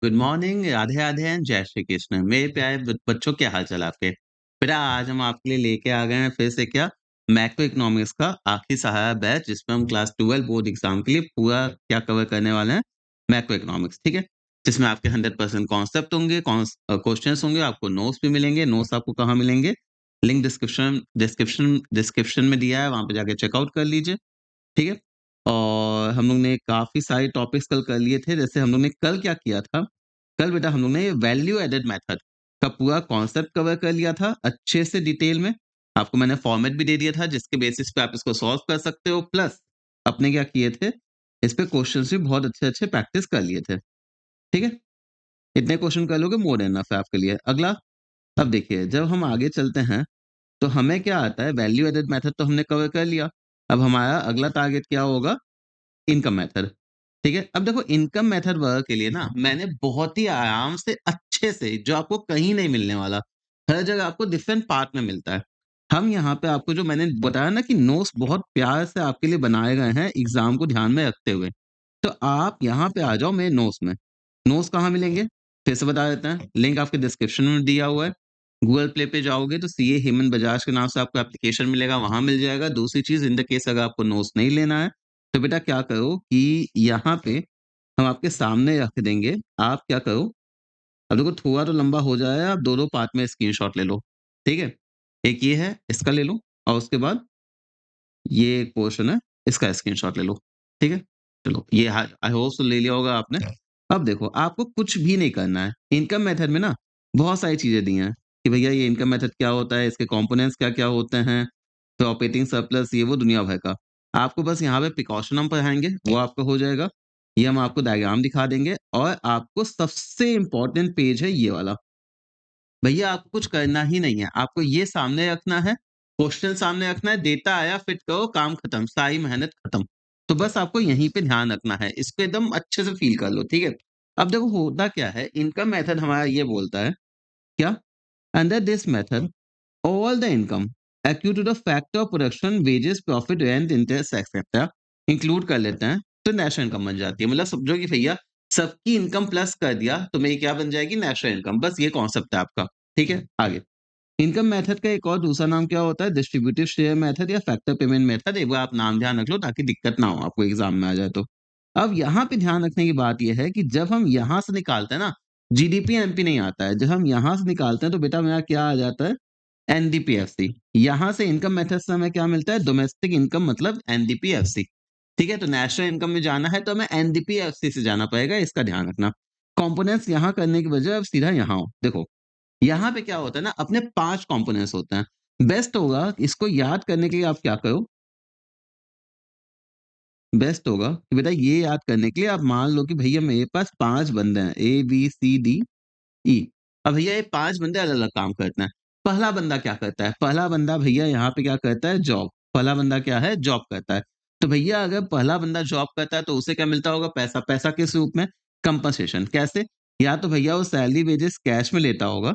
Good morning, Radhe Radhe and जय श्री कृष्ण। मेरे प्यारे बच्चों, क्या हाल-चाल आपके? बेटा, आज हम आपके लिए लेके आ गए हैं फिर से क्या, मैक्रो इकोनॉमिक्स का आखिरी सहारा बैच, जिसमें हम क्लास 12 बोर्ड एग्जाम के लिए पूरा क्या कवर करने वाले हैं, मैक्रो इकोनॉमिक्स, ठीक है? जिसमें आपके 100% कॉन्सेप्ट होंगे, क्वेश्चंस होंगे, आपको नोट्स भी मिलेंगे। नोट्स आपको कहाँ मिलेंगे? लिंक डिस्क्रिप्शन में दिया है, वहाँ पे जाके चेकआउट कर लीजिए। ठीक है? और हम लोग ने काफ़ी सारे टॉपिक्स कल कर लिए थे। जैसे हम लोग ने कल क्या किया था, कल बेटा हम लोग ने वैल्यू एडेड मेथड का पूरा कॉन्सेप्ट कवर कर लिया था अच्छे से डिटेल में। आपको मैंने फॉर्मेट भी दे दिया था जिसके बेसिस पे आप इसको सॉल्व कर सकते हो। प्लस अपने क्या किए थे, इस पे क्वेश्चंस भी बहुत अच्छे-अच्छे प्रैक्टिस कर लिए थे। ठीक है? इतने क्वेश्चन कर लोगे मोर देन इनफ है आपके लिए। अगला, अब देखिए जब हम आगे चलते हैं तो हमें क्या आता है, वैल्यू एडेड मेथड तो हमने कवर कर लिया। अब हमारा अगला टारगेट क्या होगा, इनकम मेथड। ठीक है? अब देखो इनकम मेथड वर्क के लिए ना मैंने बहुत ही आराम से अच्छे से, जो आपको कहीं नहीं मिलने वाला, हर जगह आपको डिफरेंट पार्ट में मिलता है। हम यहाँ पे आपको जो मैंने बताया ना कि नोट्स बहुत प्यार से आपके लिए बनाए गए हैं एग्ज़ाम को ध्यान में रखते हुए। तो आप यहाँ पे आ जाओ मेरे नोट्स में। नोट्स कहाँ मिलेंगे? फिर से बता देते हैं। लिंक आपके डिस्क्रिप्शन में दिया हुआ है। गूगल प्ले पे जाओगे तो सीए हेमंत बजाज के नाम से आपको एप्लीकेशन मिलेगा, वहाँ मिल जाएगा। दूसरी चीज़, इन द केस अगर आपको नोट्स नहीं लेना है, तो बेटा क्या करो कि यहाँ पे हम आपके सामने रख देंगे। आप क्या करो, अब देखो थोड़ा तो लंबा हो जाएगा, आप 2-2 पार्ट में स्क्रीनशॉट ले लो, ठीक है? एक ये है, इसका ले लो और उसके बाद ये एक पोर्शन है, इसका स्क्रीनशॉट ले लो, ठीक है? चलो ये आई होप सो ले लिया होगा आपने। अब देखो आपको कुछ भी नहीं करना है। इनकम मेथड में ना बहुत सारी चीज़ें दी हैं कि भैया ये इनकम मेथड क्या होता है, इसके कंपोनेंट्स क्या-क्या होते हैं, तो ऑपरेटिंग सरप्लस ये वो दुनिया भर का। आपको बस यहाँ पे प्रिकॉशन हम पढ़ाएँगे, वो आपका हो जाएगा। ये हम आपको डायग्राम दिखा देंगे और आपको सबसे इम्पोर्टेंट पेज है ये वाला। भैया आपको कुछ करना ही नहीं है, आपको ये सामने रखना है, क्वेश्चन सामने रखना है, डेटा आया फिट करो, काम खत्म, सारी मेहनत खत्म। तो बस आपको यहीं पे ध्यान रखना है, इसको एकदम अच्छे से फ़ील कर लो, ठीक है? अब देखो होता क्या है, इनकम मेथड हमारा ये बोलता है, क्या? Under this method all the income accrue to the factor of production, wages, profit, rent, interest etcetera include कर लेते हैं, तो नेशनल इनकम बन जाती है। मतलब समझो कि भैया सबकी इनकम प्लस कर दिया तो मेरी क्या बन जाएगी, नेशनल इनकम। बस ये कॉन्सेप्ट है आपका, ठीक है? आगे इनकम मेथड का एक और दूसरा नाम क्या होता है, डिस्ट्रीब्यूटिव शेयर मेथड या फैक्टर पेमेंट मेथड। एक बार आप नाम ध्यान रख लो ताकि दिक्कत ना हो आपको एग्जाम में आ जाए तो। अब यहाँ पे ध्यान रखने की बात यह है कि जब हम यहाँ से निकालते हैं ना, जीडीपी एमपी नहीं आता है। जब हम यहाँ से निकालते हैं तो बेटा मेरा क्या आ जाता है, एनडीपीएफसी। यहाँ से इनकम मेथड से हमें क्या मिलता है, डोमेस्टिक इनकम मतलब एनडीपीएफसी। ठीक है? तो नेशनल इनकम में जाना है तो हमें एनडीपीएफसी से जाना पड़ेगा, इसका ध्यान रखना। कंपोनेंट्स यहाँ करने की बजाय अब सीधा यहाँ आओ। देखो यहाँ पे क्या होता है ना, अपने 5 कंपोनेंट्स होते हैं। बेस्ट होगा इसको याद करने के लिए आप क्या करो, बेस्ट होगा कि बेटा ये याद करने के लिए आप मान लो कि भैया मेरे पास 5 बंदे हैं, ए, बी, सी, डी, ई। अब भैया ये 5 बंदे अलग-अलग काम करते हैं। पहला बंदा क्या करता है? पहला बंदा भैया यहाँ पे क्या करता है, जॉब। पहला बंदा क्या है, जॉब करता है। तो भैया अगर पहला बंदा जॉब करता है तो उसे क्या मिलता होगा, पैसा। पैसा किस रूप में? कंपनसेशन। कैसे? या तो भैया वो सैलरी वेजेस कैश में लेता होगा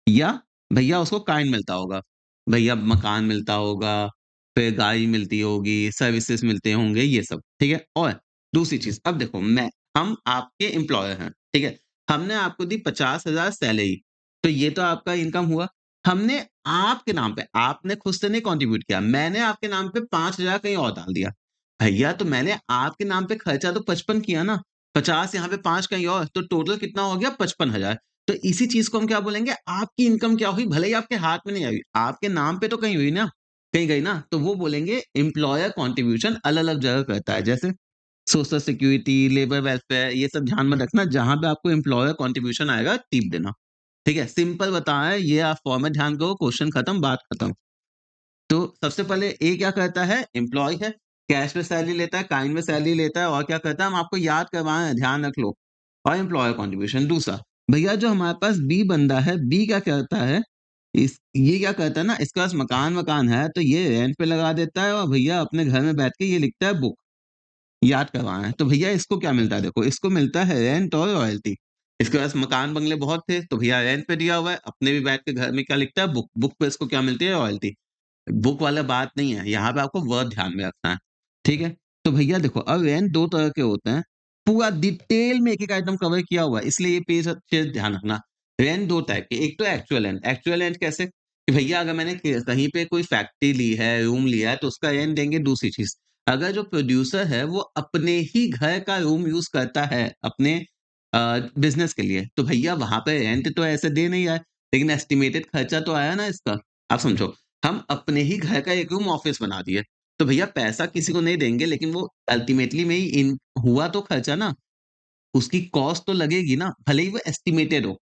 या भैया उसको काइंड मिलता होगा। भैया मकान मिलता होगा, फिर गाड़ी मिलती होगी, सर्विसेज़ मिलते होंगे, ये सब, ठीक है? और दूसरी चीज़, अब देखो हम आपके एम्प्लॉयर हैं, ठीक है? हमने आपको दी 50,000 सैलरी, तो ये तो आपका इनकम हुआ। हमने आपके नाम पे, आपने खुद से नहीं कंट्रीब्यूट किया, मैंने आपके नाम पे 5,000 कहीं और डाल दिया। भैया तो मैंने आपके नाम पे खर्चा तो 55 किया ना, 50 यहाँ पे 5 कहीं और, तो टोटल कितना हो गया, 55,000। तो इसी चीज़ को हम क्या बोलेंगे, आपकी इनकम क्या हुई, भले ही आपके हाथ में नहीं आई, आपके नाम पे तो कहीं हुई ना, कहीं गई ना, तो वो बोलेंगे एम्प्लॉयर कंट्रीब्यूशन अलग-अलग जगह करता है। जैसे सोशल सिक्योरिटी, लेबर वेलफेयर, ये सब ध्यान में रखना, जहाँ पे आपको एम्प्लॉयर कंट्रीब्यूशन आएगा टिक देना। ठीक है? सिंपल बताएँ, ये आप फॉर्मेट ध्यान करो, क्वेश्चन खत्म, बात खत्म। तो सबसे पहले ए क्या करता है, एम्प्लॉयी है, कैश में सैलरी लेता है, काइंड में सैलरी लेता है और क्या करता है, हम आपको याद करवाएँ, ध्यान रख लो। और एम्प्लॉयर कंट्रीब्यूशन दूसरा, भैया जो हमारे पास बी बंदा है, बी क्या करता है, इस ये क्या करता है ना, इसके पास मकान-वकान है, तो ये रेंट पे लगा देता है और भैया अपने घर में बैठ के ये लिखता है बुक, याद करवाएँ। तो भैया इसको क्या मिलता है, देखो इसको मिलता है रेंट और रॉयल्टी। इसके पास मकान-बंगले बहुत थे, तो भैया रेंट पे दिया हुआ है, अपने भी बैठ के घर में क्या लिखता है, बुक। बुक पे इसको क्या मिलती है, रॉयल्टी। बुक वाला बात नहीं है, यहाँ पे आपको वर्ड ध्यान में रखना है, ठीक है? तो भैया देखो अब रेंट 2 तरह के होते हैं, पूरा डिटेल में एक-एक आइटम कवर किया हुआ है, इसलिए ये पेज अच्छे से ध्यान रखना। रेंट 2 टाइप के, एक तो एक्चुअल रेंट कैसे? कि भैया अगर मैंने कहीं पे कोई फैक्ट्री ली है, रूम लिया है, तो उसका रेंट देंगे। दूसरी चीज़, अगर जो प्रोड्यूसर है वो अपने ही घर का रूम यूज़ करता है अपने बिज़नेस के लिए, तो भैया वहाँ पे रेंट तो ऐसे दे नहीं रहा है, लेकिन एस्टिमेटेड खर्चा तो आया ना इसका। आप समझो, हम अपने ही घर का एक रूम ऑफिस बना दिए, तो भैया पैसा किसी को नहीं देंगे, लेकिन वो अल्टीमेटली में ही इन हुआ तो खर्चा ना, उसकी कॉस्ट तो लगेगी ना, भले ही वो एस्टिमेटेड हो।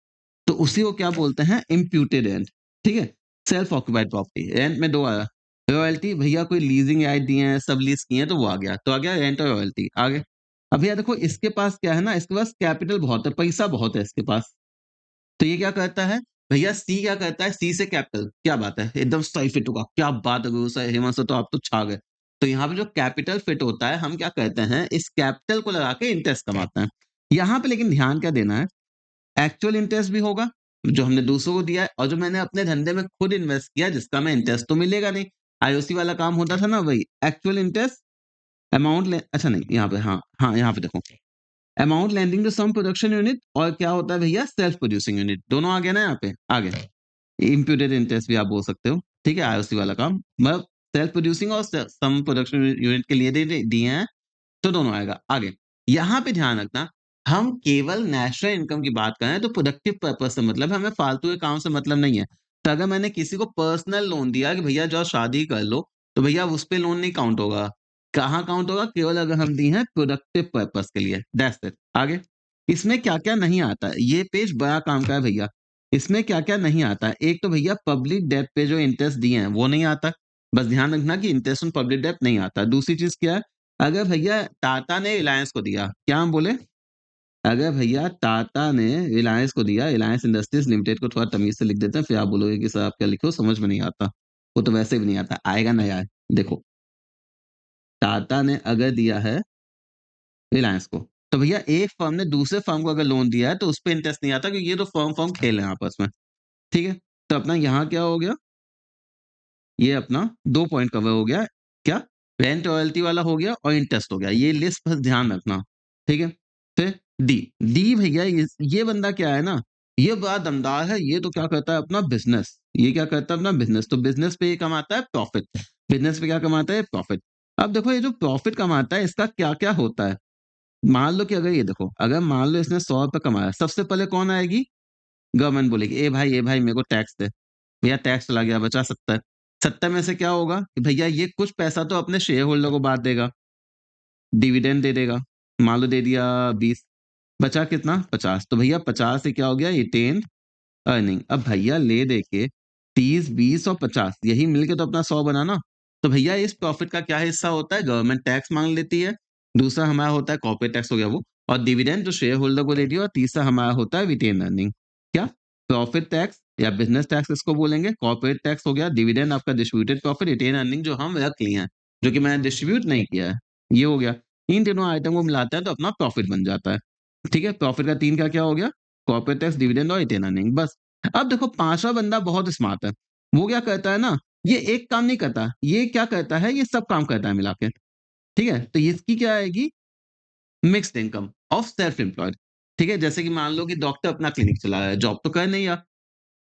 तो उसी को क्या बोलते हैं, इम्प्यूटेड रेंट, ठीक है? सेल्फ ऑक्यूपाइड प्रॉपर्टी, रेंट में 2 आया। रॉयल्टी, भैया कोई लीजिंग राइट दिए हैं, सबलीज किए हैं, तो वो आ गया। तो आ गया रेंट और रॉयल्टी, आगे। अब भैया देखो इसके पास क्या है ना, इसके पास कैपिटल बहुत है, पैसा बहुत है इसके पास। तो ये क्या करता है, भैया सी क्या करता है, सी से कैपिटल, क्या बात है, एकदम सही फिट होगा, क्या बात है गुरु सर, हेमंत सर तो आप तो छा गए। तो यहाँ पे जो कैपिटल फिट होता है, हम क्या करते हैं, इस कैपिटल को लगा के इंटरेस्ट कमाते हैं। यहाँ पे लेकिन ध्यान क्या देना है, एक्चुअल इंटरेस्ट भी होगा, जो हमने दूसरों को दिया है, और जो मैंने अपने धंधे में खुद इन्वेस्ट किया, जिसका मैं इंटरेस्ट तो मिलेगा नहीं। आईओसी वाला काम होता था ना, वही एक्चुअल इंटरेस्ट अमाउंट ले, अच्छा नहीं, यहाँ पे हाँ, हाँ, यहाँ पे देखो, amount lending to some production unit, और क्या होता है भैया, सेल्फ प्रोड्यूसिंग यूनिट, दोनों आ गए ना यहाँ पे, आ गए। इम्प्यूटेड इंटरेस्ट भी आप बोल सकते हो, ठीक है, आईओसी वाला काम, मतलब सेल्फ प्रोड्यूसिंग और सम प्रोडक्शन यूनिट के लिए दिए हैं, तो दोनों आएगा। आगे, यहाँ पे ध्यान रखना, हम केवल नेशनल इनकम की बात करें तो प्रोडक्टिव पर्पज से मतलब है, हमें फालतू के काम से मतलब नहीं है। तो अगर मैंने किसी को पर्सनल लोन दिया कि भैया जाओ शादी कर लो, तो भैया उस पे लोन नहीं काउंट होगा। कहाँ काउंट होगा, केवल अगर हम दी हैं प्रोडक्टिव पर्पज के लिए, दैट्स इट। आगे, इसमें क्या-क्या नहीं आता है, ये पेज बड़ा काम का है भैया। इसमें क्या-क्या नहीं आता है, एक तो भैया पब्लिक डेब्ट पे जो इंटरेस्ट दिए हैं वो नहीं आता। बस ध्यान रखना कि इंटरेस्ट ऑन पब्लिक डेब्ट नहीं आता। दूसरी चीज़ क्या है, अगर भैया टाटा ने रिलायंस को दिया, क्या हम बोले? अगर भैया टाटा ने रिलायंस को दिया, रिलायंस इंडस्ट्रीज लिमिटेड को थोड़ा तमीज़ से लिख देते हैं, फिर आप बोलोगे कि सर आप क्या लिखे हो, समझ में नहीं आता। वो तो वैसे भी नहीं आता, आएगा ना यार। देखो, टाटा ने अगर दिया है रिलायंस को, तो भैया एक फर्म ने दूसरे फर्म को अगर लोन दिया है, तो उसपे इंटरेस्ट नहीं आता, क्योंकि ये तो फर्म-फर्म खेल रहे हैं आपस में, ठीक है? तो अपना यहाँ क्या हो गया, ये अपना 2 पॉइंट कवर हो गया। क्या? रेंट रॉयल्टी वाला हो गया और इंटरेस्ट हो गया। ये लिस्ट बस ध्यान रखना, ठीक है? फिर डी, डी भैया ये बंदा क्या है ना, ये बड़ा दमदार है, ये तो क्या करता है अपना बिज़नेस। ये क्या करता है अपना बिज़नेस, तो बिज़नेस पे ये कमाता है प्रॉफ़िट। बिज़नेस पे क्या कमाता है? प्रॉफ़िट। अब देखो ये जो प्रॉफ़िट कमाता है इसका क्या-क्या होता है? मान लो कि अगर ये देखो, अगर मान लो इसने ₹100 कमाया, सबसे पहले कौन आएगी? गवर्नमेंट बोलेगी, ए भाई मेरे को टैक्स दे। भैया टैक्स चला गया, बचा 70। 70 में से क्या होगा कि भैया ये कुछ पैसा तो अपने शेयर होल्डर को बाँट देगा, डिविडेंड दे देगा। मान लो दे दिया 20, बचा कितना? 50। तो भैया 50 से क्या हो गया? Retained earning. अब भैया ले दे के 30, 20 और 50 यही मिलके तो अपना 100 बना ना। तो भैया इस प्रॉफिट का क्या हिस्सा होता है? गवर्नमेंट टैक्स माँग लेती है। दूसरा हमारा होता है कॉर्पोरेट टैक्स हो गया वो, और डिविडेंड जो शेयर होल्डर को दे दिया, और तीसरा हमारा होता है रिटेन अर्निंग। क्या? प्रॉफिट टैक्स या बिज़नेस टैक्स इसको बोलेंगे, कॉर्पोरेट टैक्स हो गया, डिविडेंड आपका डिस्ट्रीब्यूटेड प्रॉफिट, रिटेन अर्निंग जो हम रख लिए हैं, जो कि मैंने डिस्ट्रीब्यूट नहीं किया है, ये हो गया। इन तीनों आइटम को मिलाता है तो अपना प्रॉफिट बन जाता है। ठीक है? प्रॉफिट का 3 का क्या हो गया? कॉर्पोरेट टैक्स, डिविडेंड और रिटेन अर्निंग, बस। अब देखो 5वां बंदा बहुत स्मार्ट है। वो क्या करता है ना, ये एक काम नहीं करता, ये क्या करता है, ये सब काम करता है मिला के। ठीक है? तो इसकी क्या आएगी? Mixed income of self employed. ठीक है? जैसे कि मान लो कि डॉक्टर अपना क्लिनिक चला रहा है, जॉब तो कर नहीं रहा।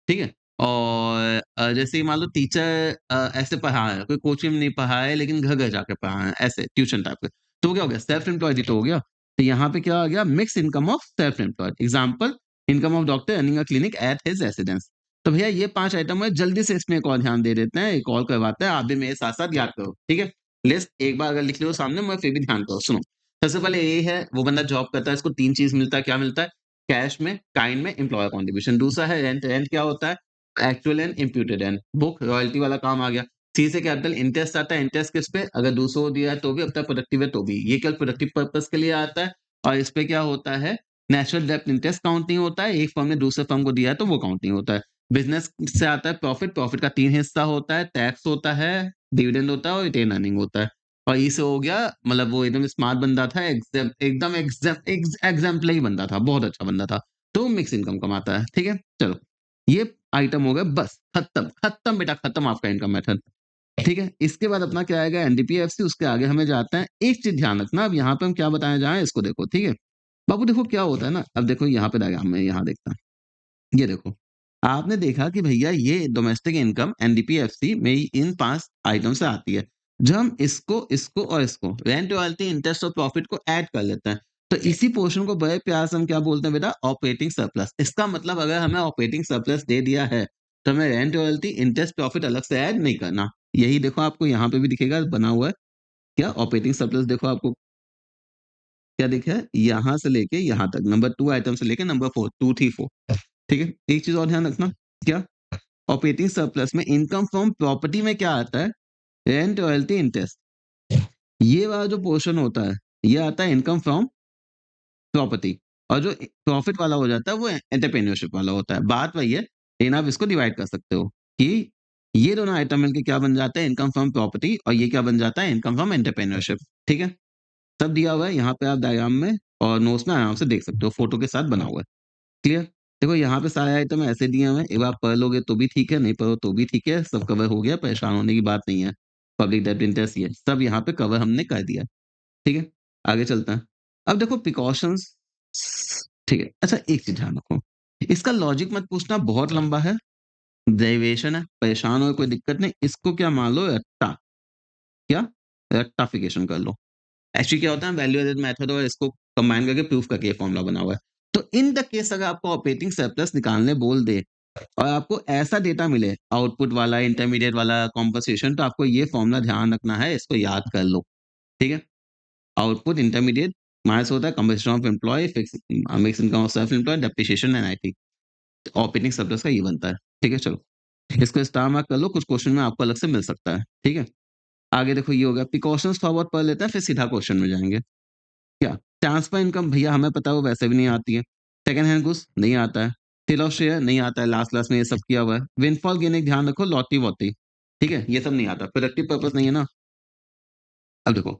ठीक है? और जैसे कि मान लो टीचर ऐसे पढ़ा है, कोई कोचिंग में नहीं पढ़ा है, लेकिन घर-घर जाके पढ़ा है, ऐसे ट्यूशन टाइप के। तो वो क्या हो गया? सेल्फ एम्प्लॉयड ही तो हो गया। तो यहाँ पे क्या आ गया? Mixed income of self employed. Example, income of doctor earning a clinic at his residence. तो भैया ये 5 आइटम है, जल्दी से इसमें एक और ध्यान दे देते हैं, एक और करवाते हैं, आप भी मेरे साथ-साथ याद करो। ठीक है? लिस्ट एक बार अगर लिख ली हो सामने, मगर फिर भी ध्यान करो, सुनो। सबसे पहले ये है, वो बंदा जॉब करता है, इसको 3 चीज़ मिलता है, क्या मिलता है? कैश में, काइंड में, एम्प्लॉयर कंट्रीब्यूशन। दूसरा है रेंट। रेंट क्या होता है? Actual and imputed and. Book royalty वाला काम आ गया। सी से कैपिटल इंटरेस्ट आता है। इंटरेस्ट किस पे? अगर दूसरों को दिया है तो भी, अब तक प्रोडक्टिव है तो भी। ये केवल प्रोडक्टिव पर्पस के लिए आता है, और इस पे क्या होता है, नेचुरल डेब्ट इंटरेस्ट काउंट नहीं होता है। एक फर्म ने दूसरे फर्म को दिया है तो वो काउंट नहीं होता है। बिजनेस से आता है प्रॉफिट। प्रॉफिट का 3 हिस्सा होता है, टैक्स होता है, डिविडेंड होता है और रिटेन अर्निंग होता है। और ई से हो गया, मतलब वो एकदम स्मार्ट बंदा था, एकदम एग्जाम्पलरी बंदा था, बहुत अच्छा बंदा था। तो मिक्स इनकम कमाता है। ठीक है? चलो, ये आइटम हो गए, बस खत्म, खत्म बेटा खत्म आपका इनकम मेथड। ठीक है? इसके बाद अपना क्या आएगा एनडीपीएफसी, उसके आगे हमें जाते हैं। एक चीज़ ध्यान रखना, अब यहाँ पे हम क्या बताने जा रहे हैं इसको देखो, ठीक है? बाबू देखो क्या होता है ना, अब देखो यहाँ पे डायग्राम में यहाँ देखता हूँ। ये देखो, आपने देखा कि भैया ये डोमेस्टिक इनकम एनडीपीएफसी में ही इन 5 आइटम से आती है। जब हम इसको और इसको रेंट, रॉयल्टी, इंटरेस्ट और प्रॉफिट को ऐड कर लेते हैं, तो इसी पोर्शन को बड़े प्यार से हम क्या बोलते हैं बेटा? Operating surplus. इसका मतलब अगर हमें ऑपरेटिंग सरप्लस दे दिया है, तो हमें रेंट, रॉयल्टी, इंटरेस्ट, प्रॉफिट अलग से ऐड नहीं करना। यही देखो आपको यहाँ पे भी दिखेगा बना हुआ है। क्या ऑपरेटिंग सरप्लस देखो आपको क्या दिखा है? यहाँ से लेके यहाँ तक नंबर 2 आइटम से लेके नंबर 4 2, 3, 4 ठीक है? एक चीज़ और ध्यान रखना, क्या? ऑपरेटिंग सरप्लस में इनकम फ्रॉम प्रॉपर्टी में क्या आता है? Rent, royalty, interest. ये वाला जो पोर्शन होता है, ये आता है इनकम फ्रॉम प्रॉपर्टी और जो प्रॉफिट वाला हो जाता है वो एंटरप्रेन्योरशिप वाला होता है। बात वही है, लेकिन आप इसको डिवाइड कर सकते हो कि ये दोनों आइटम मिलके क्या बन जाता है? इनकम फ्रॉम प्रॉपर्टी और ये क्या बन जाता है? Income from entrepreneurship. ठीक है? सब दिया हुआ है यहाँ पे आप डायग्राम में और नोट्स में आराम से देख सकते हो, फोटो के साथ बना हुआ है। क्लियर? देखो यहाँ पे सारे आइटम ऐसे दिए हुए हैं, एक बार पढ़ लोगे तो भी ठीक है, नहीं पढ़ो तो भी ठीक है, सब कवर हो गया, परेशान होने की बात नहीं है। पब्लिक डेब्ट इंटरेस्ट ये सब यहाँ पे कवर हमने कर दिया है, ठीक है? आगे चलते हैं। अब देखो प्रिकॉशंस ठीक है। अच्छा एक चीज़ ध्यान रखो, इसका लॉजिक मत पूछना बहुत लंबा है, डेरिवेशन है, परेशान हो कोई दिक्कत नहीं, इसको क्या मान लो रट्टा, क्या? रट्टाफिकेशन कर लो। एक्चुअली क्या होता है वैल्यू एडेड मेथड और इसको कंबाइन करके प्रूफ करके ये फॉर्मूला बना हुआ है। तो इन द केस अगर आपको ऑपरेटिंग सरप्लस निकालने बोल दे और आपको ऐसा डेटा मिले आउटपुट वाला, इंटरमीडिएट वाला, कॉम्पेंसेशन तो आपको ये फॉर्मूला ध्यान रखना है, इसको याद कर लो। ठीक है? आउटपुट, इंटरमीडिएट माइनस होता है compensation of employee, fix mix income of self employed, depreciation and IT. Operating surplus का ये बनता है। ठीक है? चलो, इसको स्टार मार्क कर लो, कुछ क्वेश्चन में आपको अलग से मिल सकता है। ठीक है? आगे देखो ये हो गया प्रिकॉशंस थोड़ा बहुत पढ़ लेते हैं, फिर सीधा क्वेश्चन में जाएँगे। क्या? ट्रांसफर इनकम भैया हमें पता है वो वैसे भी नहीं आती है। सेकंड हैंड गुड्स नहीं आता है। सेल ऑफ शेयर नहीं आता है, लास्ट में ये सब किया हुआ है। विंडफॉल गेन एक ध्यान रखो, लॉटरी-वॉटरी, ठीक है? ये सब नहीं आता, प्रोडक्टिव पर्पज़ नहीं है ना। अब देखो,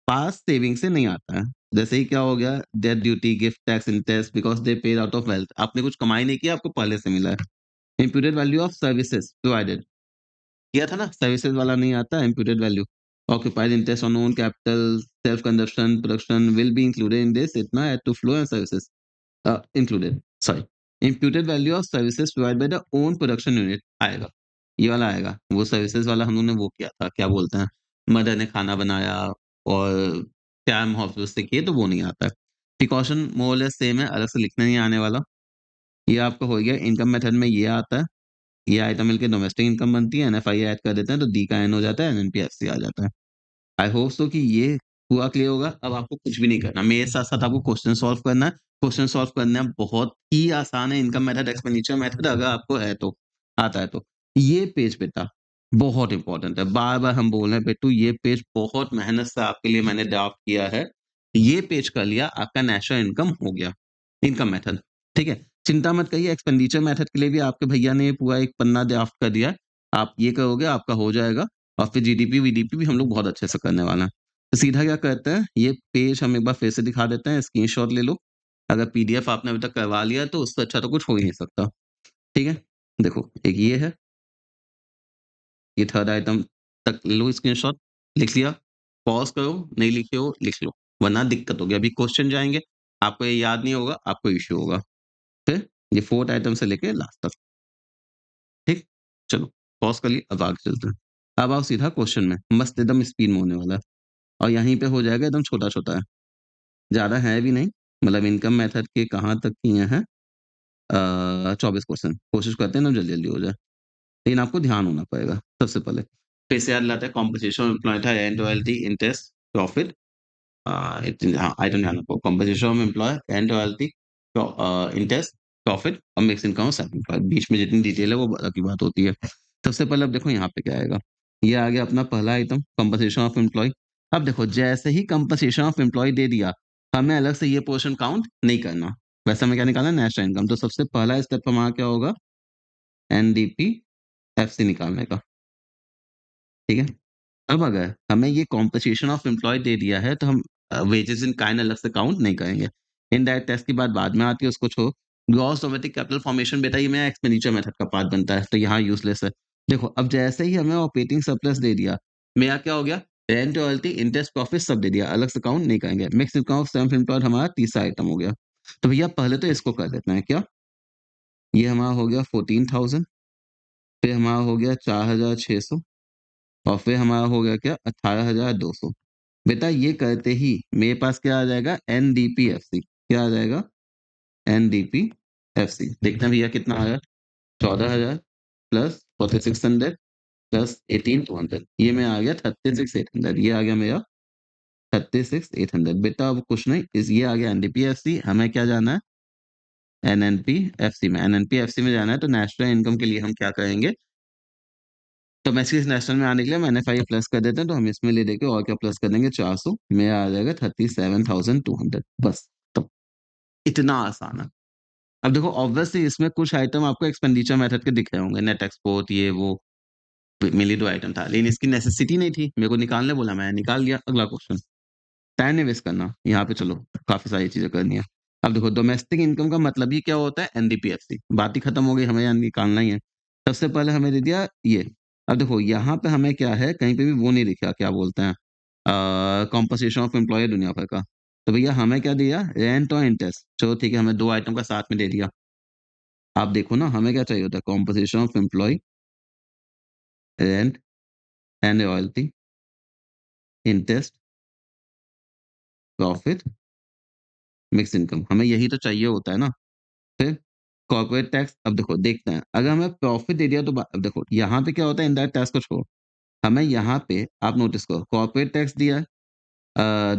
पास्ट सेविंग से नहीं आता है। जैसे ही क्या हो गया death duty, gift tax, interest because they paid out of wealth. आपने कुछ कमाई नहीं किया, आपको पहले से मिला है। Imputed value of services provided किया था ना, सर्विसेज वाला नहीं आता imputed value. Occupied interest on own capital, self consumption, production will be included in this इतना add to flow and services. Included sorry imputed value of services provide by the own production unit आएगा, ये वाला आएगा। वो services वाला हम लोगों ने वो किया था, क्या बोलते हैं, मदर ने खाना बनाया और टाइम ऑफ से किए तो वो नहीं आता है। प्रिकॉशन मोर और लेस सेम है, अलग से लिखने नहीं आने वाला। ये आपका हो गया इनकम मेथड में ये आता है, ये आइटम मिलके डोमेस्टिक इनकम बनती है, एनएफआई ऐड कर देते हैं तो डी का एन हो जाता है, एनएनपीएफसी आ जाता है। आई होप सो कि ये पूरा क्लियर होगा। अब आपको कुछ भी नहीं करना। मेरे साथ-साथ आपको क्वेश्चन सॉल्व करना है। क्वेश्चन सॉल्व करना बहुत ही आसान है। इनकम मेथड, एक्सपेंडिचर मेथड अगर आपको है तो, आता है तो। ये पेज बेटा बहुत इम्पोर्टेंट है। बार-बार हम बोल रहे हैं बेटू ये पेज बहुत मेहनत से आपके लिए मैंने ड्राफ्ट किया है। ये पेज कर लिया आपका नेशनल इनकम हो गया, इनकम मेथड, ठीक है? चिंता मत करिए एक्सपेंडिचर मेथड के लिए भी आपके भैया ने पूरा एक पन्ना ड्राफ्ट कर दिया है। आप ये करोगे आपका हो जाएगा। और फिर जीडीपी-वीडीपी भी हम लोग बहुत अच्छे से करने वाले हैं। तो सीधा क्या करते हैं, ये पेज हम एक बार फिर से दिखा देते हैं, स्क्रीनशॉट ले लो। अगर पीडीएफ आपने अभी तक करवा लिया है, तो उससे अच्छा तो कुछ हो ही नहीं सकता। ठीक है? देखो, एक ये है, ये थर्ड आइटम तक ले लो स्क्रीनशॉट, लिख लिया, पॉज़ करो, नहीं लिखे हो, लिख लो, वरना दिक्कत होगी। अभी क्वेश्चन जाएँगे, आपको ये याद नहीं होगा, आपको इश्यू होगा। फिर ये फोर्थ आइटम से लेके लास्ट तक, ठीक? चलो, पॉज़ कर लिए, अब आगे चलते हैं। अब आओ सीधा क्वेश्चन में, मस्त एकदम स्पीड में होने वाला है। और यहीं पे हो जाएगा एकदम छोटा-छोटा है, ज़्यादा है भी नहीं, मतलब इनकम मेथड के कहाँ तक किए हैं 24 क्वेश्चन, कोशिश करते हैं ना जल्दी-जल्दी हो जाए। लेकिन आपको ध्यान होना पड़ेगा सबसे पहले। फिर से याद लाते हैं कॉम्पोजिशन ऑफ एम्प्लॉयी था एंड रॉयल्टी, इंटरेस्ट, प्रॉफिट हाँ, आइटम ध्यान रखो composition of employee and royalty, interest, profit और mix income of self employed. बीच में जितनी डिटेल है वो अलग की बात होती है। सबसे पहले अब देखो यहाँ पे क्या आएगा, ये आ गया अपना पहला आइटम कंपनसेशन ऑफ एम्प्लॉयी। अब देखो जैसे ही कंपनसेशन ऑफ एम्प्लॉयी दे दिया, हमें अलग से ये पोर्शन काउंट नहीं करना। वैसे हमें क्या निकालना है नेशनल इनकम, तो सबसे पहला स्टेप हमारा क्या होगा एनडीपी एफसी निकालने का, ठीक है? अब अगर हमें ये कॉम्पनसेशन ऑफ एम्प्लॉयी दे दिया है तो हम वेजेस इन काइंड अलग से काउंट नहीं करेंगे। इनडायरेक्ट टैक्स की बात बाद में आती है, उसको छोड़ो। ग्रॉस डोमेस्टिक कैपिटल फॉर्मेशन बेटा ये मेरा एक्सपेंडिचर मेथड का पार्ट बनता है, तो यहाँ यूज़लेस है। देखो, अब जैसे ही हमें ऑपरेटिंग सरप्लस दे दिया, मेरा क्या हो गया? रेंट, रॉयल्टी, इंटरेस्ट, प्रॉफिट सब दे दिया, अलग से काउंट नहीं करेंगे। Mixed income of self employed हमारा तीसरा आइटम हो गया। तो भैया पहले तो इसको कर लेते हैं, क्या? ये हमारा हो गया 14,000, फिर हमारा हो गया 4,600 और फिर हमारा हो गया क्या? 18,200। बेटा ये करते ही मेरे पास क्या आ जाएगा? एनडीपीएफसी। क्या आ जाएगा? एनडीपीएफसी। देखते हैं भैया कितना आया? 14,000 प्लस 4600 प्लस 18,200, ये में आ गया 36,800। ये आ गया मेरा 36,800। बेटा अब कुछ नहीं, इस ये आ गया एनडीपीएफसी। हमें क्या जाना है? एनएनपीएफसी में। एनएनपीएफसी में जाना है तो नेशनल इनकम के लिए हम क्या करेंगे? डोमेस्टिक नेशनल में आने के लिए हम एनएफआई प्लस कर देते हैं, तो हम इसमें ले लेके और क्या प्लस कर देंगे? 400 में आ जाएगा 37,200। बस, तो इतना आसान है। अब देखो ऑब्वियसली इसमें कुछ आइटम आपको एक्सपेंडिचर मेथड के दिख रहे होंगे, नेट एक्सपोर्ट ये वो, मेनली 2 आइटम था, लेकिन इसकी नेसेसिटी नहीं थी। मेरे को निकालने बोला, मैंने निकाल दिया। अगला क्वेश्चन। टाइम नहीं वेस्ट करना, यहाँ पे चलो काफ़ी सारी चीज़ें करनी है। अब देखो डोमेस्टिक इनकम का मतलब ही क्या होता है? एनडीपीएफसी। बात ही खत्म हो गई, हमें यहाँ निकालना ही है। सबसे पहले हमें दे दिया ये। अब देखो यहाँ पे हमें क्या है, कहीं पे भी वो नहीं लिखा, क्या बोलते हैं, कॉम्पनसेशन ऑफ एम्प्लॉय दुनिया भर का। तो भैया हमें क्या दिया? रेंट और इंटरेस्ट। चलो ठीक है, हमें 2 आइटम का साथ में दे दिया। आप देखो ना, हमें क्या चाहिए होता है? Compensation of employ, rent and royalty, interest, profit, mix income. हमें यही तो चाहिए होता है ना। फिर कॉर्पोरेट टैक्स। अब देखो देखते हैं, अगर हमें प्रॉफिट दे दिया तो अब देखो यहाँ पे क्या होता है? इनडायरेक्ट टैक्स को छोड़ो, हमें यहाँ पे आप नोटिस करो, कॉर्पोरेट टैक्स दिया है,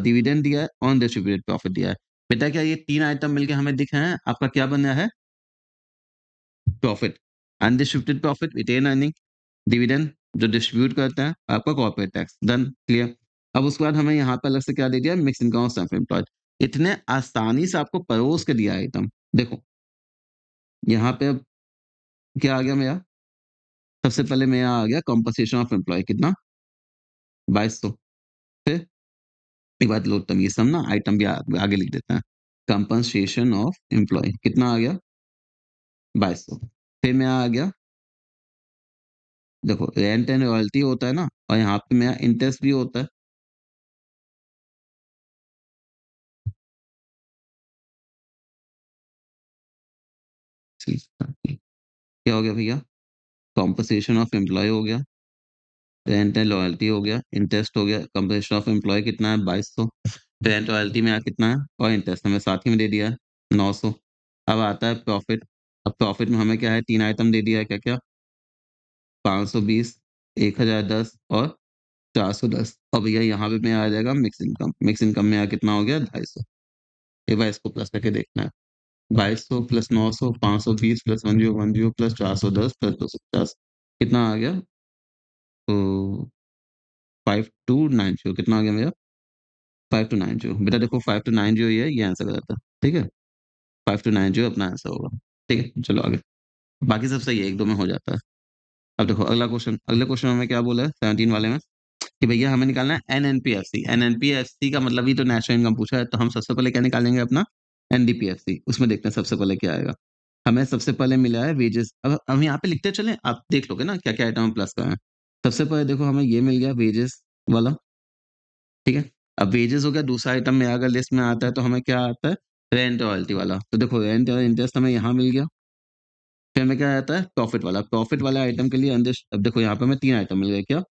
डिविडेंड दिया है और डिस्ट्रीब्यूटेड प्रॉफिट दिया है। बेटा क्या ये 3 आइटम मिलके हमें दिख रहे हैं? आपका क्या बन रहा है? Profit, undistributed profit, retain earning, dividend जो डिस्ट्रीब्यूट करता है, आपका कॉर्पोरेट टैक्स। Done, clear. अब उसके बाद हमें यहाँ पे अलग से क्या दे दिया? Mix income of self employed. इतने आसानी से आपको परोस के दिया आइटम। देखो यहाँ पे अब क्या आ गया मेरा? सबसे पहले मेरा आ गया कॉम्पनसेशन ऑफ एम्प्लॉय, कितना? 2200। फिर एक बात लो, तमीज़ से हम ना आइटम भी आगे लिख देते हैं। कॉम्पनसेशन ऑफ एम्प्लॉय कितना आ गया? 2200। फिर मेरा आ गया, देखो रेंट एंड रॉयल्टी होता है ना, और यहाँ पे मेरा इंटरेस्ट भी होता है। ठीक है, क्या हो गया भैया? कॉम्पनसेशन ऑफ एम्प्लॉय हो गया, रेंट एंड रॉयल्टी हो गया, इंटरेस्ट हो गया। कॉम्पनसेशन ऑफ एम्प्लॉय कितना है? 2200। रेंट रॉयल्टी मेरा कितना है? और इंटरेस्ट हमें साथ ही में दे दिया है, 900। अब आता है प्रॉफिट। अब प्रॉफिट में हमें क्या है? 3 आइटम दे दिया है, क्या-क्या? 520, 1010 और 410। और भैया यहाँ पे मेरा आ जाएगा मिक्स इनकम। मिक्स इनकम मेरा कितना हो गया? 250। एक बार इसको प्लस करके देखना है। 2200 प्लस 900, 520 प्लस 1010 प्लस 410 प्लस 250, कितना आ गया? तो 5290 कितना आ गया मेरा? 5290। बेटा देखो 5290 ही है, ये आंसर गलत है। ठीक है? 5290 अपना आंसर होगा। ठीक है? चलो आगे। बाकी सब सही है, 1-2 में हो जाता है। अब देखो अगला क्वेश्चन। अगले क्वेश्चन में हमें क्या बोला है 17 वाले में? कि भैया हमें निकालना है एनएनपीएफसी। एनएनपीएफसी का मतलब ही तो नेशनल इनकम पूछा है, तो हम सबसे पहले क्या निकालेंगे? अपना एनडीपीएफसी। उसमें देखते हैं सबसे पहले क्या आएगा। हमें सबसे पहले मिला है वेजेस। अब हम यहाँ पे लिखते चलें, आप देख लोगे ना क्या-क्या आइटम हम प्लस कर रहे हैं। सबसे पहले देखो हमें ये मिल गया वेजेस वाला, ठीक है? अब वेजेस हो गया, दूसरा आइटम में अगर लिस्ट में आता है तो हमें क्या आता है? रेंट रॉयल्टी वाला। तो देखो रेंट और इंटरेस्ट हमें यहाँ मिल गया। फिर हमें क्या आता है? प्रॉफिट वाला। प्रॉफिट वाले आइटम के लिए अब देखो यहाँ पे हमें 3 आइटम मिल गए, क्या?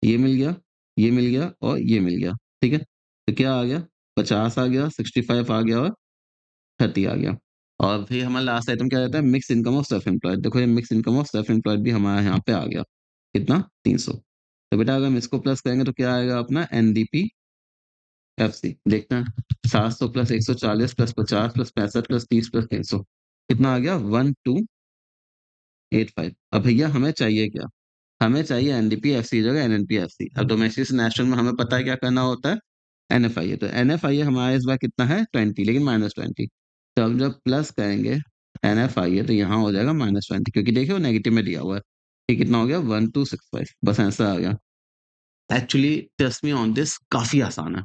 ये मिल गया, ये मिल गया और ये मिल गया, ठीक है? तो क्या आ गया? 50 आ गया, 65 आ गया और 30 आ गया। और फिर हमारा लास्ट आइटम क्या रहता है? Mix income of self employed. देखो ये mix income of self employed भी हमारे यहाँ पे आ गया। कितना? 300। तो बेटा अगर हम इसको प्लस करेंगे तो क्या आएगा अपना? एनडीपीएफसी। देखते हैं। 700 plus 140 plus 50 plus 65 plus 30 plus 300, कितना आ गया? 1285। अब भैया हमें चाहिए क्या? हमें चाहिए एनडीपीएफसी की जगह एनएनपीएफसी। अब डोमेस्टिक से नेशनल में हमें पता है क्या करना होता है? एनएफआईए। तो एनएफआईए हमारा इस बार कितना है? 20, लेकिन -20। तो हम जब प्लस करेंगे एनएफआईए तो यहाँ हो जाएगा -20, क्योंकि देखिए वो नेगेटिव में दिया हुआ है। ये कितना हो गया? 1265। बस आंसर आ गया। Actually trust me on this, काफ़ी आसान है।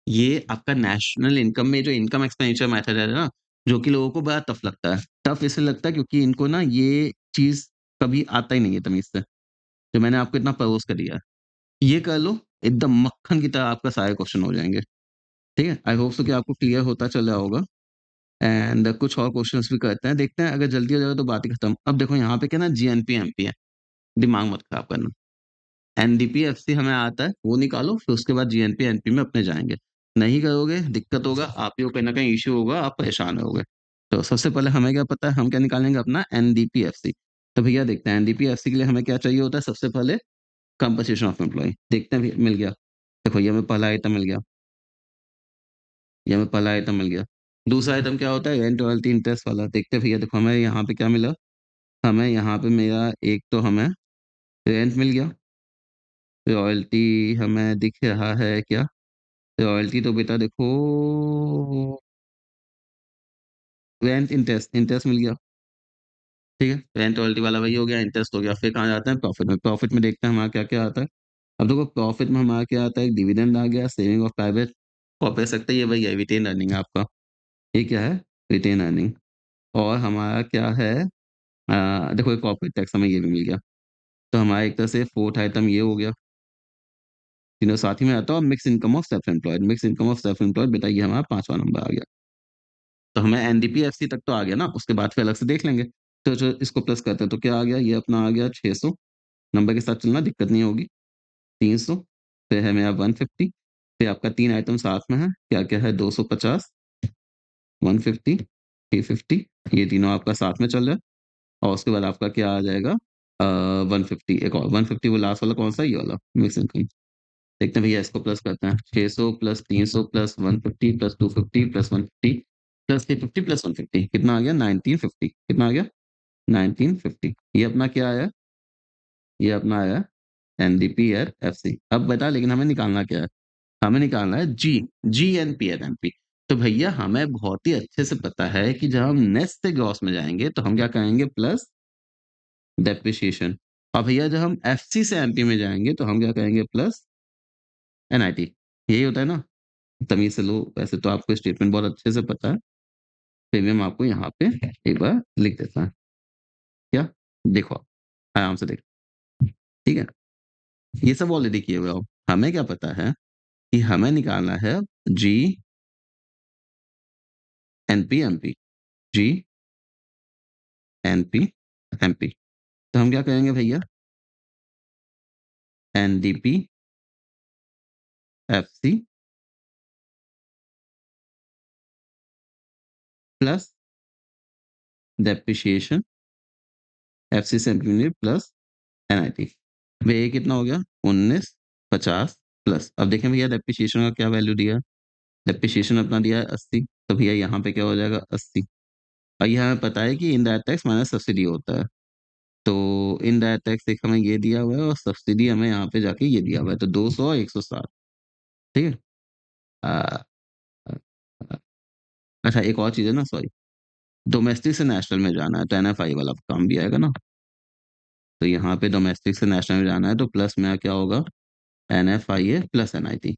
ये आपका नेशनल इनकम में जो इनकम एक्सपेंडिचर मेथड है ना, जो कि लोगों को बड़ा टफ लगता है। टफ इसलिए लगता है क्योंकि इनको ना ये चीज़ कभी आता ही नहीं है तमीज़ से, जो मैंने आपको इतना परोस कर दिया है। ये कर लो, एकदम मक्खन की तरह आपका सारे क्वेश्चन हो जाएँगे, ठीक है? आई होप सो कि आपको क्लियर होता चल रहा होगा एंड कुछ और क्वेश्चन्स भी करते हैं, देखते हैं अगर जल्दी हो जाएगा तो बात ही खत्म। अब देखो यहाँ पे क्या ना जीएनपी, एमपी है, दिमाग मत खराब करना। एनडीपी, एफसी हमें आता है, वो निकालो फिर उसके बाद जीएनपी, एनपी में अपने जाएँगे। नहीं करोगे, दिक्कत होगा, आप ही को कहीं न कहीं इश्यू होगा, आप परेशान रहोगे। तो सबसे पहले हमें क्या पता है, हम क्या निकालेंगे अपना एनडीपी, एफसी। तो भैया देखते हैं एनडीपी, एफसी के लिए हमें क्या चाहिए होता है सबसे पहले कंपनसेशन ऑफ एम्प्लॉयी। देखते हैं भैया मिल गया। देखो ये हमें पहला आइटम मिल गया, ये हमें पहला आइटम मिल गया। दूसरा आइटम क्या होता है रेंट, रॉयल्टी, इंटरेस्ट वाला। देखते हैं भैया देखो हमें यहाँ पे क्या मिला, हमें यहाँ पे मेरा एक तो हमें रेंट मिल गया, रॉयल्टी हमें दिख रहा है क्या? रॉयल्टी तो बेटा देखो रेंट, इंटरेस्ट, इंटरेस्ट मिल गया, ठीक है? रेंट रॉयल्टी वाला वही हो गया, इंटरेस्ट हो गया, फिर कहाँ जाते हैं प्रॉफिट में। प्रॉफिट में देखते हैं हमारा क्या-क्या आता है। अब देखो प्रॉफिट में हमारा क्या आता है, एक डिविडेंड आ गया, saving of private corporate sector ये वही है, रिटेन अर्निंग है आपका। ये क्या है? Retain earning. और हमारा क्या है देखो एक कॉर्पोरेट टैक्स हमें ये भी मिल गया। तो हमारा एक तरह से 4th आइटम ये हो गया, तीनों साथ ही में आता है और mix income of self employed. Mix income of self employed बेटा ये हमारा 5वाँ नंबर आ गया। तो हमें एनडीपी, एफसी तक तो आ गया ना, उसके बाद फिर अलग से देख लेंगे। तो जो इसको प्लस करते हैं तो क्या आ गया, ये अपना आ गया 600 नंबर के साथ चलना दिक्कत नहीं होगी, 300 फिर है मेरा 150 फिर आपका 3 आइटम साथ में है, क्या-क्या है 250, 150, 350 ये तीनों आपका साथ में चल रहा है और उसके बाद आपका क्या आ जाएगा 150 एक और 150 वो लास्ट वाला कौन-सा है ये वाला मिक्स इनकम। देखते हैं भैया इसको प्लस करते हैं 600 plus 300 plus 150 plus 250 plus 150 plus 350 plus 150 कितना आ गया 1950 कितना आ गया 1950 ये अपना क्या आया ये अपना आया एनडीपी एट एफसी। अब बता लेकिन हमें निकालना क्या है हमें निकालना है जी जीएनपी एट एमपी। तो भैया हमें बहुत ही अच्छे से पता है कि जब हम नेट से ग्रॉस में जाएंगे तो हम क्या कहेंगे प्लस डेप्रिसिएशन और भैया जब हम एफसी से एमपी में जाएंगे तो हम क्या कहेंगे प्लस एनआईटी। यही होता है ना तमीज़ से लो, वैसे तो आपको स्टेटमेंट बहुत अच्छे से पता है, फिर भी हम आपको यहाँ पे एक बार लिख देता हैं। क्या? देखो आप, आराम से देखो, ठीक है? ये सब ऑलरेडी किए हुए हो। हमें क्या पता है कि हमें निकालना है जी, एनपी, एमपी, जी, एनपी, एमपी। तो हम क्या करेंगे भैया NDP, FC plus depreciation, FC से एमपी में प्लस एनआईटी। भैया ये कितना हो गया? 19, 50 प्लस अब देखें भैया डेप्रिसिएशन का क्या वैल्यू दिया है? डेप्रिसिएशन अपना दिया है 80 तो भैया यहाँ पे क्या हो जाएगा 80 और ये हमें पता है कि इनडायरेक्ट टैक्स माइनस सब्सिडी होता है। तो इनडायरेक्ट टैक्स एक हमें ये दिया हुआ है और सब्सिडी हमें यहाँ पे जाके ये दिया हुआ है तो 200 और 160 ठीक है? अ अ अ, अच्छा एक और चीज़ है ना सॉरी डोमेस्टिक से नेशनल में जाना है तो एनएफआई वाला काम भी आएगा ना? तो यहाँ पे डोमेस्टिक से नेशनल में जाना है तो प्लस में क्या होगा एनएफआईए प्लस एनआईटी।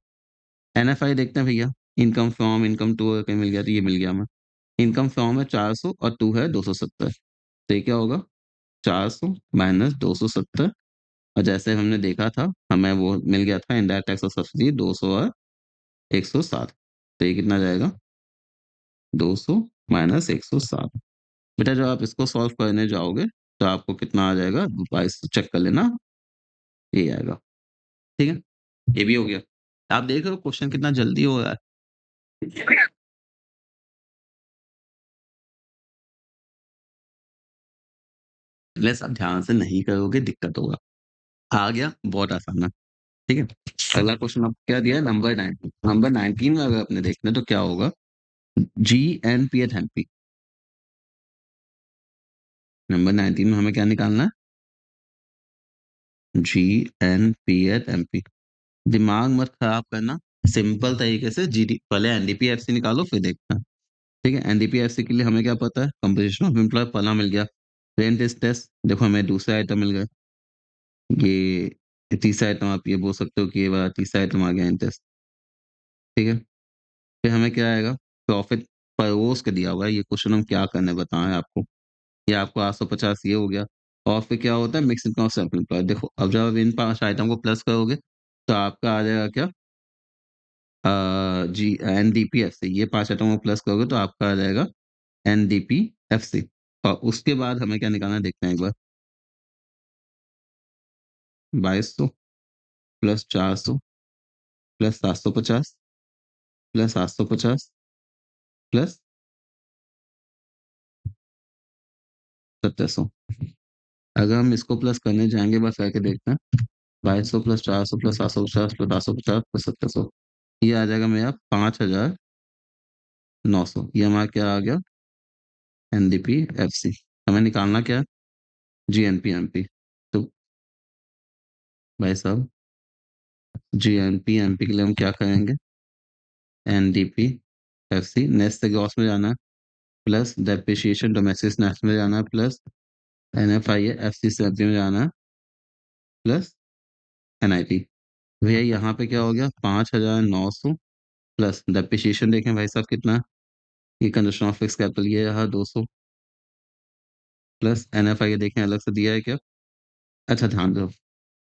एनएफआई देखते हैं भैया इनकम फ्रॉम इनकम टू कहीं मिल गया तो ये मिल गया हमें। इनकम फ्रॉम है 400 और टू है 270 तो ये क्या होगा 400 माइनस 270 और जैसे हमने देखा था हमें वो मिल गया था इनडायरेक्ट टैक्स और सब्सिडी 200 और 160 तो ये कितना जाएगा 200 माइनस 160 बेटा जब आप इसको सॉल्व करने जाओगे तो आपको कितना आ जाएगा 22 चेक कर लेना ये आएगा ठीक है ये भी हो गया आप देख रहे हो क्वेश्चन कितना जल्दी हो रहा है प्लस आप ध्यान से नहीं करोगे दिक्कत होगा आ गया बहुत आसान है ठीक है अगला क्वेश्चन आपको क्या दिया है नंबर 19 नंबर 19 में अगर आपने देखना है तो क्या होगा G N P at M P number 19 में हमें क्या निकालना है G N P at M P दिमाग मत खराब करना सिंपल तरीके से जी डी पहले एनडीपी एफ सी निकालो फिर देखना ठीक है एनडीपी एफ सी के लिए हमें क्या पता है कंपोजिशन ऑफ एम्प्लॉय पहला मिल गया रेंट इज टेस्ट देखो हमें दूसरा आइटम मिल गया ये तीसरा आइटम आप ये बोल सकते हो कि ये वाला तीसरा आइटम आ गया इंटरेस्ट ठीक है फिर हमें क्या आएगा प्रॉफिट परोस के दिया हुआ है ये क्वेश्चन हम क्या करने बताएं आपको ये आपको 850 ये हो गया और फिर क्या होता है mix income of self employed. देखो अब जब आप इन 5 आइटम को प्लस करोगे तो आपका आ जाएगा क्या जी एनडीपीएफसी। ये 5 आइटम को प्लस करोगे तो आपका आ जाएगा एनडीपीएफसी। और उसके बाद हमें क्या निकालना है देखते हैं एक बार। 2200 प्लस 400 प्लस 750 प्लस 850 प्लस 1700। अगर हम इसको प्लस करने जाएंगे बस करके देखते हैं। 2200 प्लस 400 प्लस 750 प्लस 850 प्लस 1700, ये आ जाएगा मेरा 5900। ये हमारा क्या आ गया एनडीपीएफसी। हमें निकालना क्या है जीएनपीएमपी। तो भाई साहब जीएनपीएमपी के लिए हम क्या करेंगे एनडीपीएफसी नेक्स्ट से ग्रॉस में जाना है प्लस डेप्रिसिएशन डोमेस्टिक स्नैक्स में जाना है प्लस एनएफआई एफसी सब्जी में जाना है प्लस एनआईटी। भैया यहाँ पे क्या हो गया 5900 प्लस डेप्रिसिएशन देखें भाई साहब कितना है? ये कंडीशन ऑफ फिक्स कैपिटल ये रहा 200 प्लस एनएफआई देखें अलग से दिया है क्या। अच्छा ध्यान दो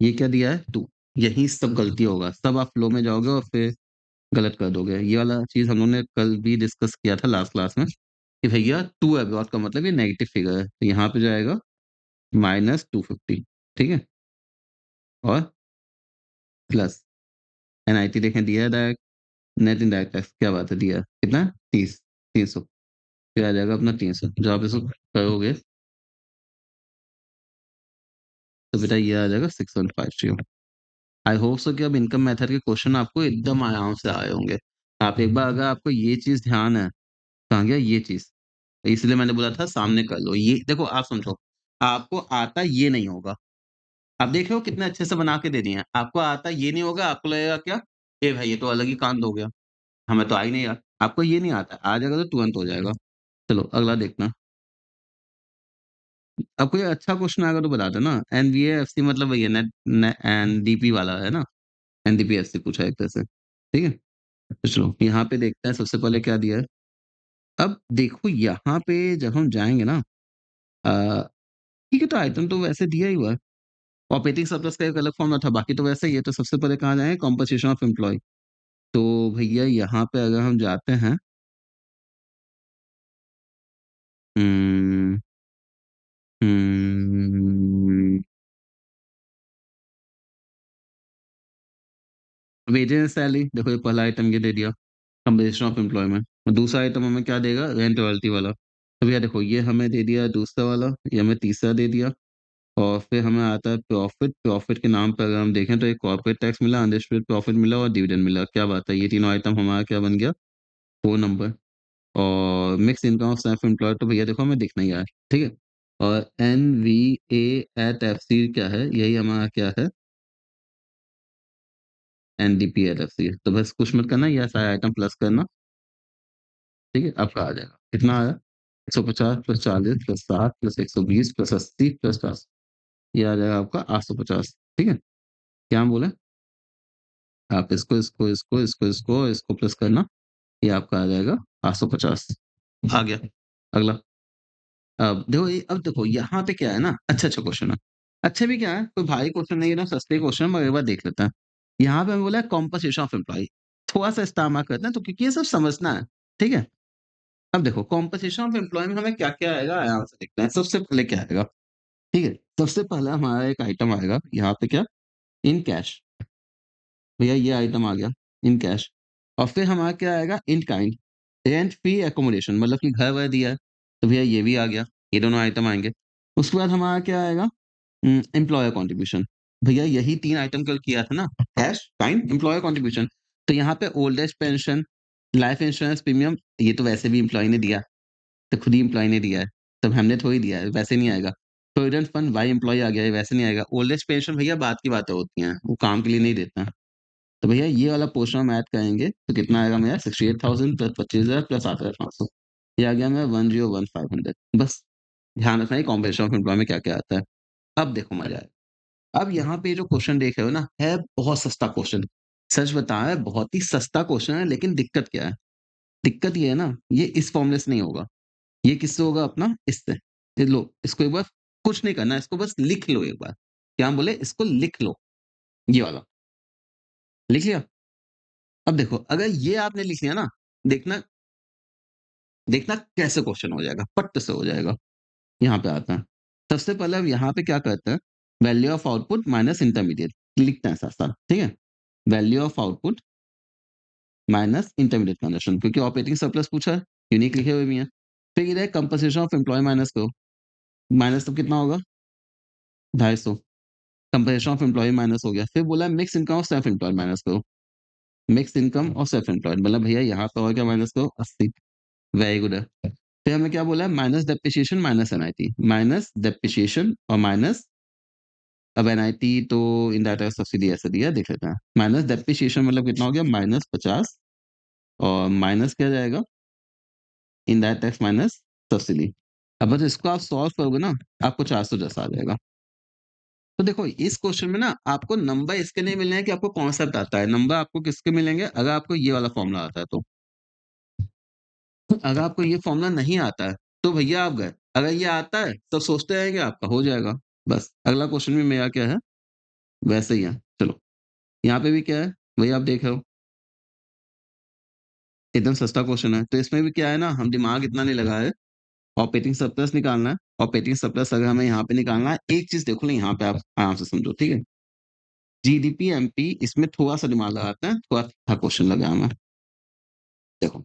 ये क्या दिया है 2। यही सब गलती होगा सब आप फ्लो में जाओगे और फिर गलत कर दोगे। ये वाला चीज हम लोगों ने कल भी डिस्कस किया था लास्ट क्लास में कि भैया 2 अबाउट का मतलब ये नेगेटिव फिगर है तो यहाँ पे जाएगा -250। ठीक है और प्लस एनआईटी देखें दिया है डायरेक्ट नेट इनडायरेक्ट टैक्स क्या बात है दिया है कितना 300। फिर आ जाएगा अपना 300 जब आप इसको करोगे तो बेटा ये आ जाएगा 6150। आई होप सो कि अब इनकम मेथड के क्वेश्चन आपको एकदम आराम से आए होंगे। आप एक बार अगर आपको ये चीज ध्यान है कहाँ गया ये चीज, इसलिए मैंने बोला था सामने कर लो। ये देखो आप समझो आपको आता ये नहीं होगा। आप देख रहे हो कितने अच्छे से बना के दे दिए हैं। आपको आता ये नहीं होगा आपको लगेगा क्या ए भाई ये तो अलग ही कांड हो गया हमें तो आ ही नहीं यार। आपको ये नहीं आता आ जाएगा तो तुरंत हो जाएगा। चलो अगला देखना। अब कोई अच्छा क्वेश्चन आएगा तो बता देना। एनवीएफसी मतलब वही है नेट एनडीपी वाला है ना। एनडीपीएफसी पूछा है एक तरह से ठीक है। तो चलो यहाँ पे देखते हैं सबसे पहले क्या दिया है। अब देखो यहाँ पे जब हम जाएंगे ना अ, ठीक है तो आइटम तो वैसे दिया ही हुआ है। ऑपरेटिंग सरप्लस का एक अलग फॉर्मूला था बाकी तो वैसे ही है। तो सबसे पहले कहाँ जाएंगे कॉम्पनसेशन ऑफ एम्प्लॉय। तो भैया यहाँ पे अगर हम जाते हैं हम्म वेजेस सैलरी देखो ये पहला आइटम ये दे दिया कम्बिनेशन ऑफ एम्प्लॉयमेंट। और दूसरा आइटम हमें क्या देगा रेंट रॉयल्टी वाला। तो भैया देखो ये हमें दे दिया दूसरा वाला ये हमें तीसरा दे दिया। और फिर हमें आता है प्रॉफिट। प्रॉफिट के नाम पर अगर हम देखें तो एक कॉर्पोरेट टैक्स मिला अनडिस्ट्रिब्यूटेड प्रॉफिट मिला और डिविडेंड मिला। क्या बात है ये तीनों आइटम हमारा क्या बन गया 4 नंबर। और mix income of self employed तो भैया देखो हमें दिखना ही है ठीक है। और N V A at F C क्या है यही हमारा क्या है N D P L F C. तो बस कुछ मत करना यह सारे आइटम प्लस करना। ठीक है आपका आ जाएगा कितना आया 150 plus 40 plus 60 plus 120 plus 80 plus 50। ये आ जाएगा आपका 850। ठीक है क्या हम बोले आप इसको प्लस करना। ये आपका आ जाएगा 850। आ गया अगला। अब देखो यहाँ पे क्या है ना अच्छा अच्छा क्वेश्चन है। अच्छे भी क्या है कोई भारी क्वेश्चन नहीं है ना सस्ते क्वेश्चन मगर एक बार देख लेते हैं। यहाँ पे हमें बोला है कॉम्पनसेशन ऑफ एम्प्लॉय। थोड़ा सा इस्तेमाल करते हैं तो क्योंकि ये सब समझना है। ठीक है अब देखो कॉम्पनसेशन ऑफ एम्प्लॉय में हमें क्या क्या आएगा आराम से देखते हैं। सबसे पहले क्या आएगा ठीक है सबसे पहले हमारा एक आइटम आएगा यहाँ पे क्या इन कैश। भैया ये आइटम आ गया इन कैश। और फिर हमारा क्या आएगा in kind rent free accommodation मतलब कि घर वर दिया है तो भैया ये भी आ गया। ये दोनों आइटम आएंगे। उसके बाद हमारा क्या आएगा एम्प्लॉयर कॉन्ट्रीब्यूशन। भैया यही 3 आइटम कल किया था ना कैश काइंड एम्प्लॉयर कॉन्ट्रीब्यूशन। तो यहाँ पे old age pension life insurance premium ये तो वैसे भी एम्प्लॉय ने दिया तो खुद ही एम्प्लॉय ने दिया है तब हमने थोड़ी दिया है वैसे नहीं आएगा। प्रोविडेंट फंड वाई एम्प्लॉय आ गया है वैसे नहीं आएगा। ओल्ड एज पेंशन भैया बात की बातें होती हैं वो काम के लिए नहीं देते हैं। तो भैया ये वाला पोर्शन हम ऐड करेंगे तो कितना आएगा मेरा 68,000 प्लस 25,000 प्लस 8,500। ये आ गया मेरा 101,500। बस ध्यान रखना है कॉम्बिनेशन ऑफ एम्प्लॉय में क्या क्या आता है। अब देखो मजा आएगा। अब यहाँ पे जो क्वेश्चन देख रहे हो ना है बहुत सस्ता क्वेश्चन। सच बता है बहुत ही सस्ता क्वेश्चन है लेकिन दिक्कत क्या है। दिक्कत ये है ना ये इस फॉर्मूले से नहीं होगा। ये किससे होगा अपना इससे। ये लो इसको एक बार कुछ नहीं करना, इसको बस लिख लो एक बार। क्या हम बोले? इसको लिख लो, ये वाला। लिख लिया? अब देखो, अगर ये आपने लिख लिया ना, देखना देखना कैसे क्वेश्चन हो जाएगा, पट्ट से हो जाएगा। यहाँ पे आता है। सबसे पहले अब यहाँ पे क्या करते हैं, value of output minus intermediate लिखते हैं साथ-साथ, ठीक है? Value of output minus intermediate condition, क्योंकि ऑपरेटिंग सरप्लस पूछा है, यूनिक लिखे हुए भी हैं। फिर इधर कंपनसेशन ऑफ एम्प्लॉयी माइनस करो, माइनस तब कितना होगा? 250। कंपनसेशन ऑफ एम्प्लॉयी माइनस हो गया। फिर बोला mix income of self employed minus करो। मिक्स इनकम और सेल्फ एम्प्लॉयड मतलब भैया यहाँ पे और क्या माइनस करो? 80। वेरी गुड है। फिर हमें क्या बोला है? Minus depreciation minus NIT. Minus depreciation और माइनस, अब एनआईटी तो इनडायरेक्ट सब्सिडी ऐसे दिया है, देख लेते हैं। माइनस डेप्रिसिएशन मतलब कितना हो गया? -50 और माइनस क्या जाएगा? Indirect tax minus subsidy. अब बस इसको आप सॉल्व करोगे ना, आपको 410 आ जाएगा। तो देखो इस क्वेश्चन में ना आपको नंबर इसके नहीं मिलने हैं कि आपको कॉन्सेप्ट आता है, नंबर आपको किसके मिलेंगे? अगर आपको ये वाला फॉर्मूला आता है तो। अगर आपको ये फॉर्मूला नहीं आता है, तो भैया आप गए। अगर ये आता है, तो सोचते रहेंगे आपका हो जाएगा। बस अगला क्वेश्चन भी मेरा क्या है? वैसे ही है। चलो, यहाँ पे भी क्या है? वही आप देख रहे हो, एकदम सस्ता क्वेश्चन है। तो इसमें भी क्या है ना, हम दिमाग इतना नहीं लगाए है, ऑपरेटिंग सरप्लस निकालना है। ऑपरेटिंग सरप्लस अगर हमें यहाँ पे निकालना है, एक चीज़ देखो ना यहाँ पे आप आराम से समझो, ठीक है? जीडीपी, एमपी इसमें थोड़ा-सा दिमाग लगाते हैं, थोड़ा था क्वेश्चन लगाया मैं। देखो,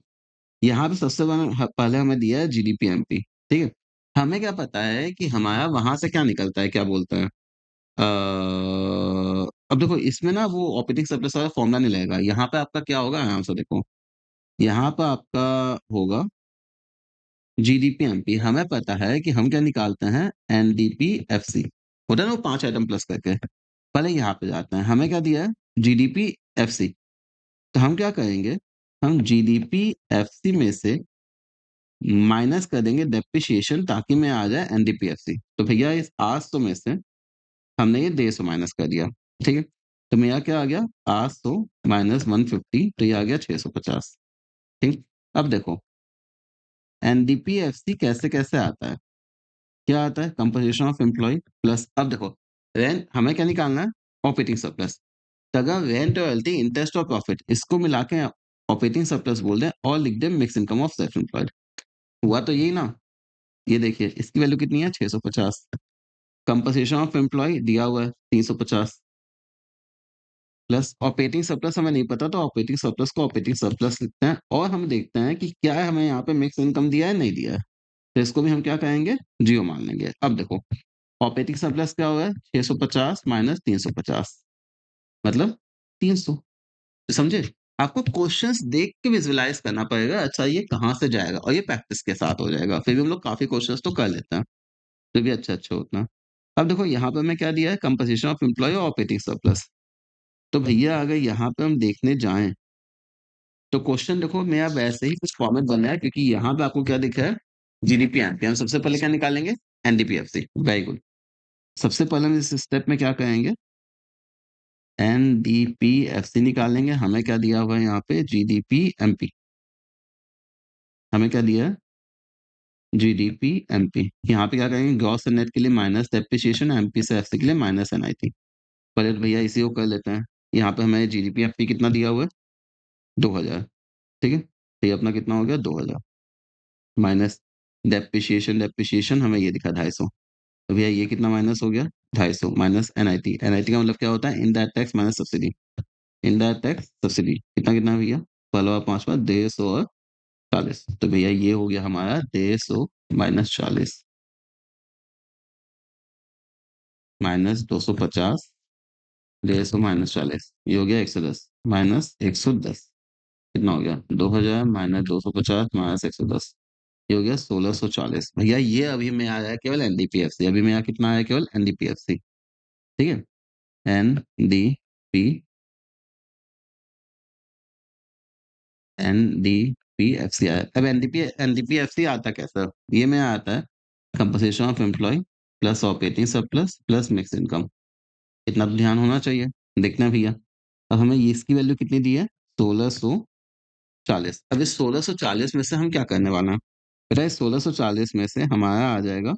यहाँ पे सबसे पहले हमें दिया है जीडीपी, एमपी, ठीक है? हमें क्या पता है कि हमारा वहाँ से क्या निकलता है, क्या बोलते हैं? अब देखो इसमें ना वो ऑपरेटिंग सरप्लस वाला फॉर्मूला नहीं लगेगा। यहाँ पे आपका क्या होगा आराम से देखो, यहाँ पे आपका होगा जीडीपी, एमपी। हमें पता है कि हम क्या निकालते हैं? NDP, FC. होता है ना वो 5 आइटम प्लस करके। पहले यहाँ पे जाते हैं, हमें क्या दिया है? GDP, FC. तो हम क्या करेंगे? हम जीडीपी, एफसी में से माइनस कर देंगे डेप्रिसिएशन ताकि में आ जाए एनडीपी, एफसी। तो भैया इस 800 में से हमने ये 150 माइनस कर दिया, ठीक है? तो मेरा क्या आ गया? 800 माइनस 150 तो ये आ गया 650, ठीक? अब देखो एनडीपी-एफसी कैसे-कैसे आता है? क्या आता है? कंपोजिशन ऑफ एम्प्लॉयी प्लस, अब देखो रेंट हमें क्या निकालना है? Operating surplus. तो अगर रेंट, रॉयल्टी, इंटरेस्ट और प्रॉफिट इसको मिला के ऑपरेटिंग सरप्लस बोल दें और लिख दें mix income of self employed. हुआ तो यही ना? ये देखिए इसकी वैल्यू कितनी है? 650। कंपोजिशन ऑफ एम्प्लॉयी दिया हुआ है 350 प्लस ऑपरेटिंग सरप्लस हमें नहीं पता, तो ऑपरेटिंग सरप्लस को ऑपरेटिंग सरप्लस लिखते हैं और हम देखते हैं कि क्या है, हमें यहाँ पे मिक्स इनकम दिया है, नहीं दिया है। तो इसको भी हम क्या कहेंगे? 0 मान लेंगे। अब देखो ऑपरेटिंग सरप्लस क्या हुआ है? 650 माइनस 350 मतलब 300। तो समझे? आपको क्वेश्चंस देख के विजुअलाइज करना पड़ेगा, अच्छा ये कहाँ से जाएगा, और ये प्रैक्टिस के साथ हो जाएगा। फिर भी हम लोग काफ़ी क्वेश्चंस तो कर लेते हैं, फिर भी अच्छा-अच्छा होता है। अब देखो यहाँ पे हमें क्या दिया है? कंपोजिशन ऑफ एम्प्लॉयी और ऑपरेटिंग सरप्लस। तो भैया अगर यहाँ पे हम देखने जाएँ तो क्वेश्चन देखो मेरा वैसे ही कुछ फॉर्मेट बन रहा है, क्योंकि यहाँ पे आपको क्या दिख रहा है? GDP, NP. हम सबसे पहले क्या निकालेंगे? एनडीपी-एफसी। Very good. सबसे पहले हम इस स्टेप में क्या करेंगे? एनडीपी-एफसी निकालेंगे। हमें क्या दिया हुआ है यहाँ पे? GDP, MP. हमें क्या दिया है? GDP, MP. यहाँ पे क्या करेंगे? ग्रॉस और नेट के लिए माइनस डेप्रिसिएशन, एमपी से एफसी के लिए माइनस एनआईटी। पहले तो भैया इसी को कर लेते हैं। यहाँ पे हमें जीडीपी, एफपी कितना दिया हुआ है? 2000, ठीक है? तो ये अपना कितना हो गया? 2000 माइनस डेप्रिसिएशन, डेप्रिसिएशन हमें ये दिखा 250। तो भैया ये कितना माइनस हो गया? 250 माइनस एनआईटी। एनआईटी का मतलब क्या होता है? Indirect tax minus subsidy. Indirect tax subsidy कितना-कितना है भैया? पहला और पाँचवाँ 150 और 40। तो भैया ये हो गया हमारा 150 माइनस 40 माइनस 250, 150 माइनस 40 ये हो गया 110 माइनस 110 कितना हो गया? 2000 माइनस 250 माइनस 110 ये हो गया 1640। भैया ये अभी में आया है केवल एनडीपीएफसी। अभी मेरा कितना आया है? केवल एनडीपीएफसी, ठीक है? एनडीपी एनडीपीएफसी आया। अब एनडीपीएफसी आता कैसा? ये में आता है compensation of employ plus operating surplus plus mix income. इतना तो ध्यान होना चाहिए। देखना भैया, अब हमें ये इसकी वैल्यू कितनी दी है? 1640। अब इस 1640 में से हम क्या करने वाला है? पता है 1640 में से हमारा आ जाएगा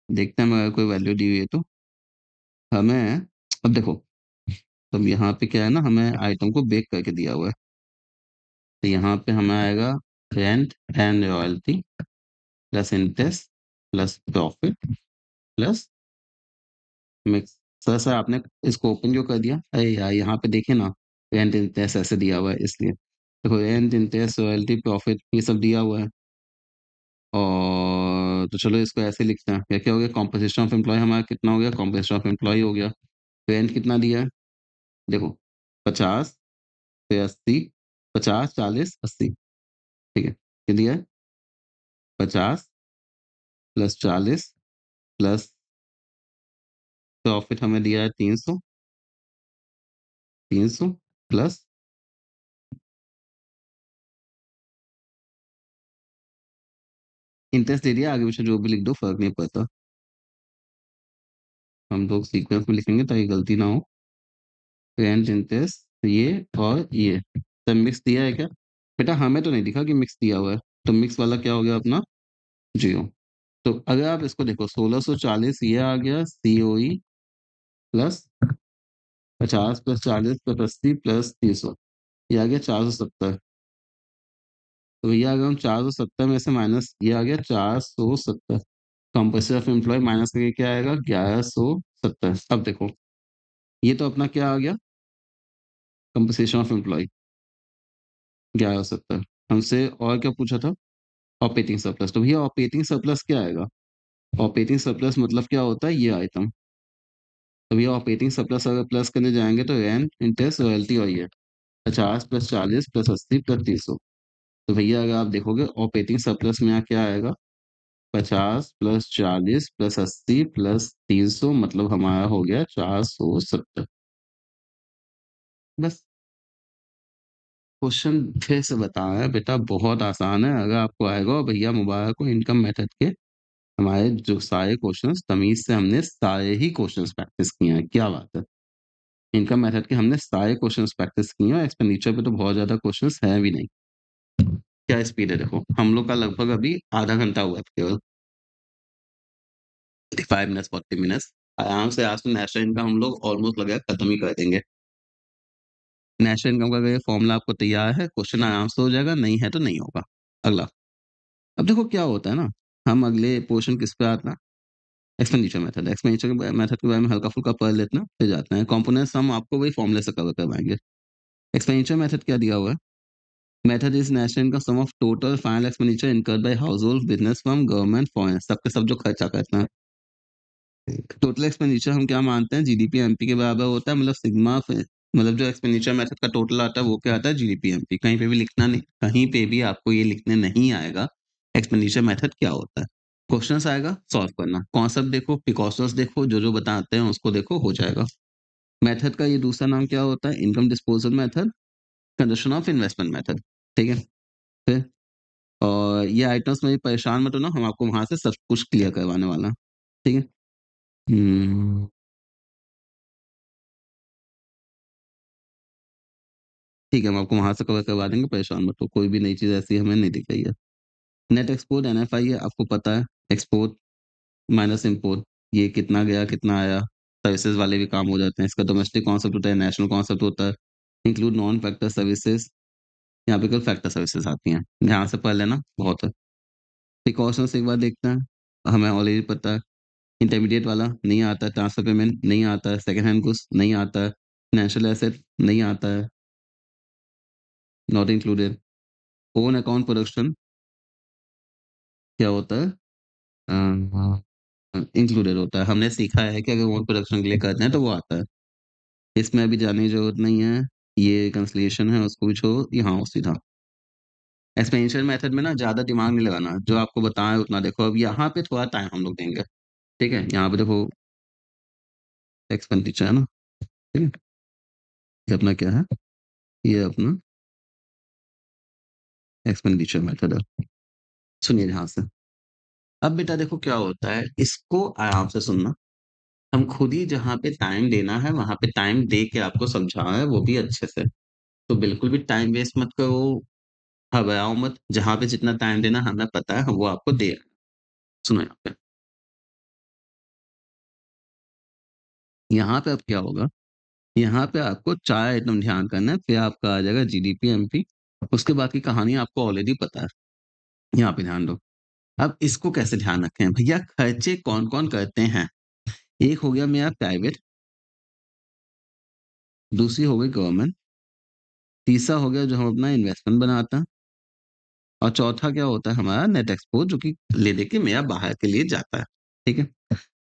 देखते हैं अगर कोई वैल्यू दी हुई है तो। हमें अब देखो, अब यहाँ पे क्या है ना, हमें आइटम को बेक करके दिया हुआ है। तो यहाँ पे हमें आएगा rent and royalty plus interest plus profit plus mix. Sir आपने इसको ओपन क्यों कर दिया? अरे यार यहाँ पे देखे ना, रेंट इंटरेस्ट ऐसे दिया हुआ है इसलिए। देखो रेंट इंटरेस्ट रॉयल्टी प्रॉफिट ये सब दिया हुआ है। और तो चलो इसको ऐसे लिखते हैं, क्या क्या हो गया, कॉम्पोजिशन ऑफ एम्प्लॉय हमारा कितना हो गया, कॉम्पोजिशन ऑफ एम्प्लॉय हो गया। रेंट कितना दिया है, देखो 50 फिर 80, 50 40 80, ठीक है, ये दिया है 50 प्लस 40 प्लस प्रॉफिट हमें दिया है 300, 300 प्लस इंटरेस्ट दे दिया, आगे पीछे जो भी लिख दो फर्क नहीं पड़ता। हम लोग सीक्वेंस में लिखेंगे ताकि गलती ना हो। रेंट इंटरेस्ट ये और ये सब मिक्स दिया है क्या? बेटा हमें तो नहीं दिखा कि मिक्स दिया हुआ है, तो मिक्स वाला क्या हो गया अपना, जीरो। तो अगर आप इसको देखो 1640 ये आ गया COE plus 50 plus 40 plus 80 plus 300, ये आ गया 470। तो भैया अगर हम 470 में से माइनस ये आ गया 470, कंपल्सरी ऑफ एम्प्लॉय माइनस करके क्या आएगा 1170। अब देखो ये तो अपना क्या आ गया, कंपनसेशन ऑफ एम्प्लॉय 1170। हमसे और क्या पूछा था, ऑपरेटिंग सरप्लस। तो भैया ऑपरेटिंग सरप्लस क्या आएगा, ऑपरेटिंग सरप्लस मतलब क्या होता है, ये आइटम। तो भैया ऑपरेटिंग सरप्लस अगर प्लस करने जाएंगे तो रेंट इंटरेस्ट रॉयल्टी और ये 50 प्लस 40 प्लस 80 प्लस 300। तो भैया अगर आप देखोगे ऑपरेटिंग सरप्लस में यहाँ क्या आएगा, 50 प्लस 40 प्लस 80 प्लस 300 मतलब हमारा हो गया 470। बस क्वेश्चन फिर से बताया बेटा, बहुत आसान है, अगर आपको आएगा। और भैया मुबारक हो, इनकम मेथड के हमारे जो सारे क्वेश्चंस तमीज से हमने सारे ही क्वेश्चंस प्रैक्टिस किए हैं, क्या बात है। इनकम मेथड के हमने सारे क्वेश्चंस प्रैक्टिस किए हैं, एक्सपेंडिचर पे तो बहुत ज्यादा क्वेश्चंस हैं भी नहीं। क्या स्पीड है देखो, हम लोग का लगभग अभी आधा घंटा हुआ है केवल, 5 मिनट्स 40 मिनट्स आराम से। आज तो नेशनल इनकम हम लोग ऑलमोस्ट लगा खत्म ही कर देंगे। नेशनल इनकम का अगर ये फॉर्मूला आपको तैयार है, क्वेश्चन आराम से हो जाएगा, नहीं है तो नहीं होगा। अगला, अब देखो क्या होता है ना, हम अगले पोर्शन किस पे आते हैं, एक्सपेंडिचर मेथड। एक्सपेंडिचर मेथड के बारे में हल्का फुल्का पढ़ लेते हैं, फिर जाते हैं कंपोनेंट्स, हम आपको वही फॉर्मूले से कवर करवाएंगे। एक्सपेंडिचर मेथड क्या दिया हुआ है, method is national income sum of total final expenditure incurred by household business firm government foreign, सबके सब जो खर्चा करते हैं। टोटल एक्सपेंडिचर हम क्या मानते हैं, जीडीपी एमपी के बराबर होता है, मतलब सिग्मा मतलब जो एक्सपेंडिचर मेथड का टोटल आता है वो क्या आता है, जीडीपी एमपी। कहीं पे भी लिखना नहीं, कहीं पे भी आपको ये लिखने नहीं आएगा एक्सपेंडिचर मेथड क्या होता है। क्वेश्चन आएगा सॉल्व करना, कॉन्सेप्ट देखो, प्रिकॉशंस देखो, जो जो बताते हैं उसको देखो, हो जाएगा। मेथड का ये दूसरा नाम क्या होता है, income disposal method, consumption of investment method, ठीक है। फिर और ये आइटम्स में भी परेशान मत होना, हम आपको वहां से सब कुछ क्लियर करवाने वाला हैं, ठीक है। हम्म, ठीक है, हम आपको वहां से कवर करवा देंगे, परेशान मत हो, कोई भी नई चीज ऐसी हमें नहीं दिख रही है। नेट एक्सपोर्ट एनएफआई है, आपको पता है, एक्सपोर्ट माइनस इम्पोर्ट, ये कितना गया कितना आया, सर्विसेज वाले भी काम हो जाते हैं। इसका डोमेस्टिक कॉन्सेप्ट होता है, नेशनल कॉन्सेप्ट होता है, इंक्लूड नॉन फैक्टर सर्विसेज, यहाँ पे कल फैक्टर सर्विसेज आती हैं, ध्यान से पढ़ लेना, बहुत है। प्रिकॉशंस एक बार देखते हैं, हमें ऑलरेडी पता है। इंटरमीडिएट वाला नहीं आता है, ट्रांसफर पेमेंट नहीं आता है, सेकंड हैंड गुड्स नहीं आता है, फाइनेंशियल एसेट नहीं आता है, not included. Own account production क्या होता है, इंक्लूडेड होता है। हमने सीखा है कि अगर ओन प्रोडक्शन के लिए करते हैं तो वो आता है, इसमें अभी जाने की जरूरत नहीं है। ये कंसलेशन है, उसको भी छोड़ो, यहाँ हो सीधा। एक्सपेंशन मेथड में ना ज्यादा दिमाग नहीं लगाना, जो आपको बताएं उतना देखो। अब यहाँ पे थोड़ा टाइम हम लोग देंगे, ठीक है। यहाँ पे देखो एक्सपेंडिचर है ना, ठीक है, ये अपना क्या है, ये अपना एक्सपेंडिचर मेथड है। सुनिए ध्यान से, अब बेटा देखो क्या होता है, इसको आराम से सुनना। हम खुद ही जहाँ पे टाइम देना है वहां पे टाइम दे के आपको समझाना है, वो भी अच्छे से। तो बिल्कुल भी टाइम वेस्ट मत करो, घबराओ मत, जहाँ पे जितना टाइम देना हमें पता है, हम वो आपको दे रहे हैं। सुनो यहाँ पे, यहाँ पे अब क्या होगा, यहाँ पे आपको 4 आइटम ध्यान करना है, फिर आपका आ जाएगा जीडीपी, एमपी, उसके बाकी कहानी आपको ऑलरेडी पता है। यहाँ पे ध्यान दो। अब इसको कैसे ध्यान रखें? भैया खर्चे कौन-कौन करते हैं? एक हो गया मेरा प्राइवेट, दूसरी हो गई गवर्नमेंट, तीसरा हो गया जो हम अपना इन्वेस्टमेंट बनाते हैं और चौथा क्या होता है हमारा नेट एक्सपोर्ट जो कि ले-दे के मेरा बाहर के लिए जाता है। ठीक है?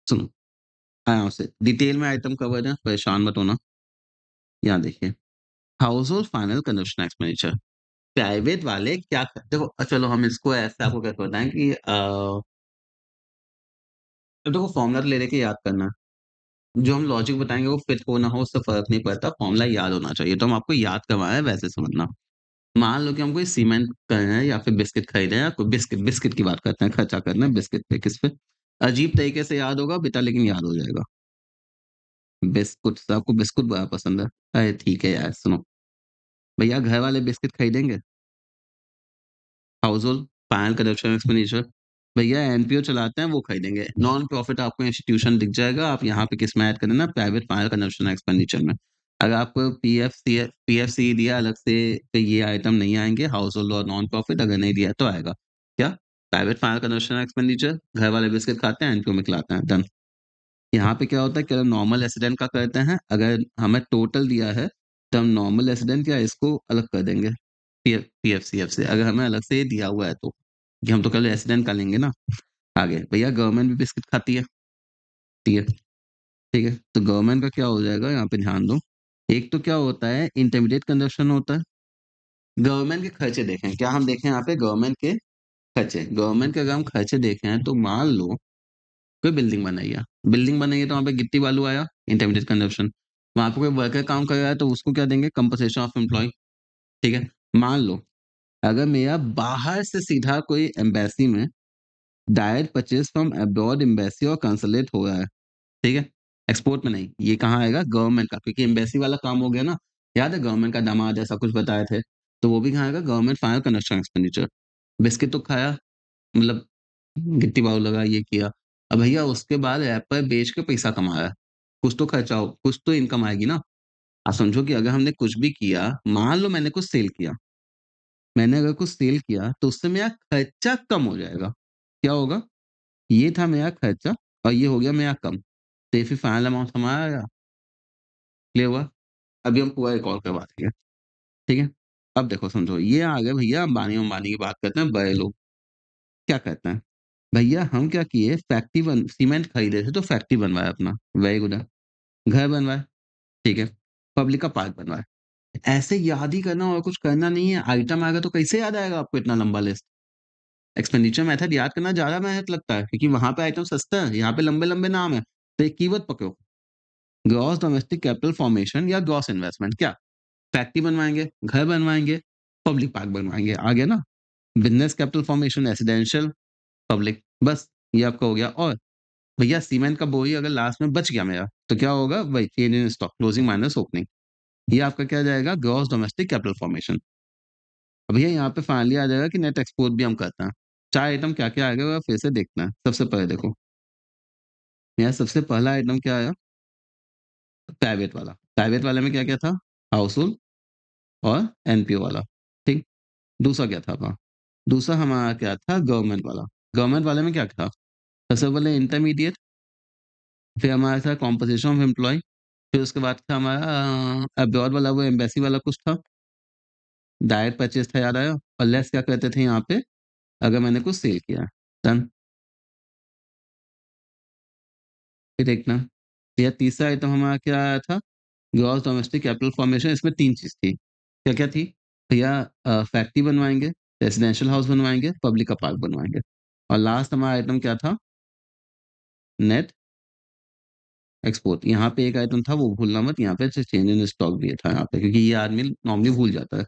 सुनो, आराम से डिटेल में आइटम कवर है, परेशान मत होना। यहाँ देखिए, household final consumption expenditure private वाले क्या देखो चलो हम इसको ऐसे आपको कैसे बताएँ कि देखो फॉर्मूला तो ले-दे के याद करना है। जो हम लॉजिक बताएँगे वो फिट हो ना हो उससे फ़र्क नहीं पड़ता, फॉर्मूला याद होना चाहिए। तो हम आपको याद करवाएँ वैसे समझना। मान लो कि हम कोई सीमेंट कर रहे हैं या फिर बिस्किट खरीद रहे हैं या कोई बिस्किट बिस्किट की बात करते हैं, खर्चा करना है बिस्किट पे, किस पे? अजीब तरीके से याद होगा बेटा लेकिन याद हो जाएगा। बिस्कुट से आपको बिस्कुट बड़ा पसंद है। अरे ठीक है यार सुनो, भैया घर वाले बिस्किट खरीदेंगे? हाउसहोल्ड फाइनल कंजम्पशन एक्सपेंडिचर भैया एनपीओ चलाते हैं वो खरीदेंगे। नॉन प्रॉफिट आपको इंस्टीट्यूशन दिख जाएगा, आप यहाँ पे किस में ऐड कर देना प्राइवेट फाइनल कंजम्पशन एक्सपेंडिचर में। अगर आपको पीएफसी दिया अलग से तो ये आइटम नहीं आएँगे, हाउसहोल्ड और नॉन प्रॉफिट अगर नहीं दिया तो आएगा। क्या? प्राइवेट फाइनल कंजम्पशन एक्सपेंडिचर घर वाले बिस्किट खाते हैं, एनपीओ में खिलाते हैं, डन। यहाँ पे क्या होता है कि नॉर्मल रेसिडेंट का करते हैं, अगर हमें टोटल दिया है, तो हम नॉर्मल रेसिडेंट या इसको अलग कर देंगे, पीएफसीएफ से, अगर हमें अलग से दिया हुआ है तो। कि हम तो केवल रेसिडेंट का लेंगे ना। आगे, भैया गवर्नमेंट भी बिस्किट खाती है, ती है, ठीक है? तो गवर्नमेंट का क्या हो जाएगा यहाँ पे ध्यान दो। एक तो क्या होता है इंटरमीडिएट कंजम्पशन होता है। गवर्नमेंट के खर्चे देखें, क्या हम देखें यहाँ पे गवर्नमेंट के खर्चे। गवर्नमेंट के अगर हम खर्चे देखें तो मान लो कोई बिल्डिंग बनाई है। बिल्डिंग बनाई है तो वहाँ पे गिट्टी बालू आया, इंटरमीडिएट कंजम्पशन। वहाँ पे कोई वर्कर काम कर रहा है तो उसको क्या देंगे कंपनसेशन ऑफ एम्प्लॉयी, ठीक है? मान लो अगर मेरा बाहर से सीधा कोई एम्बेसी में direct purchase from abroad embassy और कंसुलेट हो रहा है, ठीक है? एक्सपोर्ट में नहीं, ये कहाँ आएगा गवर्नमेंट का क्योंकि एम्बेसी वाला काम हो गया ना। याद है गवर्नमेंट का दामाद ऐसा कुछ बताए थे, तो वो भी कहाँ आएगा government final consumption expenditure. Biscuit तो खाया मतलब गिट्टी बालू लगा, ये किया। अब भैया उसके बाद रैपर बेच के पैसा कमाया। कुछ तो खर्चा हो कुछ तो इनकम आएगी ना। आप समझो कि अगर हमने कुछ भी किया, मान लो मैंने कुछ सेल किया। मैंने अगर कुछ सेल किया तो उससे मेरा खर्चा कम हो जाएगा। क्या होगा? ये था मेरा खर्चा और ये हो गया मेरा कम। तो ये फिर फाइनल अमाउंट हमारा आया, क्लियर हुआ? अभी हम पूरा रिकॉल करवा देंगे, ठीक है? अब देखो समझो, ये आ गए भैया अंबानी-वंबानी की बात करते हैं बड़े लोग। क्या कहते हैं? भैया हम क्या किए फैक्ट्री बन सीमेंट खरीदे थे तो फैक्ट्री बनवाया अपना, वेरी गुड है। घर बनवाए, ठीक है। पब्लिक का पार्क बनवाए। ऐसे याद ही करना और कुछ करना नहीं है, आइटम आएगा तो कैसे याद आएगा आपको इतना लंबा लिस्ट? एक्सपेंडिचर मेथड याद करना ज़्यादा मेहनत लगता है क्योंकि वहाँ पे आइटम सस्ता है, यहाँ पे लंबे-लंबे नाम है। तो एक कीवर्ड पकड़ो, ग्रॉस डोमेस्टिक कैपिटल फॉर्मेशन या ग्रॉस इन्वेस्टमेंट क्या? फैक्ट्री बनवाएँगे, घर बनवाएँगे, पब्लिक पार्क बनवाएँगे, आ गया ना? Business capital formation, residential, public, बस ये आपका हो गया और भैया सीमेंट का बोरी अगर लास्ट में बच गया मेरा, तो क्या होगा? वही change in stock, closing minus opening. ये आपका क्या जाएगा? Gross domestic capital formation. अब भैया यहाँ पे फाइनली आ जाएगा कि नेट एक्सपोर्ट भी हम करते हैं। 4 आइटम क्या-क्या आएगा वो फिर से देखना है। सबसे पहले देखो, मेरा सबसे पहला आइटम क्या आया? प्राइवेट वाला। प्राइवेट वाले में क्या-क्या था? हाउसहोल्ड और एनपीओ वाला, ठीक? दूसरा क्या था आपका? दूसरा हमारा क्या था? गवर्नमेंट वाला। गवर्नमेंट वाले में क्या था? सबसे पहले इंटरमीडिएट, फिर हमारा था कॉम्पोजिशन ऑफ एम्प्लॉयी, फिर उसके बाद था हमारा अब्रॉड वाला वो एम्बेसी वाला कुछ था, डायरेक्ट परचेज़ था याद आया? और लेस क्या करते थे यहाँ पे? अगर मैंने कुछ सेल किया है, डन। फिर देखना, या तीसरा आइटम हमारा क्या आया था? ग्रॉस डोमेस्टिक कैपिटल फॉर्मेशन इसमें 3 चीज़ थी। क्या-क्या थी? भैया फैक्ट्री बनवाएँगे, रेजिडेंशियल हाउस बनवाएँगे, पब्लिक का पार्क बनवाएँगे। और लास्ट हमारा आइटम क्या था? Net export. यहाँ पे एक आइटम था वो भूलना मत, यहाँ पे चेंज इन स्टॉक भी था यहाँ पे क्योंकि ये आदमी नॉर्मली भूल जाता है।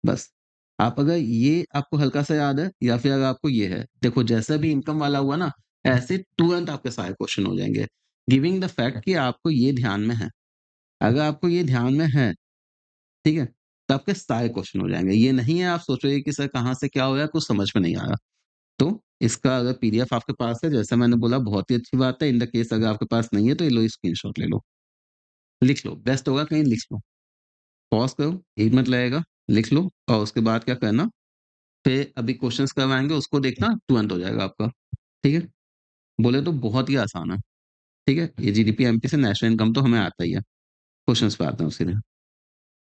बस, आप अगर ये आपको हल्का-सा याद है या फिर अगर आपको ये है, देखो जैसा भी इनकम वाला हुआ ना, ऐसे तुरंत आपके सारे क्वेश्चन हो जाएँगे। गिविंग द फैक्ट कि आपको ये ध्यान में है। अगर आपको ये ध्यान में है, ठीक है? तो आपके सारे क्वेश्चन हो जाएँगे। ये नहीं है आप सोचोगे कि सर कहाँ से क्या हो रहा है, कुछ समझ में नहीं आ रहा। तो इसका अगर पीडीएफ आपके पास है, जैसा मैंने बोला बहुत ही अच्छी बात है। इन द केस अगर आपके पास नहीं है तो ये लो स्क्रीनशॉट ले लो। लिख लो, बेस्ट होगा कहीं लिख लो। पॉज़ करो, 1 मिनट लगेगा, लिख लो और उसके बाद क्या करना, फिर अभी क्वेश्चंस करवाएँगे उसको देखना, तुरंत हो जाएगा आपका, ठीक है? बोले तो बहुत ही आसान है, ठीक है? ये जीडीपी, एमपी से नेशनल इनकम तो हमें आता ही है, क्वेश्चंस पे आते हैं सीधे,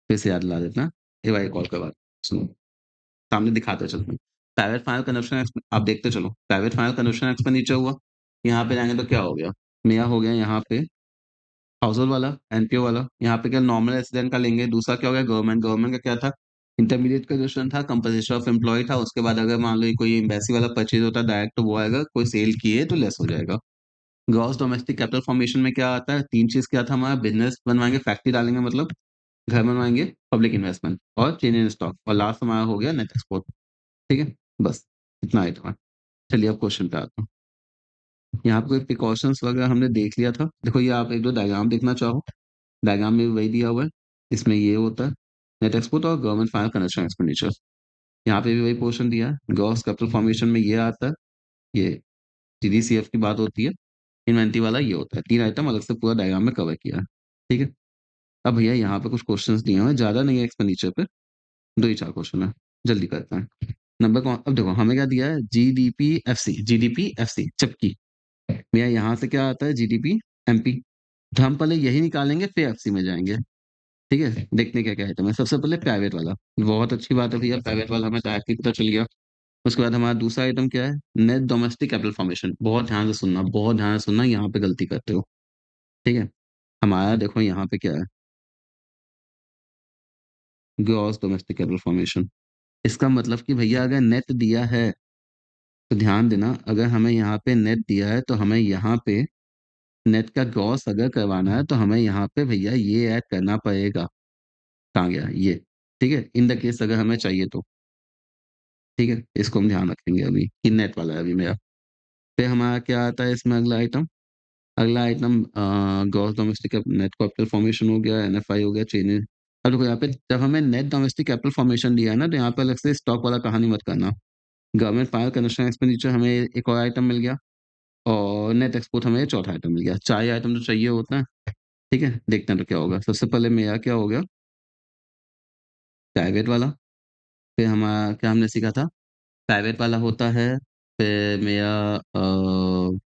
फिर से याद दिला देते हैं, ये वाली कॉल के बाद। सुनो, सामने दिखाते चलते हैं। प्राइवेट फाइनल कंजप्शन आप देखते चलो, प्राइवेट फाइनल कंजप्शन एक्सपेंडिचर हुआ, यहाँ पे जाएँगे तो क्या हो गया? मेरा हो गया यहाँ पे हाउसहोल्ड वाला, एनपीओ वाला, यहाँ पे क्या नॉर्मल रेसिडेंट का लेंगे, दूसरा क्या हो गया गवर्नमेंट का क्या था? इंटरमीडिएट का क्वेश्चन था, कंपनसेशन ऑफ एम्प्लॉयी था, उसके बाद अगर मान लो ये कोई एम्बेसी वाला परचेज़ होता है डायरेक्ट तो वो आएगा, कोई सेल किए तो लेस हो जाएगा। ग्रॉस डोमेस्टिक कैपिटल फॉर्मेशन में क्या आता है? 3 चीज़ क्या था हमारा? बिज़नेस बनवाएँगे, फैक्ट्री डालेंगे मतलब घर बनवाएँगे, पब्लिक इन्वेस्टमेंट और चेंज इन स्टॉक और लास्ट हमारा हो गया नेट एक्सपोर्ट, ठीक है? बस इतना आइटम है। चलिए अब क्वेश्चन पे आता हूँ। यहाँ पे कोई प्रिकॉशंस वगैरह हमने देख लिया था। देखो ये आप 1-2 डायग्राम देखना चाहो, डायग्राम में भी वही दिया हुआ है। इसमें ये होता है, नेट एक्सपोर्ट और गवर्नमेंट फाइनल कनेक्शन एक्सपेंडिचर। यहाँ पे भी वही पोर्शन दिया है, ग्रॉस कैपिटल फॉर्मेशन में ये आता है, ये जीडीसीएफ की बात होती है, इन्वेंटरी वाला ये होता है। 3 आइटम अलग से पूरा डायग्राम में कवर किया है, ठीक है? अब भैया यहाँ पे कुछ क्वेश्चंस दिए हुए हैं, ज़्यादा नहीं है एक्सपेंडिचर पे, 2 ही 4 क्वेश्चन है, जल्दी करते हैं। नंबर कौन अब देखो हमें क्या दिया है जीडीपी एफसी जबकि भैया यहाँ से क्या आता है जीडीपी एमपी, तो हम पहले यही निकालेंगे फिर एफसी में जाएँगे, ठीक है? देखते हैं क्या-क्या आइटम है। सबसे पहले प्राइवेट वाला, बहुत अच्छी बात है भैया प्राइवेट वाला हमें डायरेक्टली पता चल गया। उसके बाद हमारा दूसरा आइटम क्या है? नेट डोमेस्टिक कैपिटल फॉर्मेशन, बहुत ध्यान से सुनना, यहाँ पे गलती करते हो, ठीक है? हमारा देखो यहाँ पे क्या है, ग्रॉस डोमेस्टिक कैपिटल फॉर्मेशन। इसका मतलब कि भैया अगर नेट दिया है, तो ध्यान देना अगर हमें यहाँ पे नेट दिया है, तो हमें यहाँ पे नेट का ग्रॉस अगर करवाना है, तो हमें यहाँ पे भैया ये ऐड करना पड़ेगा। कहाँ गया? ये, ठीक है? इन द केस अगर हमें चाहिए तो, ठीक है? इसको हम ध्यान रखेंगे अभी कि नेट वाला है अभी मेरा। फिर हमारा क्या आता है इसमें अगला आइटम? अगला item gross domestic net capital formation हो गया, एनएफआई हो गया, चेंज अब देखो यहाँ पे जब हमें नेट डोमेस्टिक कैपिटल फॉर्मेशन दिया है ना, तो यहाँ पे अलग से स्टॉक वाला कहानी मत करना। गवर्नमेंट फाइनल कंजप्शन एक्सपेंडिचर हमें एक और आइटम मिल गया और नेट एक्सपोर्ट हमें चौथा आइटम मिल गया। 4 ही आइटम तो चाहिए होता है, ठीक है? देखते हैं तो क्या होगा। सबसे पहले मेरा क्या हो गया? प्राइवेट वाला, फिर हमारा क्या हमने सीखा था? प्राइवेट वाला होता है, फिर मेरा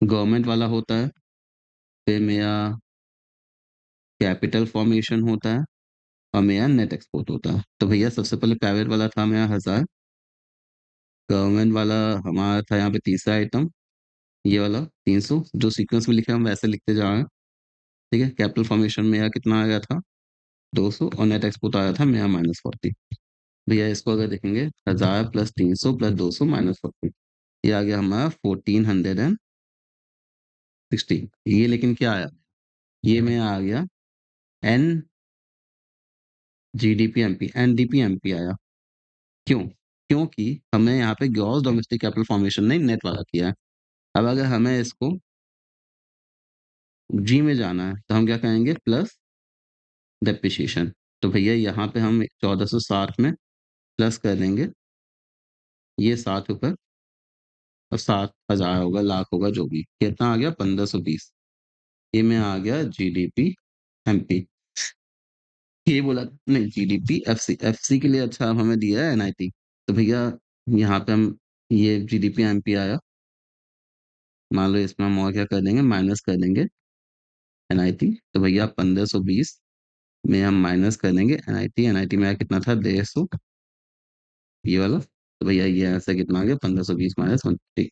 गवर्नमेंट वाला होता है, फिर मेरा कैपिटल फॉर्मेशन होता है और मेरा नेट एक्सपोर्ट होता है। तो भैया सबसे पहले प्राइवेट वाला था मेरा 1000, गवर्नमेंट वाला हमारा था यहाँ पे तीसरा आइटम, ये वाला 300 जो सीक्वेंस में लिखे हैं हम वैसे लिखते जा रहे हैं, ठीक है? कैपिटल फॉर्मेशन मेरा कितना आ गया था? 200 और नेट एक्सपोर्ट आया था मेरा -40। भैया इसको अगर देखेंगे 1000 प्लस 300 प्लस 200 -40 ये आ गया हमारा 1460। ये लेकिन क्या आया? ये में आ गया N GDP MP NDP MP आया। क्यों? क्योंकि हमने यहाँ पे ग्रॉस डोमेस्टिक कैपिटल फॉर्मेशन नहीं नेट वाला किया है। अब अगर हमें इसको जी में जाना है तो हम क्या कहेंगे प्लस डेप्रिसिएशन। तो भैया यहाँ पे हम 1460 में प्लस कर देंगे ये 7 ऊपर और 7000 होगा लाख होगा जो भी कितना आ गया 1520। ये में आ गया जीडीपी एमपी। ये बोला था नहीं जीडीपी एफसी एफसी के लिए अच्छा हमें दिया है एनआईटी। तो भैया यहाँ पे हम ये जीडीपी एमपी आया, मान लो इसमें हम और क्या कर देंगे माइनस कर देंगे एनआईटी। तो भैया 1520 में हम माइनस कर देंगे एनआईटी। एनआईटी में आया कितना था 150 ये वाला। तो भैया ये आंसर कितना आ गया 1520 माइनस 150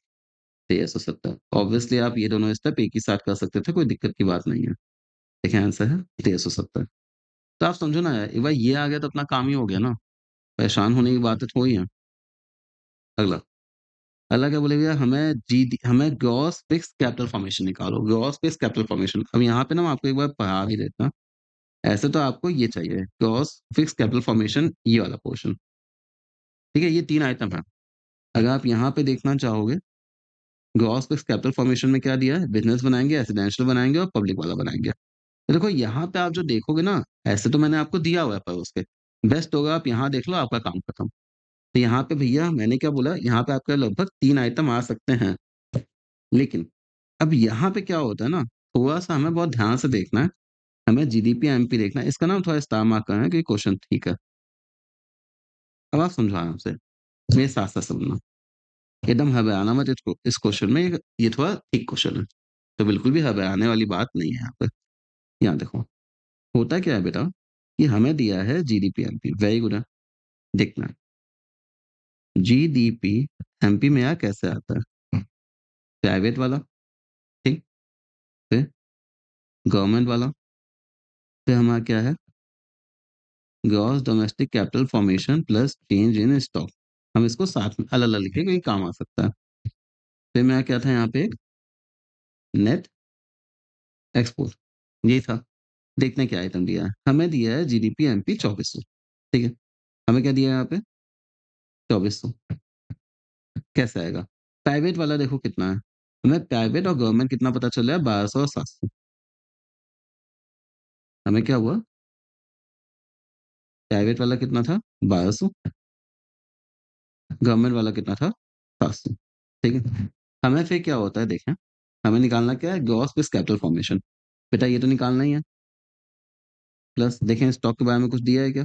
1370। ऑब्वियसली आप ये दोनों स्टेप एक ही साथ कर सकते थे, कोई दिक्कत की बात नहीं है। देखिए आंसर है 1370। तो आप समझो ना यार एक बार ये आ गया तो अपना काम ही हो गया ना, परेशान होने की बात है थोड़ी है। अगला अगला क्या बोले भैया हमें ग्रॉस फिक्स कैपिटल फॉर्मेशन निकालो। ग्रॉस फिक्स कैपिटल फॉर्मेशन अब यहाँ पे ना मैं आपको एक बार पढ़ा भी देता। ऐसे तो आपको ये चाहिए ग्रॉस फिक्स कैपिटल फॉर्मेशन ये वाला पोर्शन, ठीक है? ये 3 आइटम है। अगर आप यहाँ पे देखना चाहोगे ग्रॉस फिक्स कैपिटल फॉर्मेशन में क्या दिया है? बिज़नेस बनाएँगे, रेजिडेंशियल बनाएँगे और पब्लिक वाला बनाएँगे। तो देखो यहाँ पे आप जो देखोगे ना, ऐसे तो मैंने आपको दिया हुआ है परोस के। बेस्ट होगा आप यहाँ देख लो आपका काम खत्म। तो यहाँ पे भैया मैंने क्या बोला यहाँ पे आपका लगभग 3 आइटम आ सकते हैं। लेकिन अब यहाँ पे क्या होता है ना, थोड़ा-सा हमें बहुत ध्यान से देखना है हमें जीडीपी एमपी देखना है। इसका नाम थोड़ा स्टार मार्क करना है क्योंकि क्वेश्चन ठीक है। अब आप समझो आराम से, मेरे साथ साथ समझना, एकदम घबराना मत इसको, इस क्वेश्चन में ये थोड़ा ठीक क्वेश्चन है, तो बिल्कुल भी घबराने वाली बात नहीं है यहाँ पे। यहाँ देखो, होता क्या है बेटा, कि हमें दिया है जीडीपी एमपी, वेरी गुड है। देखना, जीडीपी एमपी में यहाँ कैसे आता है, प्राइवेट वाला, ठीक, फिर गवर्नमेंट वाला, फिर हमारा क्या है, gross domestic capital formation plus change in stock. हम इसको साथ में अलग अलग लिखे, कोई काम आ सकता है। फिर मेरा क्या था यहाँ पे, नेट एक्सपोर्ट, ये था। देखने क्या आइटम दिया है, हमें दिया है जीडीपी एमपी 2400, ठीक है। हमें क्या दिया है यहाँ पे, 2400। कैसे आएगा, प्राइवेट वाला देखो कितना है, हमें प्राइवेट और गवर्नमेंट कितना पता चल रहा है, 1200 और 700। हमें क्या हुआ, प्राइवेट वाला कितना था, 1200, गवर्नमेंट वाला कितना था, 700, ठीक है। हमें फिर क्या होता है देखें, हमें निकालना क्या है, ग्रॉस प्लस कैपिटल फॉर्मेशन, बेटा ये तो निकालना ही है। प्लस देखें स्टॉक के बारे में कुछ दिया है क्या,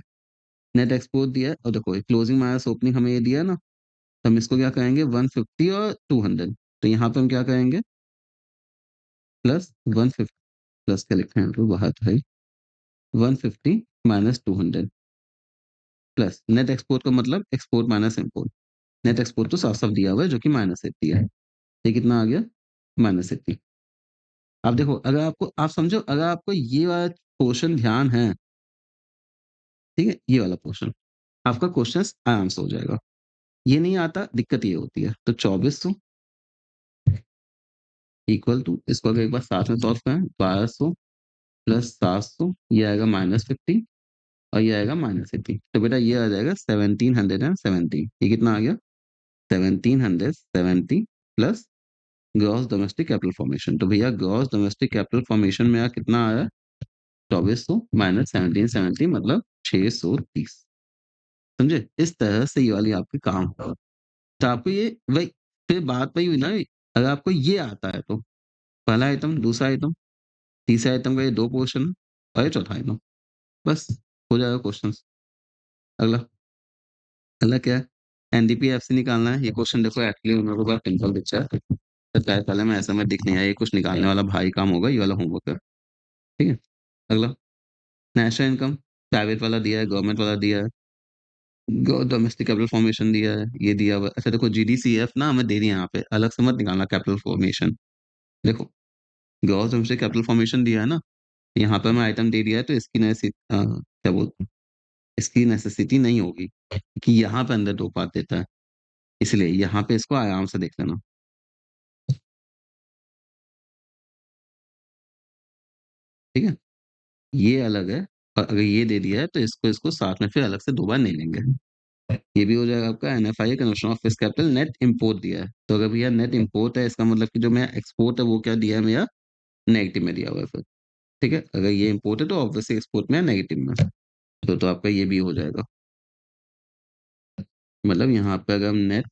नेट एक्सपोर्ट दिया है, और देखो क्लोजिंग माइनस ओपनिंग हमें ये दिया है ना, तो हम इसको क्या करेंगे, 150 और 200। तो यहाँ पे हम क्या करेंगे, प्लस 150, प्लस क्या लिखे हैं तो बाहर है, 150 माइनस 200, प्लस नेट एक्सपोर्ट का मतलब export minus import. Net export तो साफ साफ दिया हुआ है जो कि -80 है। ये कितना आ गया, -80। अब देखो, अगर आपको, आप समझो, अगर आपको ये वाला पोर्शन ध्यान है, ठीक है, ये वाला पोर्शन, आपका क्वेश्चन आराम से हो जाएगा। ये नहीं आता, दिक्कत ये होती है। तो 2400 इक्वल टू, इसको अगर एक बार साथ में सॉल्व करें, 1200 प्लस 700, ये आएगा -50, और ये आएगा -80। तो बेटा ये आ जाएगा 1770। ये कितना आ गया, 1770 plus gross domestic capital formation. तो भैया ग्रॉस डोमेस्टिक कैपिटल फॉर्मेशन में कितना आया, 2400 माइनस 1770 मतलब 630। समझे, इस तरह से ये वाली आपके काम होगा। तो आपको ये वही, फिर बात वही हुई ना, अगर आपको ये आता है तो पहला आइटम, दूसरा आइटम, तीसरे आइटम का ये दो पोर्शन, और ये चौथा आइटम, बस हो जाएगा क्वेश्चन। अगला, अगला क्या है, एनडीपीएफ से निकालना है। ये क्वेश्चन देखो एक्चुअली मेरे को बड़ा सिंपल दिख रहा है, तो पहले मैं ऐसा में दिख नहीं आया, ये कुछ निकालने वाला भारी काम होगा, ये वाला होमवर्क है, ठीक है। अगला, नेशनल इनकम, प्राइवेट वाला दिया है, गवर्नमेंट वाला दिया है, डोमेस्टिक कैपिटल फॉर्मेशन दिया है, ये दिया हुआ है। अच्छा देखो, जीडीसीएफ ना हमें दे दिया यहाँ पे, अलग से मत निकालना कैपिटल फॉर्मेशन। देखो, ग्रॉस डोमेस्टिक कैपिटल फॉर्मेशन दिया है ना, यहाँ पे हमें आइटम दे दिया है, तो इसकी क्या बोलते हैं, इसकी नेसेसिटी नहीं होगी कि यहाँ पे अंदर दो पार्ट देता है, इसलिए यहाँ पे इसको आराम से देख लेना, ठीक है। ये अलग है, और अगर ये दे दिया है तो इसको इसको साथ में फिर अलग से दो बार नहीं लेंगे। ये भी हो जाएगा आपका NFI conversion of fix capital, net import दिया है, तो अगर भैया नेट इंपोर्ट है, इसका मतलब कि जो मेरा एक्सपोर्ट है वो क्या दिया है, मेरा नेगेटिव में दिया हुआ है फिर, ठीक है। अगर ये इंपोर्ट है तो ऑब्वियसली एक्सपोर्ट में नेगेटिव में, तो आपका ये भी हो जाएगा। मतलब यहाँ पे अगर हम नेट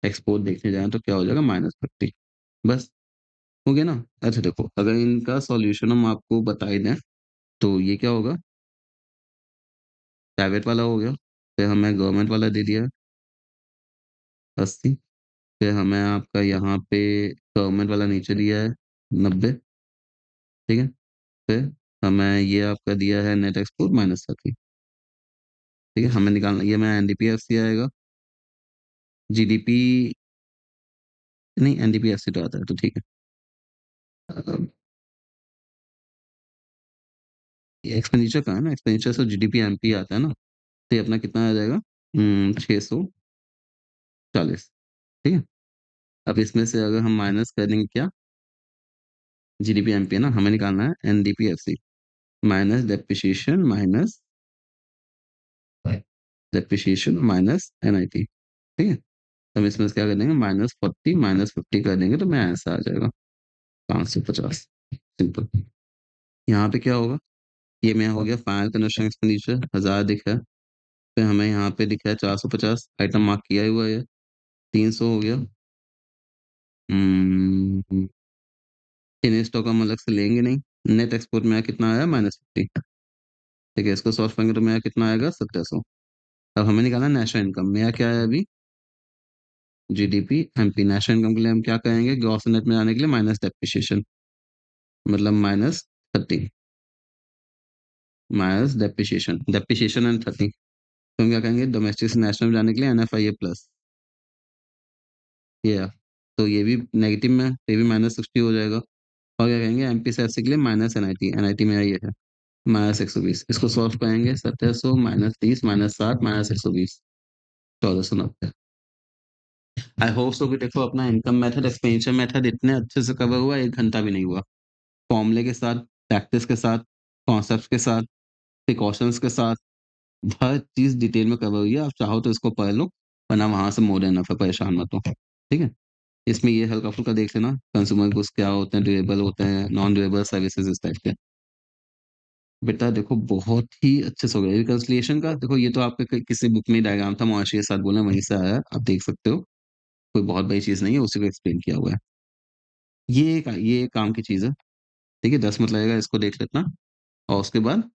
एक्सपोर्ट देखने जाएं तो क्या हो जाएगा, -50, बस हो गया ना। अच्छा देखो, अगर इनका सॉल्यूशन हम आपको बता ही दें, तो ये क्या होगा, प्राइवेट वाला हो गया, फिर हमें गवर्नमेंट वाला दे दिया है 80, फिर हमें आपका यहाँ पे गवर्नमेंट वाला नीचे दिया है 90, ठीक है। फिर हमें ये आपका दिया है नेट एक्सपोर्ट -30, ठीक है। हमें निकालना, ये मैं एनडीपीएफ से आएगा, जीडीपी नहीं, एनडीपीएफ से तो आता है, तो ठीक है। अब ये एक्सपेंडिचर का है ना, एक्सपेंडिचर से जीडीपी एमपी आता है ना, तो ये अपना कितना आ जाएगा, 640, ठीक है। अब इसमें से अगर हम माइनस करेंगे क्या, जीडीपी एमपी है ना, हमें निकालना है NDPFC, minus depreciation minus depreciation minus NIT, ठीक है। तो हम इसमें से क्या कर देंगे, -40 -50 कर देंगे, तो मैं ऐसा आ जाएगा 550, सिंपल। यहाँ पे क्या होगा, ये मेरा हो गया फाइनल कन्वर्शन एक्सपेंडिचर, 1000 दिखा है। फिर हमें यहाँ पे दिखा है 450, आइटम मार्क किया ही हुआ है, 300 हो गया। इन स्टॉक हम अलग से लेंगे नहीं, नेट एक्सपोर्ट में आया कितना आया -50। ठीक है, इसको सॉल्व करेंगे तो मेरा कितना आएगा 1700। अब हमें निकालना नेशनल इनकम। मेरा क्या है अभी जीडीपी एमपी। नेशनल इनकम के लिए हम क्या कहेंगे, ग्रॉस नेट में आने के लिए माइनस डेप्रिसिएशन, मतलब -30 माइनस डेप्रिसिएशन एंड 30। तो हम क्या कहेंगे, डोमेस्टिक से नेशनल में जाने के लिए एनएफआईए प्लस ये है। तो ये भी नेगेटिव में, तो ये भी -60 हो जाएगा। और क्या कहेंगे, एमपी से एफसी के लिए माइनस एनआईटी, एनआईटी मेरा ये है -120। इसको सॉल्व करेंगे 1700 -30 -7 -120, 1490। आई होप सो कि देखो अपना इनकम मेथड एक्सपेंशन मेथड इतने अच्छे से कवर हुआ, 1 घंटा भी नहीं हुआ। फॉर्मूले के साथ, प्रैक्टिस के साथ, कॉन्सेप्ट्स के साथ, प्रिकॉशंस के साथ, हर चीज़ डिटेल में कवर हुई है। आप चाहो तो इसको पढ़ लो, वरना वहाँ से मोर देन इनफ है, परेशान मत हो। ठीक है? इसमें ये हल्का-फुल्का देख लेना, कंज्यूमर गुड्स क्या होते हैं, ड्यूरेबल होते हैं, नॉन ड्यूरेबल सर्विसेज इस टाइप के। बेटा देखो बहुत ही अच्छे से हो गया रिकंसिलिएशन का। देखो ये तो आपके किसी बुक में ही डायग्राम था, मोआशी के साथ बोले वहीं से आया है, आप देख सकते हो। कोई बहुत बड़ी चीज़ नहीं है, उसी को एक्सप्लेन किया हुआ है। ये एक काम की चीज़ है। ठीक है? 10 मिनट लगेगा, इसको देख लेना और उसके बाद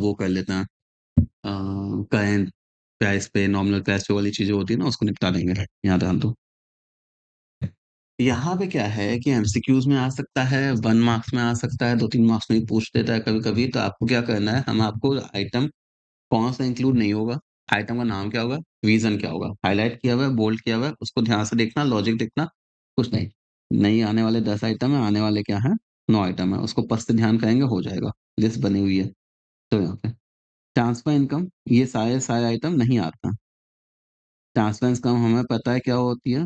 वो कर लेते हैं, करेंट प्राइस पे, नॉमिनल प्राइस पे वाली चीज़ें होती है ना, उसको निपटा देंगे। यहाँ ध्यान दो। यहाँ पे क्या है कि एमसीक्यूज़ में आ सकता है, 1 मार्क्स में आ सकता है, 2-3 मार्क्स में भी पूछ देता है कभी-कभी। तो आपको क्या करना है, हम आपको आइटम कौन-सा इंक्लूड नहीं होगा, आइटम का नाम क्या होगा, रीज़न क्या होगा, हाइलाइट किया हुआ है, बोल्ड किया हुआ है, उसको ध्यान से देखना, लॉजिक देखना, कुछ नहीं। नहीं आने वाले 10 आइटम है, आने वाले क्या हैं, 9 आइटम है, उसको पस से ध्यान करेंगे हो जाएगा, लिस्ट बनी हुई है। तो यहाँ पे ट्रांसफर इनकम, ये सारे आइटम नहीं आते हैं। ट्रांसफर इनकम हमें पता है क्या होती है,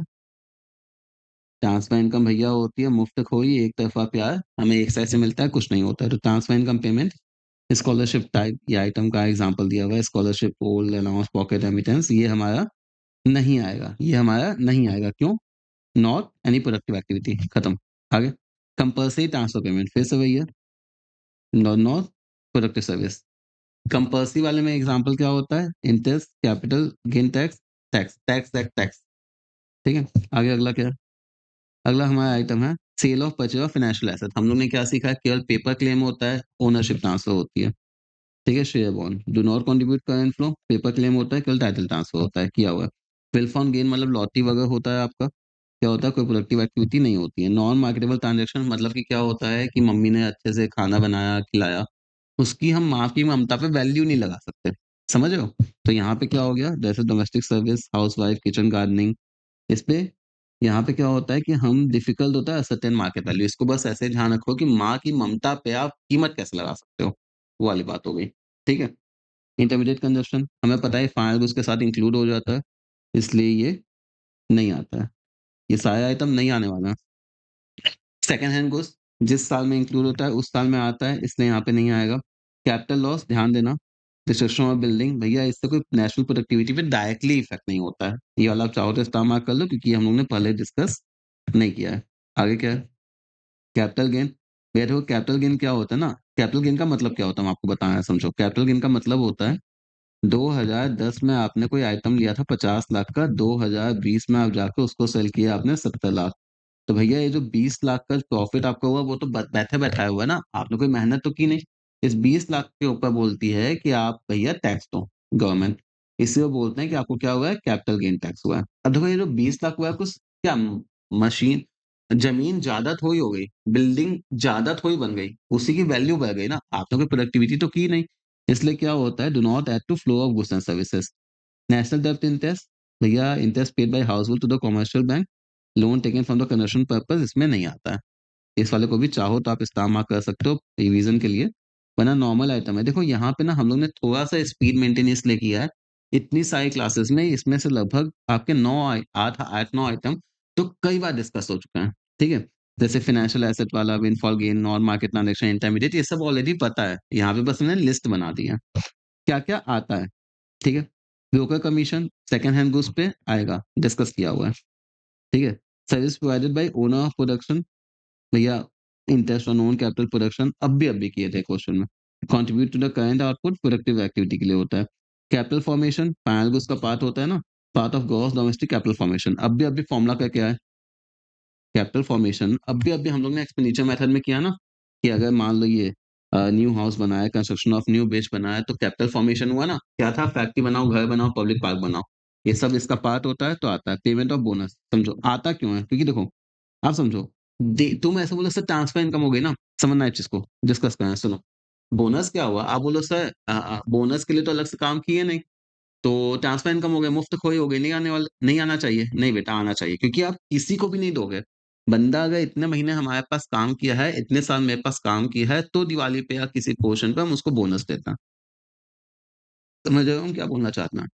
ट्रांसफर इनकम भैया होती है मुफ्तखोरी, एक तरफ़ा प्यार, हमें एक साइड से मिलता है, कुछ नहीं होता है। तो transfer income payment, scholarship type, ये आइटम का एग्ज़ाम्पल दिया हुआ है, स्कॉलरशिप, पोल, अलाउंस, पॉकेट रेमिटेंस, ये हमारा नहीं आएगा, ये हमारा नहीं आएगा, क्यों? नॉट एनी प्रोडक्टिव एक्टिविटी, खत्म। आगे, कंपल्सरी ट्रांसफर पेमेंट, फिर से वही है, नॉट प्रोडक्टिव सर्विस। कंपल्सरी वाले में एग्ज़ाम्पल क्या होता है? Interest, capital gain tax, tax. ठीक है? आगे अगला क्या है? अगला हमारा आइटम है sale of purchase of financial asset. हम लोग ने क्या सीखा है? केवल पेपर क्लेम होता है, ओनरशिप ट्रांसफर होती है। ठीक है? Share bond, do not contribute current flow, paper claim होता है, केवल टाइटल ट्रांसफर होता है, किया हुआ है। विल फॉर्म गेन मतलब लॉटरी वगैरह होता है आपका। क्या होता है? कोई प्रोडक्टिव एक्टिविटी नहीं होती है। नॉन मार्केटेबल ट्रांजैक्शन मतलब कि क्या होता है कि मम्मी ने अच्छे से खाना बनाया, खिलाया, उसकी हम माँ की ममता पे वैल्यू नहीं लगा सकते। समझ रहे हो? तो यहाँ पे क्या हो गया? जैसे domestic service, housewife, kitchen gardening, इस पे यहाँ पे क्या होता है कि हम डिफिकल्ट होता है सर्टेन मार्केट वैल्यू। इसको बस ऐसे ध्यान रखो कि माँ की ममता पे आप कीमत कैसे लगा सकते हो, वो वाली बात हो गई। ठीक है? इंटरमीडिएट कंजप्शन हमें पता है फाइनल गुड्स के साथ इंक्लूड हो जाता है, इसलिए ये नहीं आता है। ये सारे आइटम नहीं आने वाला है। सेकंड हैंड गुड्स जिस साल में इंक्लूड होता है उस साल में आता है, इसलिए यहाँ पे नहीं आएगा। कैपिटल लॉस ध्यान देना, डिस्ट्रक्शन ऑफ बिल्डिंग भैया इससे कोई नेशनल प्रोडक्टिविटी पे डायरेक्टली इफेक्ट नहीं होता है। ये वाला आप चाहो तो इस्तेमाल कर लो क्योंकि हम लोग ने पहले डिस्कस नहीं किया है। आगे क्या है? Capital gain. भैया देखो कैपिटल गेन क्या होता है ना, कैपिटल गेन का मतलब क्या होता है हम आपको बताएं, समझो। कैपिटल गेन का मतलब होता है 2010 में आपने कोई आइटम लिया था 50 लाख का, 2020 में आप जाके उसको सेल किया आपने 70 लाख। तो भैया ये जो 20 लाख का प्रॉफिट आपका हुआ वो तो बैठे बैठाया हुआ है ना, आपने कोई मेहनत तो की नहीं। इस 20 लाख के ऊपर बोलती है कि आप भैया टैक्स दो गवर्नमेंट, इससे वो बोलते हैं कि आपको क्या हुआ है, कैपिटल गेन टैक्स हुआ है। अब देखो ये जो 20 लाख हुआ है कुछ क्या मशीन, जमीन ज्यादा थोड़ी हो गई, बिल्डिंग ज्यादा थोड़ी बन गई, उसी की वैल्यू बढ़ गई ना, आपने कोई प्रोडक्टिविटी तो की नहीं। इसलिए क्या होता है, do not add to flow of goods and services. National डेब्ट इंटरेस्ट, भैया interest paid by household to the commercial bank, loan taken from the consumption purpose, इसमें नहीं आता है। इस वाले को भी चाहो तो आप इस्तेमाल कर सकते हो रिवीजन के लिए, वरना नॉर्मल आइटम है। देखो यहाँ पे ना हम लोग ने थोड़ा सा स्पीड मेंटेन इसलिए किया है, इतनी सारी क्लासेस में इसमें से लगभग आपके 9 आइटम तो कई बार डिस्कस हो चुके हैं। ठीक है? जैसे फाइनेंशियल एसेट वाला, windfall gain, non market transaction, intermediate, ये सब ऑलरेडी पता है। यहाँ पे बस मैंने लिस्ट बना दी है क्या क्या आता है। ठीक है? Broker commission second hand goods पे आएगा, डिस्कस किया हुआ है। ठीक है? Service provided by owner of production, भैया interest on own capital production अब भी किए थे क्वेश्चन में। Contribute to the current output productive activity के लिए होता है। कैपिटल फॉर्मेशन फाइनल गुड्स का पार्ट होता है ना, part of gross domestic capital formation, अब भी फॉर्मूला का क्या है, कैपिटल फॉर्मेशन अभी-अभी हम लोग ने एक्सपेंडिचर मेथड में किया ना, कि अगर मान लो ये न्यू हाउस बना है, कंस्ट्रक्शन ऑफ न्यू ब्रिज बना है, तो कैपिटल फॉर्मेशन हुआ ना? क्या था? फैक्ट्री बनाओ, घर बनाओ, पब्लिक पार्क बनाओ। ये सब इसका पार्ट होता है, तो आता है पेमेंट ऑफ बोनस। समझो, आता क्यों है? क्योंकि देखो, आप समझो, तुम ऐसे बोलो सर ट्रांसफर इनकम हो गई ना, समझना है इस चीज़ को, डिस्कस करना है, सुनो। बोनस क्या हुआ? आप बोलो सर बोनस के लिए तो अलग से काम किए नहीं। तो ट्रांसफर इनकम हो गया, मुफ्त खोई हो गई, नहीं आना चाहिए। नहीं बेटा आना चाहिए क्योंकि आप किसी को भी नहीं दोगे। बंदा अगर इतने महीने हमारे पास काम किया है, इतने साल मेरे पास काम किया है, तो दिवाली पे या किसी पोर्शन पे हम उसको बोनस देते हैं। समझ रहे हो हम क्या बोलना चाहते हैं?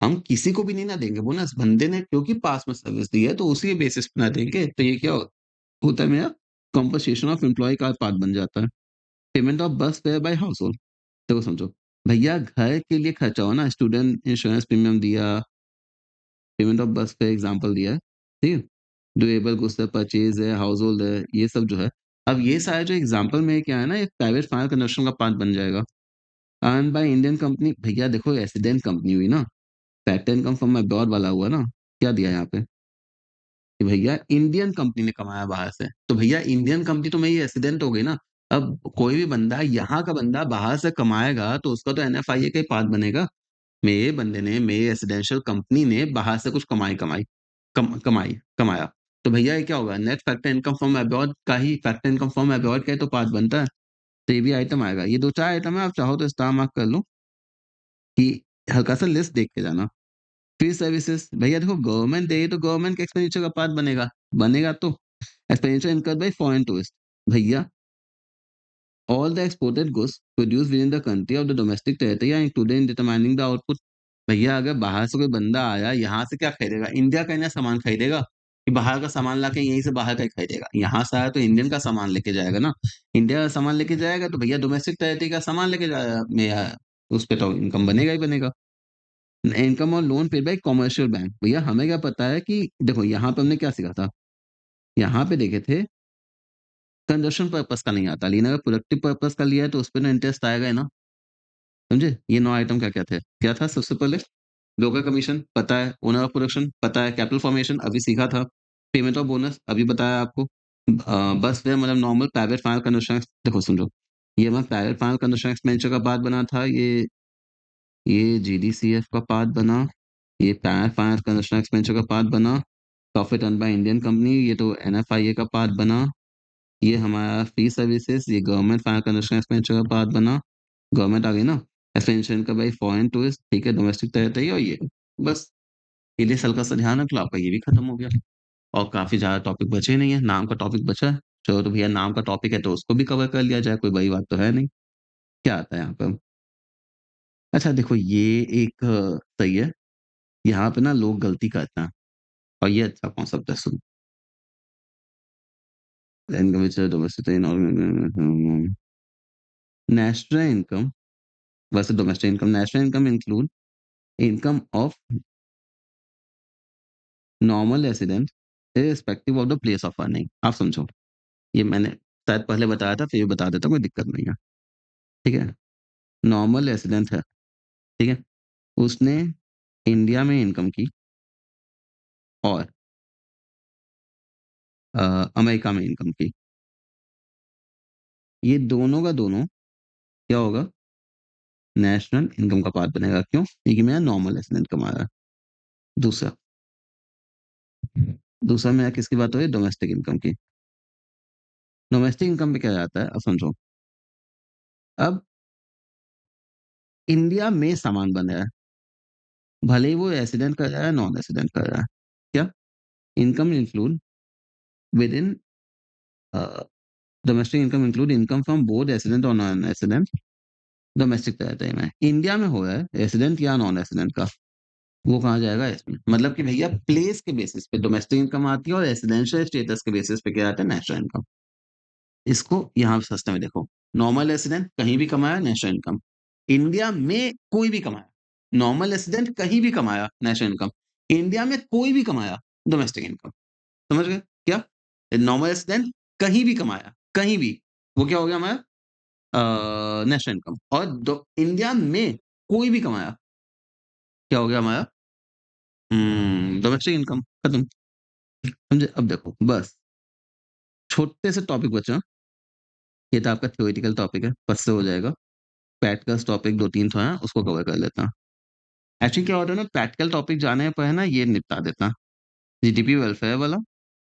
हम किसी को भी नहीं ना देंगे बोनस, बंदे ने क्योंकि पास में सर्विस दी है, तो उसी के बेसिस पे ना देंगे। तो ये क्या होता है मेरा कॉम्पेंसेशन ऑफ एम्प्लॉयी का पार्ट बन जाता है। Payment of bus fare by household. देखो समझो, भैया घर के लिए खर्चा हो ना, स्टूडेंट इंश्योरेंस प्रीमियम दिया, पेमेंट ऑफ बस पे एग्जांपल दिया है, ठीक है? ड्यूरेबल गुड्स है, परचेज़ है, हाउस होल्ड है, ये सब जो है। अब ये सारे जो एग्जांपल में क्या है ना, एक प्राइवेट फायर कंस्ट्रक्शन का पार्ट बन जाएगा। अर्न्ड बाय इंडियन कंपनी, भैया देखो रेसिडेंट कंपनी हुई ना, फैक्टर इनकम फ्रॉम अब्रॉड वाला हुआ ना, क्या दिया यहाँ पे? कि भैया इंडियन कंपनी ने कमाया बाहर से, तो भैया इंडियन कंपनी तो मेरी रेसिडेंट हो गई ना। अब कोई भी बंदा यहाँ का बंदा बाहर से कमाएगा, तो उसका तो एनएफआईए का ही पार्ट बनेगा। मेरे बंदे ने, मेरी रेजिडेंशियल कंपनी ने बाहर से कुछ कमाया। तो भैया ये क्या होगा? Net factor income from abroad का ही फैक्टर इनकम फ्रॉम अब्रॉड का ही तो पार्ट बनता है। तो ये भी आइटम आएगा। ये 2-4 आइटम है, आप चाहो तो स्टार मार्क कर लो कि हल्का-सा लिस्ट देख के जाना। फिर सर्विसेज़, भैया देखो गवर्नमेंट दे रही है तो गवर्नमेंट के एक्सपेंडिचर का पार्ट बनेगा। बनेगा तो expenditure incurred bye foreign tourist. भैया all the exported goods produced within the country of the domestic territory are included in determining the output। भैया अगर बाहर से कोई बंदा आया, यहाँ से क्या खरीदेगा? इंडिया का ही ना सामान खरीदेगा, कि बाहर का सामान लाके यहीं से बाहर का ही खरीदेगा। यहाँ से आया तो इंडियन का सामान लेके जाएगा ना। इंडिया का सामान लेके जाएगा तो भैया डोमेस्टिक टेरिटरी का सामान लेके जाएगा उस पे तो इनकम बनेगा ही बनेगा। इनकम और loan paid by commercial bank. भैया हमें क्या पता है कि देखो यहाँ पे हमने क्या सीखा था? यहाँ पे देखे थे कंजप्शन पर्पज़ का नहीं आता, लेकिन अगर प्रोडक्टिव पर्पज़ का लिया है तो उसपे तो इंटरेस्ट आएगा ही ना। समझे? ये 9 आइटम क्या-क्या थे? क्या था सबसे पहले? ब्रोकर कमीशन पता है, ओनर ऑफ प्रोडक्शन पता है, कैपिटल फॉर्मेशन अभी सीखा था, पेमेंट ऑफ बोनस अभी बताया आपको। बस फिर मतलब नॉर्मल प्राइवेट फाइनेंस कंस्ट्रक्शन देखो समझो, ये मैं प्राइवेट फाइनेंस कंस्ट्रक्शन एक्सपेंडिचर का पार्ट बना था, ये जीडीसीएफ का पार्ट बना, ये प्राइवेट फाइनेंस कंस्ट्रक्शन एक्सपेंडिचर का पार्ट बना, profit earned by Indian company ये तो एनएफआईए का पार्ट बना, ये हमारा फी सर्विसेज़, ये गवर्नमेंट फाइनेंस कंस्ट्रक्शन एक्सपेंडिचर का पार्ट बना, गवर्नमेंट आ गई ना, expenditure income by foreign tourist ठीक है, डोमेस्टिक टेरिटरी और ये बस। ये लिए हल्का-सा ध्यान रख लो, आपका ये भी खत्म हो गया और काफ़ी ज़्यादा टॉपिक बचे ही नहीं है, नाम का टॉपिक बचा है। चलो तो भैया नाम का टॉपिक है तो उसको भी कवर कर लिया जाए, कोई बड़ी बात तो है नहीं। क्या आता है यहाँ पे? अच्छा देखो ये एक सही है, यहाँ पे ना लोग गलती करते हैं और ये अच्छा कॉन्सेप्ट है सुनो। Income which domestic national income वैसे domestic income national income include income of normal resident irrespective of the place of earning. आप समझो, ये मैंने शायद पहले बताया था, फिर भी बता देता हूँ, कोई दिक्कत नहीं है। ठीक है? नॉर्मल रेसिडेंट है, ठीक है? उसने इंडिया में इनकम की और अमेरिका में इनकम की। ये दोनों का दोनों क्या होगा? नेशनल इनकम का पार्ट बनेगा। क्यों? क्योंकि मेरा नॉर्मल रेसिडेंट कमा रहा है। दूसरा दूसरा मेरा किसकी बात हो रही है? डोमेस्टिक इनकम की। डोमेस्टिक इनकम पे क्या जाता है? अब समझो। अब इंडिया में सामान बन रहा है, भले ही वो रेसिडेंट कर रहा है, नॉन रेसिडेंट कर रहा है। क्या? Income include within a, domestic income include income from both resident और नॉन रेसिडेंट डोमेस्टिक टेरिटरी में। इंडिया में हो रहा है रेसिडेंट या नॉन रेसिडेंट का, वो कहाँ जाएगा इसमें? मतलब कि भैया प्लेस के बेसिस पे डोमेस्टिक इनकम आती है और रेजिडेंशियल स्टेटस के बेसिस पे क्या आता है? National income. इसको यहाँ सस्ते में देखो, नॉर्मल रेसिडेंट कहीं भी कमाया नेशनल इनकम, इंडिया में कोई भी कमाया, नॉर्मल रेसिडेंट कहीं भी कमाया नेशनल इनकम, इंडिया में कोई भी कमाया डोमेस्टिक इनकम। समझ गए? क्या? नॉर्मल रेसिडेंट कहीं भी कमाया, कहीं भी, वो क्या हो गया हमारा नेशनल इनकम और इंडिया में कोई भी कमाया, क्या हो गया हमारा डोमेस्टिक इनकम खत्म। समझे? अब देखो बस छोटे से टॉपिक बचा, ये तो आपका थ्योरेटिकल टॉपिक है, फट से हो जाएगा। प्रैक्टिकल्स टॉपिक 2-3 ठो हैं, उसको कवर कर लेता हूँ। एक्चुअली क्या होता है ना, प्रैक्टिकल टॉपिक जाने पर है ना, ये निपटा देता, जीडीपी वेलफेयर वाला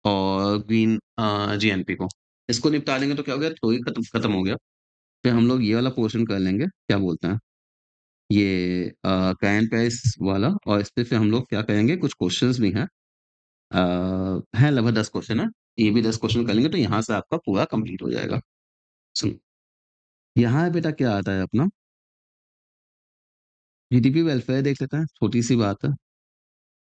और ग्रीन जीएनपी को। इसको निपटा लेंगे तो क्या हो गया, थ्योरी खत्म खत्म हो गया। फिर हम लोग ये वाला पोर्शन कर लेंगे, क्या बोलते हैं, ये करंट प्राइस वाला, और इस पे फिर हम लोग क्या करेंगे, कुछ क्वेश्चंस भी हैं। हैं लगभग 10 क्वेश्चन है। ये भी 10 क्वेश्चन कर लेंगे तो यहाँ से आपका पूरा कंप्लीट हो जाएगा। सुनो, यहाँ बेटा क्या आता है अपना, जीडीपी वेलफेयर देख लेते हैं, छोटी-सी बात है,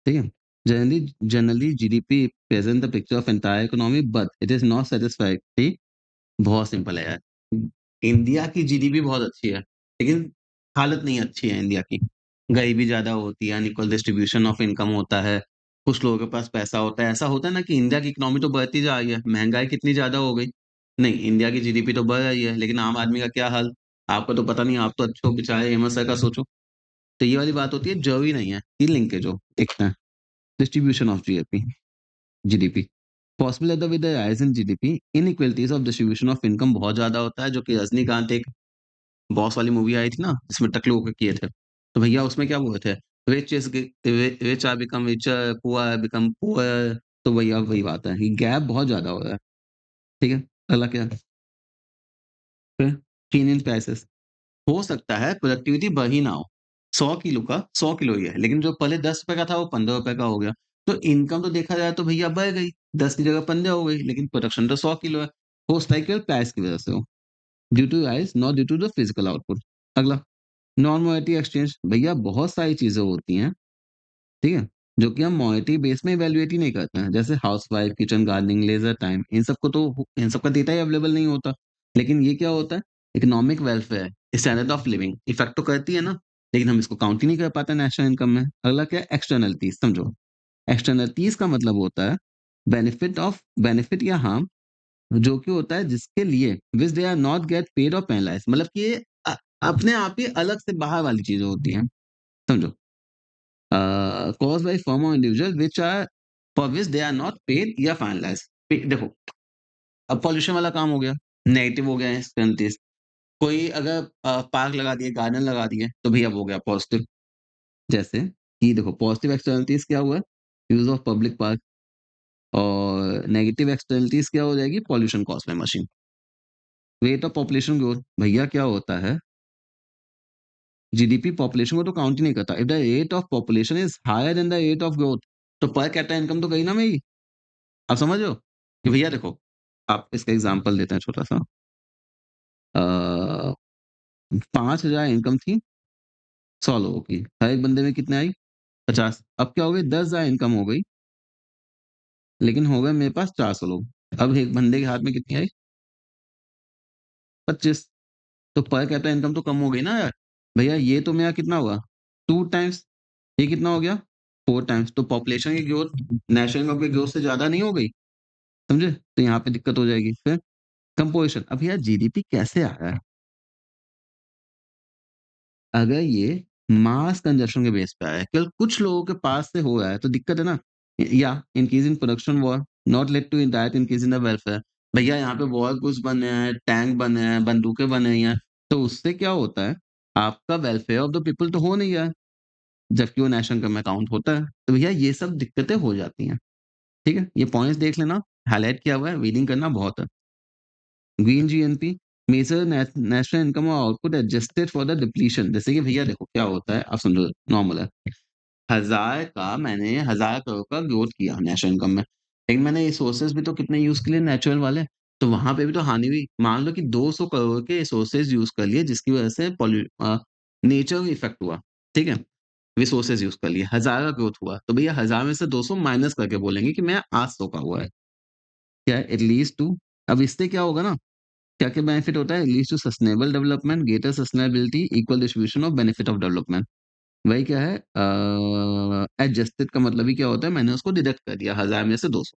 ठीक है? Generally generally GDP present the picture of entire economy but it is not satisfactory. बहुत सिंपल है यार। इंडिया की जीडीपी बहुत अच्छी है, लेकिन हालत नहीं अच्छी है इंडिया की। गरीबी ज़्यादा होती है, अनइक्वल डिस्ट्रीब्यूशन ऑफ इनकम होता है, कुछ लोगों के पास पैसा होता है। ऐसा होता है ना कि इंडिया की इकोनॉमी तो बढ़ती जा रही है, महँगाई कितनी ज़्यादा हो गई। नहीं, इंडिया की जीडीपी तो बढ़ रही है, लेकिन आम आदमी का क्या हाल? आपका तो पता नहीं, आप तो अच्छे हो बेचारे, हिम्मत का सोचो। तो ये वाली बात होती है, ज़रूरी नहीं है। 3 लिंकेज हो, दिखता है। Distribution of GDP. पॉसिबल है with the rise in GDP, inequalities of distribution of income बहुत ज़्यादा होता है, जो कि रजनीकांत एक बॉस वाली मूवी आई थी ना, जिसमें टकलू होके किए थे। तो भैया उसमें क्या बोले थे, rich are become richer, poor are become poor. तो भैया वही बात है, ये गैप बहुत ज़्यादा हो रहा है, ठीक है? अगला क्या है? फिर चेंज इन प्राइसेस। हो सकता है प्रोडक्टिविटी बढ़ ही ना हो। 100 किलो का 100 किलो ही है, लेकिन जो पहले ₹10 का था वो ₹15 का हो गया। तो इनकम तो देखा जाए तो भैया बढ़ गई, 10 की जगह 15 हो गई, लेकिन प्रोडक्शन तो 100 किलो है। हो सकता है केवल प्राइस की वजह से हो, due to rise not due to the physical output. अगला, नॉन मॉनेटरी एक्सचेंज। भैया बहुत सारी चीज़ें होती हैं, ठीक है? जो कि हम मॉनेटरी बेस में इवैल्यूएट ही नहीं करते हैं। जैसे housewife, kitchen gardening, leisure time, इन सब का डेटा ही अवेलेबल नहीं होता। लेकिन ये क्या होता है? Economic welfare, standard of living effect तो करती है ना, लेकिन हम इसको काउंट ही नहीं कर पाते नेशनल इनकम में। अगला क्या है? एक्सटर्नलिटीज़ समझो। एक्सटर्नलिटीज़ का मतलब होता है बेनिफिट या हार्म, जो कि होता है जिसके लिए which they are not get paid और पेनलाइज्ड, मतलब कि ये अपने आप ही अलग से बाहर वाली चीज़ें होती हैं। समझो। caused by firm or individual which are for which they are not paid या finalized। देखो, अब पॉल्यूशन वाला काम हो गया, नेगेटिव हो गया है एक्सटर्नलिटीज। कोई अगर पार्क लगा दिए, गार्डन लगा दिए, तो भैया वो हो गया पॉजिटिव। जैसे कि देखो, पॉजिटिव एक्सटर्नलिटीज क्या हुआ, यूज ऑफ पब्लिक पार्क, और नेगेटिव एक्सटर्नलिटीज क्या हो जाएगी, pollution cost by machine. Rate of population growth, भैया क्या होता है, जीडीपी पॉपुलेशन को तो काउंट ही नहीं करता। If the rate of population is higher then the rate of growth, तो पर कैपिटा इनकम तो गई ना मेरी। आप समझ रहे हो? कि भैया देखो, आप इसका एग्ज़ाम्पल देते हैं छोटा-सा। 5,000 इनकम थी 100 लोगों की। हर एक बंदे में कितने आई? 50। अब क्या हो गई, 10,000 इनकम हो गई, लेकिन हो गए मेरे पास 400 लोग। अब एक बंदे के हाथ में कितनी आई? 25। तो पर कैपिटा इनकम तो कम हो गई ना यार। भैया ये तो मेरा कितना हुआ? 2 टाइम्स। ये कितना हो गया? 4 टाइम्स। तो पॉपुलेशन की ग्रोथ नेशनल इनकम की ग्रोथ से ज़्यादा नहीं हो गई? समझे? तो यहाँ पे दिक्कत हो जाएगी। फिर कंपोज़िशन। अब भैया जीडीपी कैसे आ रहा है? अगर ये मास कंजप्शन के बेस पे आया है, केवल कुछ लोगों के पास से हो रहा है, तो दिक्कत है ना। या increase in production were not led to direct increase in the welfare. भैया यहाँ पे वॉर ग्रुप्स बने हैं, टैंक बने हैं, बंदूकें बन रही हैं, तो उससे क्या होता है, आपका वेलफेयर ऑफ द पीपल तो हो नहीं रहा है, जबकि वो नेशनल इनकम में काउंट होता है। तो भैया ये सब दिक्कतें हो जाती हैं, ठीक है? ये पॉइंट्स देख लेना, हाइलाइट किया हुआ है, रीडिंग करना बहुत है। Green GNP, major national income और output adjusted for the depletion. जैसे कि भैया देखो क्या होता है, आप समझो, नॉर्मल है। 1000 करोड़ का ग्रोथ किया नेशनल इनकम में, लेकिन मैंने रिसोर्सेज भी तो कितने यूज किए नेचुरल वाले, तो वहां पे भी तो हानि हुई। मान लो कि 200 करोड़ के रिसोर्सेज यूज कर लिए, जिसकी वजह से नेचर इफेक्ट हुआ, ठीक है? रिसोर्सेज यूज कर लिए, 1000 का ग्रोथ हुआ, तो भैया 1000 में से 200 माइनस करके बोलेंगे कि मैं 800 का हुआ है। क्या है? इट लीड्स टू, अब इससे क्या होगा ना, क्या-क्या बेनिफिट होता है? Leads to sustainable development, greater sustainability, equal distribution of benefit of development. वही क्या है, एडजस्टेड का मतलब ही क्या होता है, मैंने उसको डिडक्ट कर दिया 1000 में से 200,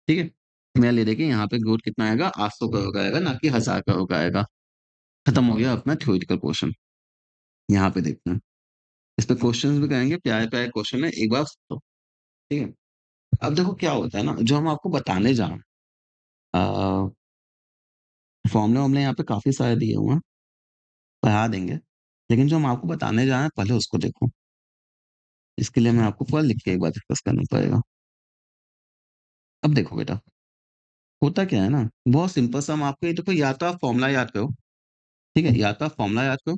ठीक है? मैं ले देखिए यहाँ पे ग्रोथ कितना आएगा, 800 करोड़ का आएगा, ना कि 1000 करोड़ का आएगा। खत्म हो गया अपना थ्योरेटिकल पोर्शन। यहाँ पे देखते हैं। इस पे क्वेश्चंस भी करेंगे, प्यारे-प्यारे क्वेश्चन है, एक बार सुनो, ठीक है? अब देखो क्या होता है ना, जो हम आपको बताने जा रहे हैं, फॉर्मूला वॉर्मूला यहाँ पे काफ़ी सारे दिए हुए हैं, पढ़ा देंगे। लेकिन जो हम आपको बताने जा रहे हैं पहले उसको देखो। इसके लिए हमें आपको पूरा लिख के एक बार डिस्कस करना पड़ेगा। अब देखो बेटा, होता क्या है ना, बहुत सिंपल सा हम आपको ये देखो या तो आप फॉर्मूला याद करो, ठीक है? या तो आप फॉर्मूला याद करो,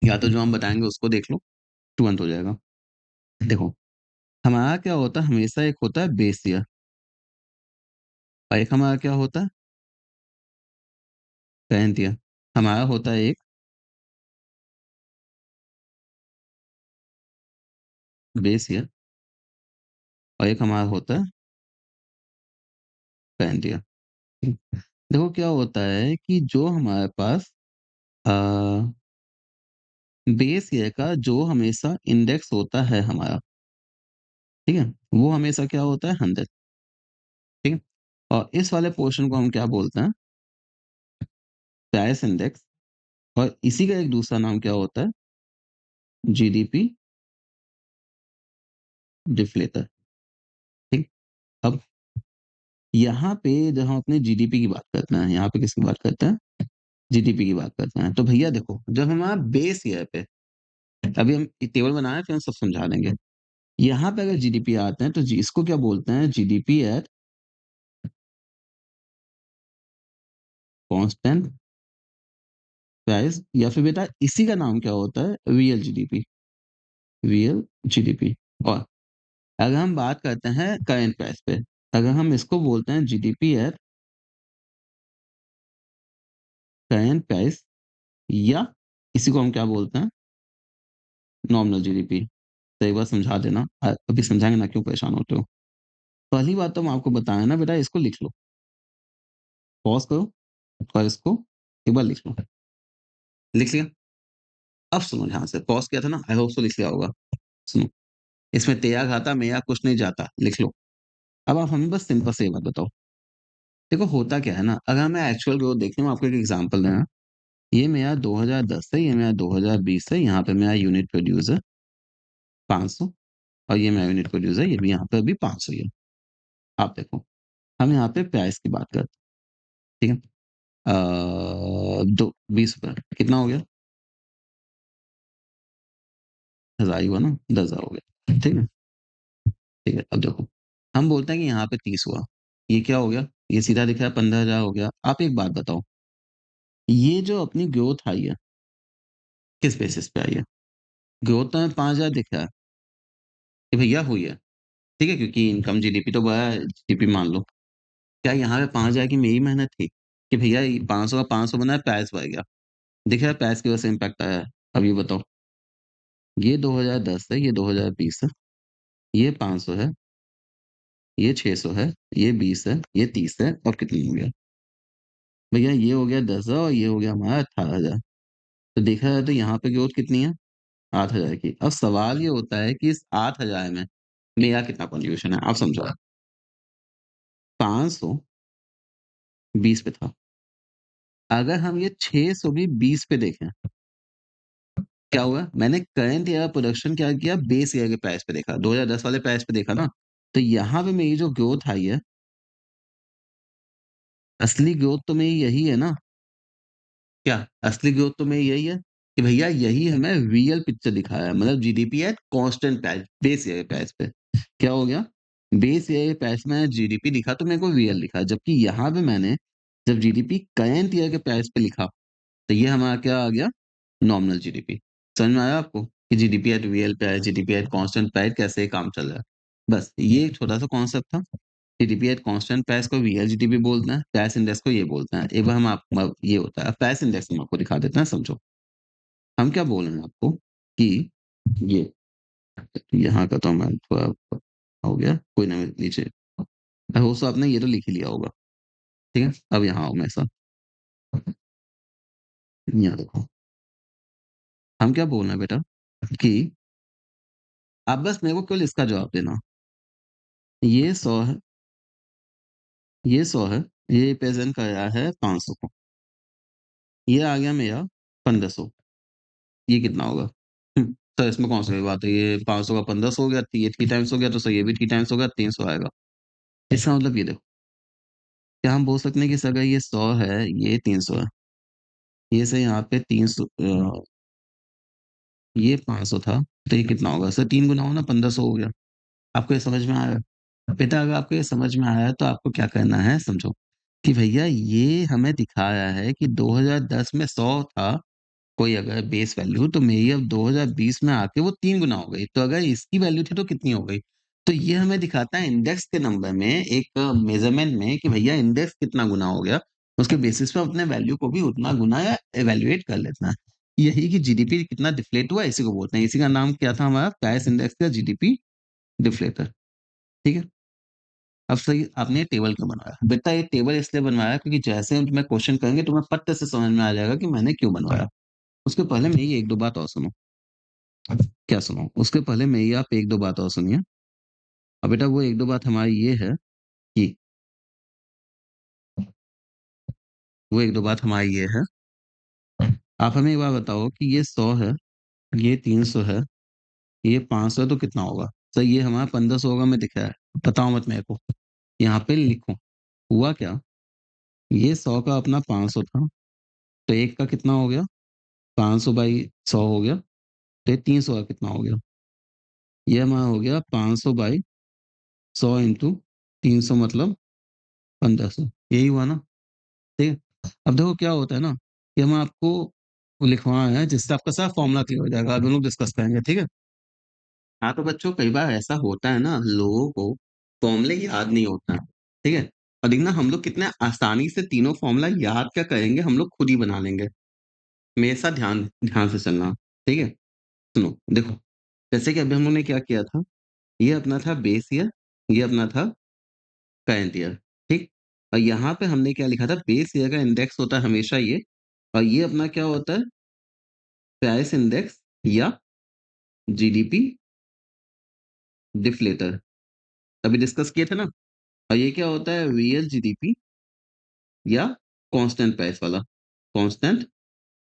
या तो जो हम बताएँगे उसको देख लो, तुरंत हो जाएगा। देखो, हमारा क्या होता है हमेशा एक होता है बेस ईयर और एक हमारा क्या होता है करंट ईयर। हमारा होता है एक बेस ईयर और एक हमारा होता है करंट ईयर। देखो क्या होता है कि जो हमारे पास अ, बेस ईयर का जो हमेशा इंडेक्स होता है हमारा, ठीक है? वो हमेशा क्या होता है 100, ठीक है? और इस वाले पोर्शन को हम क्या बोलते हैं? प्राइस इंडेक्स और इसी का एक दूसरा नाम क्या होता है? जीडीपी डिफ्लेटर, ठीक? अब यहाँ पे जब हम अपने जीडीपी की बात करते हैं, यहाँ पे किसकी बात करते हैं? जीडीपी की बात करते हैं। तो भैया देखो, जब हमारा बेस ईयर पे अभी हम टेबल बना रहे हैं फिर हम सब समझा देंगे। यहाँ पे अगर जीडीपी आते हैं तो जी इसको क्या बोलते हैं? जीडीपी एट कांस्टेंट प्राइस या फिर बेटा इसी का नाम क्या होता है? Real GDP, real GDP. और अगर हम बात करते हैं करंट प्राइस पे, अगर हम इसको बोलते हैं जीडीपी एट करंट प्राइस या इसी को हम क्या बोलते हैं? Nominal GDP. तो एक बार समझा देना, अभी समझाएँगे ना, क्यों परेशान होते हो? पहली बात तो हम आपको बताएँ ना बेटा, इसको लिख लो, पॉज़ करो और इसको एक बार लिख लो। लिख लिया? अब सुनो ध्यान से, पॉज़ किया था ना, आई होप सो लिख लिया होगा। सुनो, इसमें तेरा घाता मेरा कुछ नहीं जाता, लिख लो। अब आप हमें बस सिंपल सी ये बात बताओ। देखो होता क्या है ना, अगर मैं एक्चुअल ग्रोथ देखूँ, मैं आपको एक एग्ज़ाम्पल दें, ये मेरा 2010 है, ये मेरा 2020 है, यहाँ पे मेरा यूनिट प्रोड्यूस है 500 और ये मेरा यूनिट प्रोड्यूस है, ये भी यहाँ पे अभी 500 ही है। आप देखो, हम यहाँ पे प्राइस की बात करते हैं, ठीक है? दो ₹20 कितना हो गया? 1000 ही हुआ ना? 10,000 हो गया, ठीक है? ठीक है, अब देखो, हम बोलते हैं कि यहाँ पे 30 हुआ, ये क्या हो गया? ये सीधा दिख रहा है 15,000 हो गया। आप एक बात बताओ, ये जो अपनी ग्रोथ आई है, किस बेसिस पे आई है? ग्रोथ तो हमें 5,000 दिख रहा है कि भैया हुई है, ठीक है? क्योंकि इनकम जीडीपी तो बढ़ा है, जीडीपी मान लो। क्या यहाँ पे 5,000 की मेरी मेहनत थी कि भैया ये 500 का 500 बना है, प्राइस बढ़ गया। दिख रहा है प्राइस की वजह से इम्पैक्ट आया है। अब ये बताओ, ये 2010 है, ये 2020 है, ये 500 है, ये 600 है, ये 20 है, ये 30 है और कितना हो गया? भैया ये हो गया 10,000 और ये हो गया हमारा 18,000। तो देखा जाए तो यहाँ पे ग्रोथ कितनी है? 8,000 की। अब सवाल ये होता है कि इस 8,000 में मेरा कितना कंट्रीब्यूशन है? आप समझो। 500 20 पे था। अगर हम ये 600 भी 20 पे देखें, क्या हुआ? मैंने करंट ईयर प्रोडक्शन क्या किया? बेस ईयर के प्राइस पे देखा, 2010 वाले प्राइस पे देखा ना। तो यहाँ पे मेरी जो ग्रोथ आई है, असली ग्रोथ तो मेरी यही है ना। क्या? असली ग्रोथ तो मेरी यही है कि भैया यही हमें रियल पिक्चर दिखाया है, मतलब GDP at constant price, base year price पे। क्या हो गया? बेस ईयर प्राइस में जीडीपी दिखा तो मेरे को रियल दिखा, जबकि यहाँ पे मैंने जब जीडीपी करंट ईयर के प्राइस पे लिखा, तो ये हमारा क्या आ गया? Nominal GDP. समझ में आया आपको कि GDP at real price, GDP at constant price कैसे काम चल रहा है? बस ये एक छोटा-सा कॉन्सेप्ट था। जीडीपी एट कांस्टेंट प्राइस को रियल जीडीपी बोलते हैं, प्राइस इंडेक्स को ये बोलते हैं। एक बार हम आप म ये होता है, प्राइस इंडेक्स हम आपको दिखा देते हैं, समझो। हम क्या बोल रहे हैं आपको कि ये यहाँ का तो मैं थोड़ा हो गया, कोई ना नीचे हो सो आपने ये तो लिख ही लिया होगा, ठीक है? अब यहाँ आओ मेरे साथ, यहाँ देखो। हम क्या बोल रहे हैं बेटा कि आप बस मेरे को केवल इसका जवाब देना। ये 100 है, ये 100 है, ये रिप्रेज़ेंट कर रहा है 500 को। ये आ गया मेरा 1500, ये कितना होगा? तो इसमें कौन-सी बड़ी बात है, ये 500 का 1500 हो गया, ये 3 टाइम्स हो गया, तो सर ये भी 3 टाइम्स हो गया, 300 आएगा। इसका मतलब ये देखो, क्या हम बोल सकते हैं कि सर अगर ये 100 है, ये 300 है, ये सर यहाँ पे 300 ये 500 था, तो ये कितना होगा? सर 3 गुना हो ना, 1500 हो गया। आपको ये समझ में आया? बेटा अगर आपको ये समझ में आया तो आपको क्या करना है समझो, कि भैया ये हमें दिखाया है कि 2010 में 100 था, कोई अगर बेस वैल्यू, तो मेरी अब 2020 में आके वो 3 गुना हो गई। तो अगर इसकी वैल्यू थी तो कितनी हो गई? तो ये हमें दिखाता है इंडेक्स के नंबर में, एक मेज़रमेंट में, कि भैया इंडेक्स कितना गुना हो गया। उसके बेसिस पे अपने वैल्यू को भी उतना गुना या इवैल्यूएट कर लेना है। यही कि जीडीपी कितना डिफ्लेट हुआ, इसी को बोलते हैं। इसी का नाम क्या था हमारा? प्राइस इंडेक्स या जीडीपी डिफ्लेटर। ठीक है? अब सही आपने ये टेबल क्यों बनवाया? बेटा ये टेबल इसलिए बनवाया क्योंकि जैसे हम तुम्हें क्वेश्चन करेंगे तुम्हें पट्टे से समझ में आ जाएगा कि मैंने क्यों बनवाया। उसके पहले मेरी 1-2 बात और सुनो। क्या सुनो? उसके पहले मेरी आप 1-2 बात और सुनिए। अब बेटा वो 1-2 बात हमारी ये है कि वो 1-2 बात हमारी ये है, आप हमें एक बात बताओ कि ये 100 है, ये 300 है, ये 500 है तो कितना होगा? सर ये हमारा 1500 होगा में दिख रहा है। बताओ मत मेरे को। यहाँ पे लिखो। हुआ क्या? ये 100 का अपना 500 था, तो 1 का कितना हो गया? 500 बाई 100 हो गया। तो ये 300 का कितना हो गया? ये हमारा हो गया 500 बाई 100 इंटू 300 मतलब 1500। यही हुआ ना? ठीक है? अब देखो क्या होता है ना, कि हम आपको लिखवाए हैं जिससे आपका सारा फॉर्मूला क्लियर हो जाएगा। अब हम लोग डिस्कस करेंगे, ठीक है? हाँ, तो बच्चों कई बार ऐसा होता है ना, लोगों को फॉर्मूले याद नहीं होता है, ठीक है? और देखना हम लोग कितने आसानी से तीनों फॉर्मूला याद क्या करेंगे, हम लोग खुद ही बना लेंगे। मेरे साथ ध्यान ध्यान से चलना, ठीक है? सुनो, देखो, जैसे कि अभी हम लोग ने क्या किया था, ये अपना था बेस ईयर, ये अपना था करंट ईयर, ठीक? और यहाँ पे हमने क्या लिखा था, बेस ईयर का इंडेक्स होता है हमेशा ये, और ये अपना क्या होता है, प्राइस इंडेक्स या जीडीपी डिफ्लेटर। अभी डिस्कस किए थे ना? और ये क्या होता है, रियल जीडीपी या कांस्टेंट प्राइस वाला, कांस्टेंट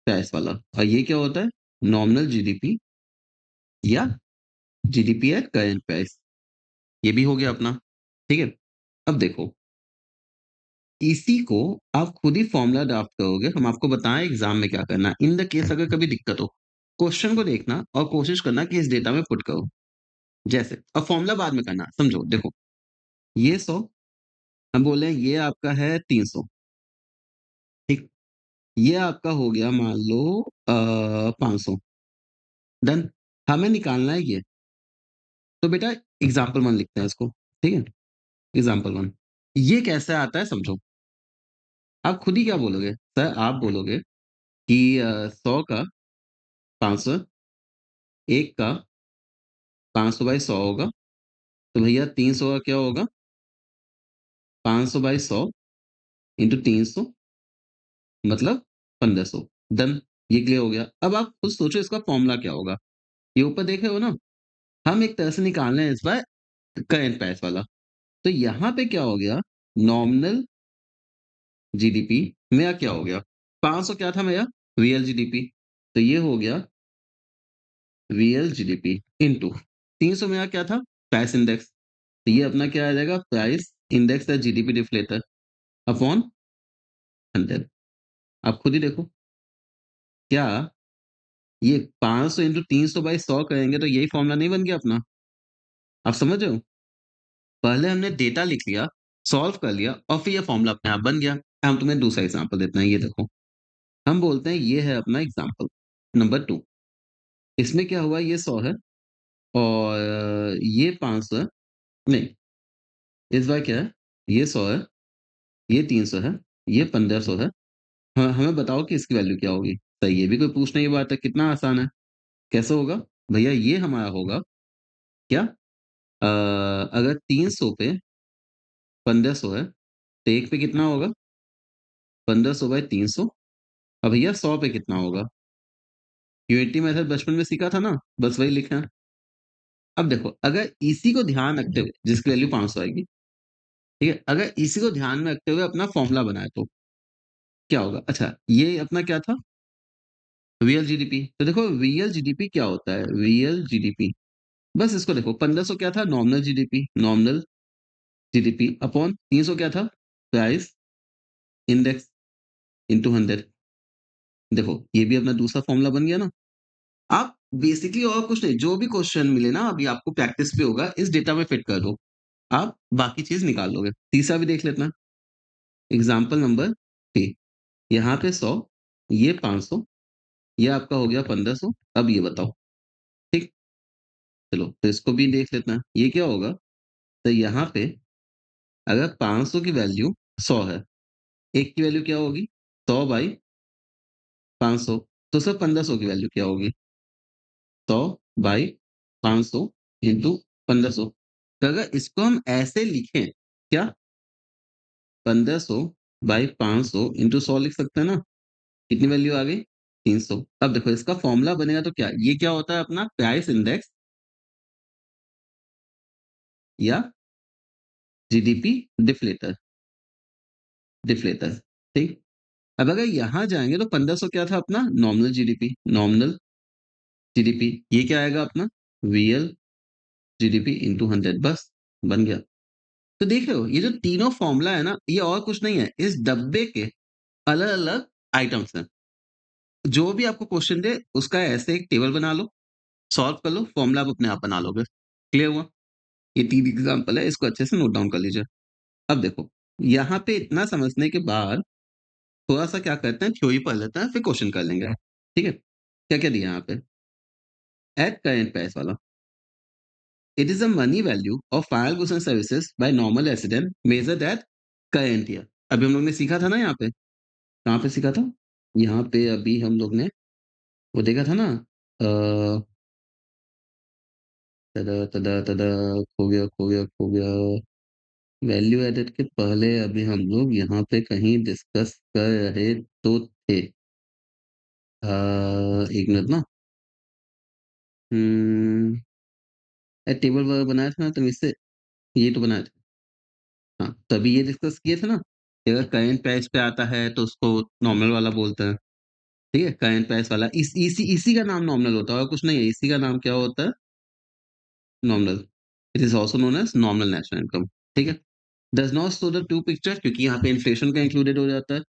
प्राइस वाला। और ये क्या होता है, नॉमिनल जीडीपी या जीडीपी एट करंट प्राइस। ये भी हो गया अपना, ठीक है? अब देखो, इसी को आप खुद ही फॉर्मूला ड्राफ्ट करोगे, हम आपको बताएं एग्जाम में क्या करना है। इन द केस अगर कभी दिक्कत हो, क्वेश्चन को देखना और कोशिश करना कि इस डेटा में पुट करो, जैसे, और फॉर्मूला बाद में करना। समझो, देखो, ये 100, हम बोले ये आपका है 300, ठीक? ये आपका हो गया मान लो 500। डन। हमें निकालना है ये। तो बेटा एग्जाम्पल 1 लिखते हैं इसको, ठीक है? एग्जाम्पल 1 ये कैसे आता है समझो। आप खुद ही क्या बोलोगे सर, आप बोलोगे कि 100 का 500, एक का 500 बाई 100 होगा, तो भैया 300 का क्या होगा, 500 बाई 100 इंटू 300 मतलब 1500। डन। ये क्लियर हो गया। अब आप खुद सोचो इसका फॉर्मूला क्या होगा। ये ऊपर देख रहे हो ना, हम एक तरह से निकालना है इस बार करंट प्राइस वाला। तो यहाँ पे क्या हो गया, नॉमिनल जीडीपी मेरा क्या हो गया, 500 क्या था मेरा, रियल जीडीपी। तो ये हो गया रियल जीडीपी इंटू 300 मेरा क्या था, प्राइस इंडेक्स। तो ये अपना क्या आ जाएगा, प्राइस इंडेक्स या जीडीपी डिफ्लेटर अपॉन 100। आप खुद ही देखो, क्या ये 500 इंटू 300 बाई 100 करेंगे तो यही फॉर्मूला नहीं बन गया अपना? आप समझ रहे हो? पहले हमने डेटा लिख लिया, सॉल्व कर लिया, और फिर ये फॉर्मूला अपने आप बन गया। हम तुम्हें दूसरा एग्जांपल देते हैं, ये देखो। हम बोलते हैं ये है अपना एग्जांपल नंबर 2। इसमें क्या हुआ, ये 100 है और ये 500 है। नहीं, इस बार क्या है, ये 100 है, ये 300 है, ये 1500 है। हमें बताओ कि इसकी वैल्यू क्या होगी। तो ये भी कोई पूछने की बात है, कितना आसान है। कैसे होगा? भैया ये हमारा होगा क्या, अगर 300 पे 1500 है, तो एक पे कितना होगा, 1500 बाई 300। अब भैया 100 पे कितना होगा? यूनिटी मेथड बचपन में सीखा था ना, बस वही लिखा है। अब देखो, अगर इसी को ध्यान रखते हुए, जिसकी वैल्यू 500 आएगी, ठीक है, अगर इसी को ध्यान में रखते हुए अपना फॉर्मूला बनाए तो क्या होगा? अच्छा, ये अपना क्या था, रियल जीडीपी। तो देखो रियल जीडीपी क्या होता है, रियल जीडीपी, बस इसको देखो, 1500 क्या था, nominal GDP, nominal GDP upon 300 क्या था, प्राइस इंडेक्स इंटू 100। देखो ये भी अपना दूसरा फॉर्मूला बन गया ना। आप बेसिकली और कुछ नहीं, जो भी क्वेश्चन मिले ना अभी आपको प्रैक्टिस पे होगा, इस डेटा में फिट कर दो, आप बाकी चीज निकाल लोगे। तीसरा भी देख लेते हैं, एग्जाम्पल नंबर 3। यहाँ पे 100, ये 500, ये आपका हो गया 1500। अब ये बताओ, ठीक। चलो तो इसको भी देख लेते हैं, ये क्या होगा। तो यहाँ पे अगर 500 की वैल्यू 100 है, एक की वैल्यू क्या होगी, 100 बाई 500, तो सर 1500 की वैल्यू क्या होगी, 100 बाई 500 इंटू 1500। तो अगर इसको हम ऐसे लिखें, क्या 1500 बाई 500 इंटू 100 लिख सकते हैं ना। कितनी वैल्यू आ गई, 300। अब देखो इसका फॉर्मूला बनेगा तो क्या, ये क्या होता है अपना प्राइस इंडेक्स या जीडीपी डिफ्लेटर, डिफ्लेटर, ठीक। अब अगर यहां जाएंगे तो 1500 क्या था अपना, नॉमिनल जीडीपी, नॉमिनल जीडीपी। ये क्या आएगा अपना, वीएल जीडीपी इंटू 100, बस बन गया। तो देख रहे हो ये जो तीनों फॉर्मूला है ना, ये और कुछ नहीं है, इस डब्बे के अलग अलग आइटम्स हैं। जो भी आपको क्वेश्चन दे उसका ऐसे एक टेबल बना लो, सॉल्व कर लो, फॉर्मूला आप अपने आप बना लोगे। क्लियर हुआ। ये 3 एग्जांपल है, इसको अच्छे से नोट डाउन कर लीजिए। अब देखो यहाँ पे इतना समझने के बाद थोड़ा सा क्या करते हैं, थ्योरी पढ़ लेते हैं, फिर क्वेश्चन कर लेंगे। ठीक है, क्या क्या दिया यहाँ पे, एट करेंट प्राइस वाला, it is a money value of final goods and services by normal resident major that current year. अभी हम लोग ने सीखा था ना यहाँ पे, कहाँ पे सीखा था, यहाँ पे अभी हम लोग ने वो देखा था ना, तदा तदा तदा, खो गया खो गया खो गया। वैल्यू एडेड के पहले अभी हम लोग यहाँ पे कहीं डिस्कस कर रहे तो थे। एक मिनट ना, टेबल वगैरह बनाया था ना तुम इससे, ये तो बनाया था। हाँ तभी ये डिस्कस किए थे ना कि अगर करंट प्राइस पे आता है तो उसको नॉर्मल वाला बोलते हैं। ठीक है, करंट प्राइस वाला इसी का नाम नॉमिनल होता है और कुछ नहीं है, इसी का नाम क्या होता है, nominal. It is also known as nominal national income. ठीक है, does not show the true picture, क्योंकि यहाँ पे इन्फ्लेशन का इंक्लूडेड हो जाता है।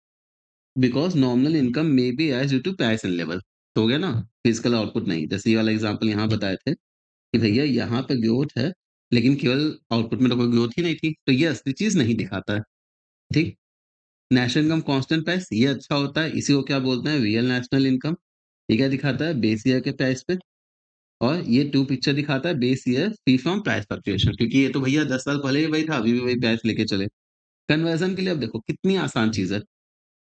Because nominal income may be as due to price and level. तो हो गया ना, फिजिकल आउटपुट नहीं, जैसे ये वाला एग्जांपल यहाँ बताए थे कि भैया यहाँ पे ग्रोथ है, लेकिन केवल आउटपुट में तो कोई ग्रोथ ही नहीं थी, तो ये असली चीज नहीं दिखाता है। ठीक। नेशनल इनकम कांस्टेंट प्राइस, ये अच्छा होता है, इसी को क्या बोलते हैं, रियल नेशनल इनकम। ये क्या दिखाता है, बेस ईयर के प्राइस पे। और ये टू पिक्चर दिखाता है base year free from price fluctuation, क्योंकि ये तो भैया 10 साल पहले भी वही था, अभी भी वही प्राइस लेके चले। कन्वर्जन के लिए अब देखो कितनी आसान चीज है,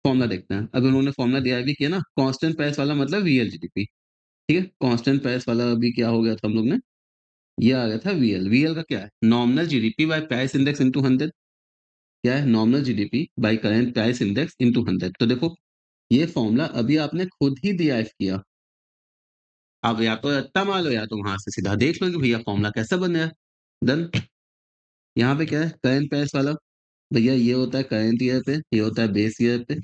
फॉर्मुला देखते हैं। अब उन्होंने फॉर्मुला दिया भी किया ना, कांस्टेंट प्राइस वाला मतलब वीएल जीडीपी। ठीक है, कांस्टेंट प्राइस वाला अभी क्या हो गया था हम लोग ने, ये आ गया था वीएल। वीएल का क्या है, nominal GDP bye price index into 100। क्या है, nominal GDP by current price index into 100। तो देखो ये फॉर्मूला अभी आपने खुद ही डिराइव किया। अब या तो रट्टा मार लो या तो वहां से सीधा देख लो कि भैया फॉर्मूला कैसे बने। डन। यहाँ पे क्या है, करंट प्राइस वाला, भैया ये होता है करंट ईयर पे, ये होता है बेस ईयर पे।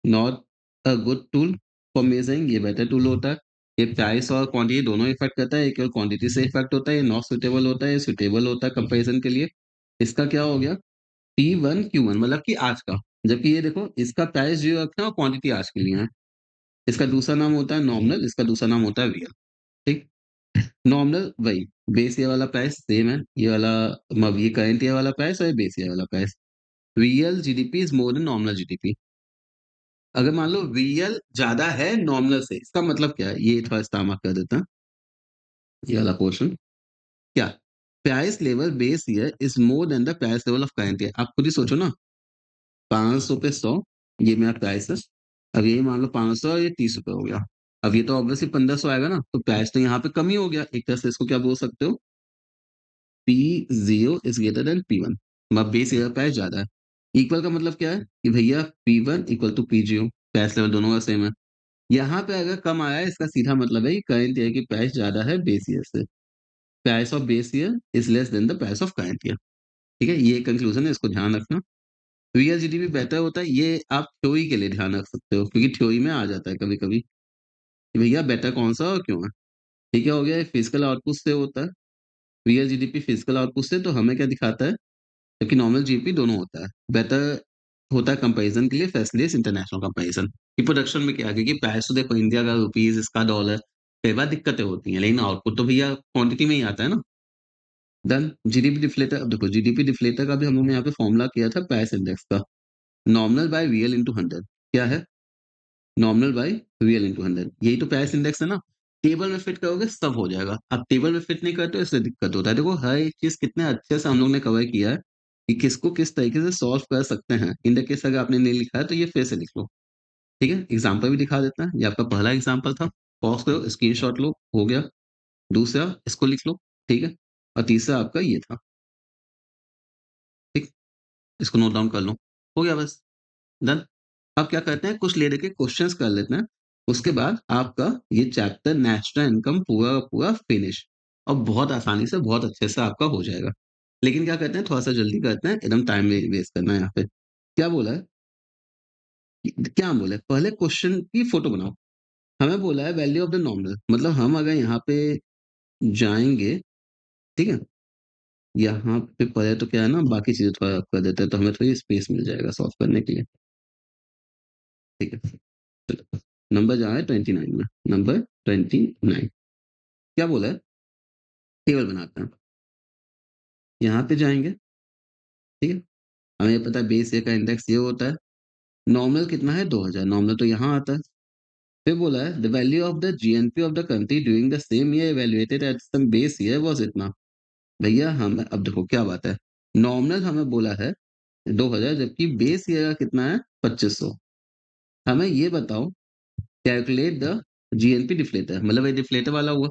Not a good tool for measuring, ये बेटर टूल होता है। ये प्राइस और क्वांटिटी दोनों इफेक्ट करता है, ये केवल क्वांटिटी से इफेक्ट होता है, ये नॉट सुटेबल होता है, ये सुटेबल होता है कंपेरिजन के लिए। इसका क्या हो गया, P1 Q1 मतलब कि आज का। जबकि ये देखो इसका प्राइस जो रखना है और क्वांटिटी आज के लिए है। इसका दूसरा नाम होता है नॉमिनल, इसका दूसरा नाम होता है रियल। ठीक। नॉमिनल वही, बेस ईयर वाला प्राइस सेम है, ये वाला ये करंट ईयर वाला प्राइस और ये बेस ईयर वाला price. Real GDP is more than nominal GDP. अगर मान लो रियल ज्यादा है नॉमिनल से, इसका मतलब क्या है, ये थोड़ा इस्तेमाल कर देता है, ये वाला पोर्शन। क्या, price level base year is more than the price level of current year. आप खुद ही सोचो ना, 500 पे 100, ये मेरा प्राइस है। अब ये मान लो 500 और ये 30 रुपये हो गया। अब ये तो ऑब्वियसली 1500 आएगा ना, तो प्राइस तो यहाँ पे कम ही हो गया। एक तरह से इसको क्या बोल सकते हो, P0 is greater than P1, मतलब बेस ईयर प्राइस ज्यादा है। इक्वल का मतलब क्या है कि भैया P1 equal to P0, price level दोनों का सेम है। यहाँ पे अगर कम आया है, इसका सीधा मतलब है कि करंट ईयर की प्राइस ज्यादा है बेस ईयर से। Price of base year is less than the price of current year. ठीक है, ये कंक्लूजन है, इसको ध्यान रखना। रियल जीडीपी बेहतर होता है, ये आप थ्योरी के लिए ध्यान रख सकते हो, क्योंकि थ्योरी में आ जाता है कभी कभी कि भैया बेटर कौन सा और क्यों है। ठीक है, हो गया, फिजिकल आउटपुट से होता है, रियल जीडीपी फिजिकल आउटपुट से, तो हमें क्या दिखाता है, जबकि नॉर्मल जीडीपी दोनों होता है बेटर। होता है कंपैरिजन के लिए फैसिलिटीज इंटरनेशनल कंपैरिजन कि प्रोडक्शन में क्या है, क्योंकि पैसे तो देखो इंडिया का रुपीज, इसका डॉलर, कई बार दिक्कतें होती हैं, लेकिन आउटपुट तो भैया क्वांटिटी में ही आता है ना। देन जीडीपी डिफ्लेटर, अब देखो जीडीपी डिफ्लेटर का भी हम लोगों ने यहाँ पे फॉर्मूला किया था प्राइस इंडेक्स का, नॉमिनल बाय रियल इंटू 100। क्या है? नॉमिनल बाय रियल इंटू 100, यही तो प्राइस इंडेक्स है ना। टेबल में फिट करोगे सब हो जाएगा, अब टेबल में फिट नहीं करते हो इससे दिक्कत होता है। देखो हर एक चीज कितने अच्छे से हम लोग ने कवर किया है कि किसको किस तरीके से सॉल्व कर सकते हैं। इन द केस अगर आपने नहीं लिखा है तो ये फिर से लिख लो। ठीक है, एग्जाम्पल भी दिखा देता है, ये आपका पहला एग्जाम्पल था। पॉज करो, स्क्रीनशॉट लो, हो गया। दूसरा इसको लिख लो। ठीक है, और तीसरा आपका ये था। ठीक, इसको नोट डाउन कर लो, हो गया बस, डन। अब क्या करते हैं, कुछ ले लेके क्वेश्चंस कर लेते हैं, उसके बाद आपका ये चैप्टर नेशनल इनकम पूरा का पूरा फिनिश, और बहुत आसानी से बहुत अच्छे से आपका हो जाएगा। लेकिन क्या करते हैं, थोड़ा सा जल्दी करते हैं, एकदम टाइम वेस्ट करना है यहाँ पे। क्या बोला है, क्या बोला है, पहले क्वेश्चन की फोटो बनाओ। हमें बोला है वैल्यू ऑफ द नॉमिनल, मतलब हम अगर यहाँ पे जाएंगे, ठीक है, यहाँ पे पहले तो क्या है ना, बाकी चीजें थोड़ा कर देते हैं तो हमें थोड़ी स्पेस मिल जाएगा सॉल्व करने के लिए। ठीक है, चलो, नंबर जहाँ है 29 में, नंबर 29। क्या बोला है, टेबल बनाते हैं, यहाँ पे जाएंगे। ठीक है, हमें पता है बेस ए का इंडेक्स ये होता है, नॉर्मल कितना है 2000, नॉर्मल तो यहाँ आता है। फिर बोला है the value of the GNP of the country during the same year evaluated at some base year was इतना। भैया हम अब देखो क्या बात है, नॉर्मल हमें बोला है 2000, जबकि बेस ईयर का कितना है 2500। हमें ये बताओ, कैलकुलेट द जीएनपी डिफ्लेटर, मतलब ये डिफ्लेटर वाला हुआ,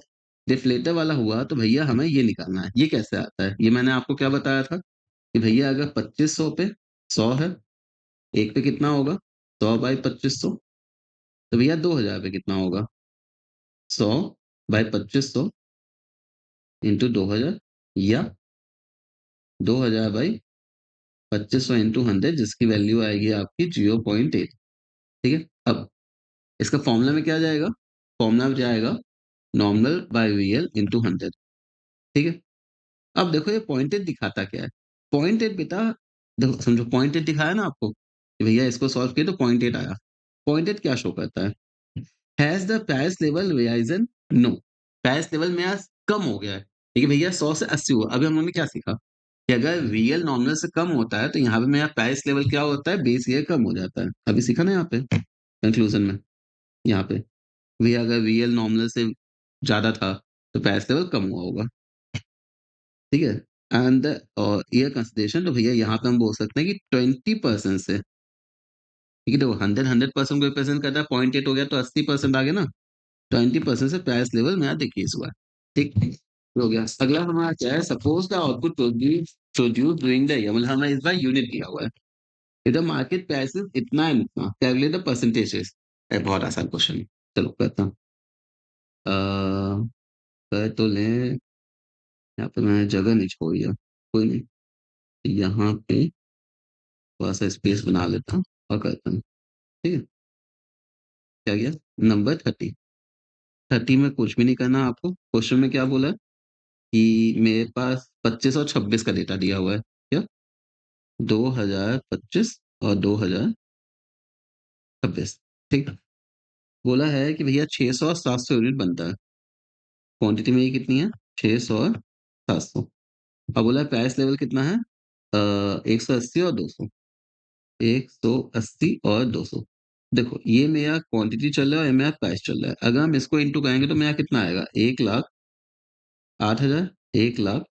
डिफ्लेटर वाला हुआ तो भैया हमें ये निकालना है। ये कैसे आता है, ये मैंने आपको क्या बताया था कि भैया अगर 2500 पे 100 है, एक पे कितना होगा, 100 बाई 2500, तो भैया 2000 पे कितना होगा, 100 बाई 2500 इंटू 2000, या 2000 बाई 2500 इंटू 100, जिसकी वैल्यू आएगी आपकी 0.8। ठीक है, अब इसका फॉर्मूला में क्या जाएगा, फॉर्मूला में जाएगा नॉमिनल बाय रियल इंटू 100। ठीक है, अब देखो ये पॉइंटेड दिखाता क्या है, पॉइंटेड बेटा, देखो समझो पॉइंटेड दिखाया ना आपको कि भैया इसको सॉल्व किया तो पॉइंटेड आया। पॉइंटेड क्या शो करता है, has the price level revision, no, price level में आज कम हो गया है। देखिए भैया 100 से 80 हुआ, अभी हम लोगों ने क्या सीखा कि अगर रियल नॉमिनल से कम होता है तो यहाँ पे मेरा प्राइस लेवल क्या होता है, बेस ईयर कम हो जाता है। अभी सीखा ना यहाँ पे कंक्लूजन में, यहाँ पे भैया अगर रियल नॉमिनल से ज्यादा था तो प्राइस लेवल कम हुआ होगा। ठीक है, एंड ईयर कंसिडरेशन, तो भैया यहाँ पे हम बोल सकते हैं कि 20% से, ठीक है, देखो 100% को रिप्रेजेंट करता है, 0.8 हो गया तो 80% आ गया ना, 20% से प्राइस लेवल में डिक्रीज हुआ है। ठीक, हो गया। अगला हमारा क्या है, suppose the output produce doing the year, मतलब हमें इस बार यूनिट दिया हुआ है, इधर मार्केट प्राइसेस इतना है, इतना कैलकुलेट द परसेंटेजेस। बहुत आसान क्वेश्चन है, चलो करता हूँ। कर तो लें, यहाँ पे मैंने जगह नहीं छोड़ी है, कोई नहीं, यहाँ पे थोड़ा सा स्पेस बना लेता हूँ और करता हूँ। ठीक है, क्या गया, नंबर 30। 30 में कुछ भी नहीं करना आपको, क्वेश्चन में क्या बोला है कि मेरे पास 25 और 26 का डेटा दिया हुआ है, क्या, 2025 और 2026। ठीक, बोला है कि भैया 600 और 700 यूनिट बनता है, क्वांटिटी में ये कितनी है, 600 और 700। अब बोला प्राइस लेवल कितना है, 180 और 200, 180 और 200। देखो ये मेरा क्वांटिटी चल रहा है और ये मेरा प्राइस चल रहा है, अगर हम इसको इंटू करेंगे तो मेरा कितना आएगा, 1,08,000, 1,00,000,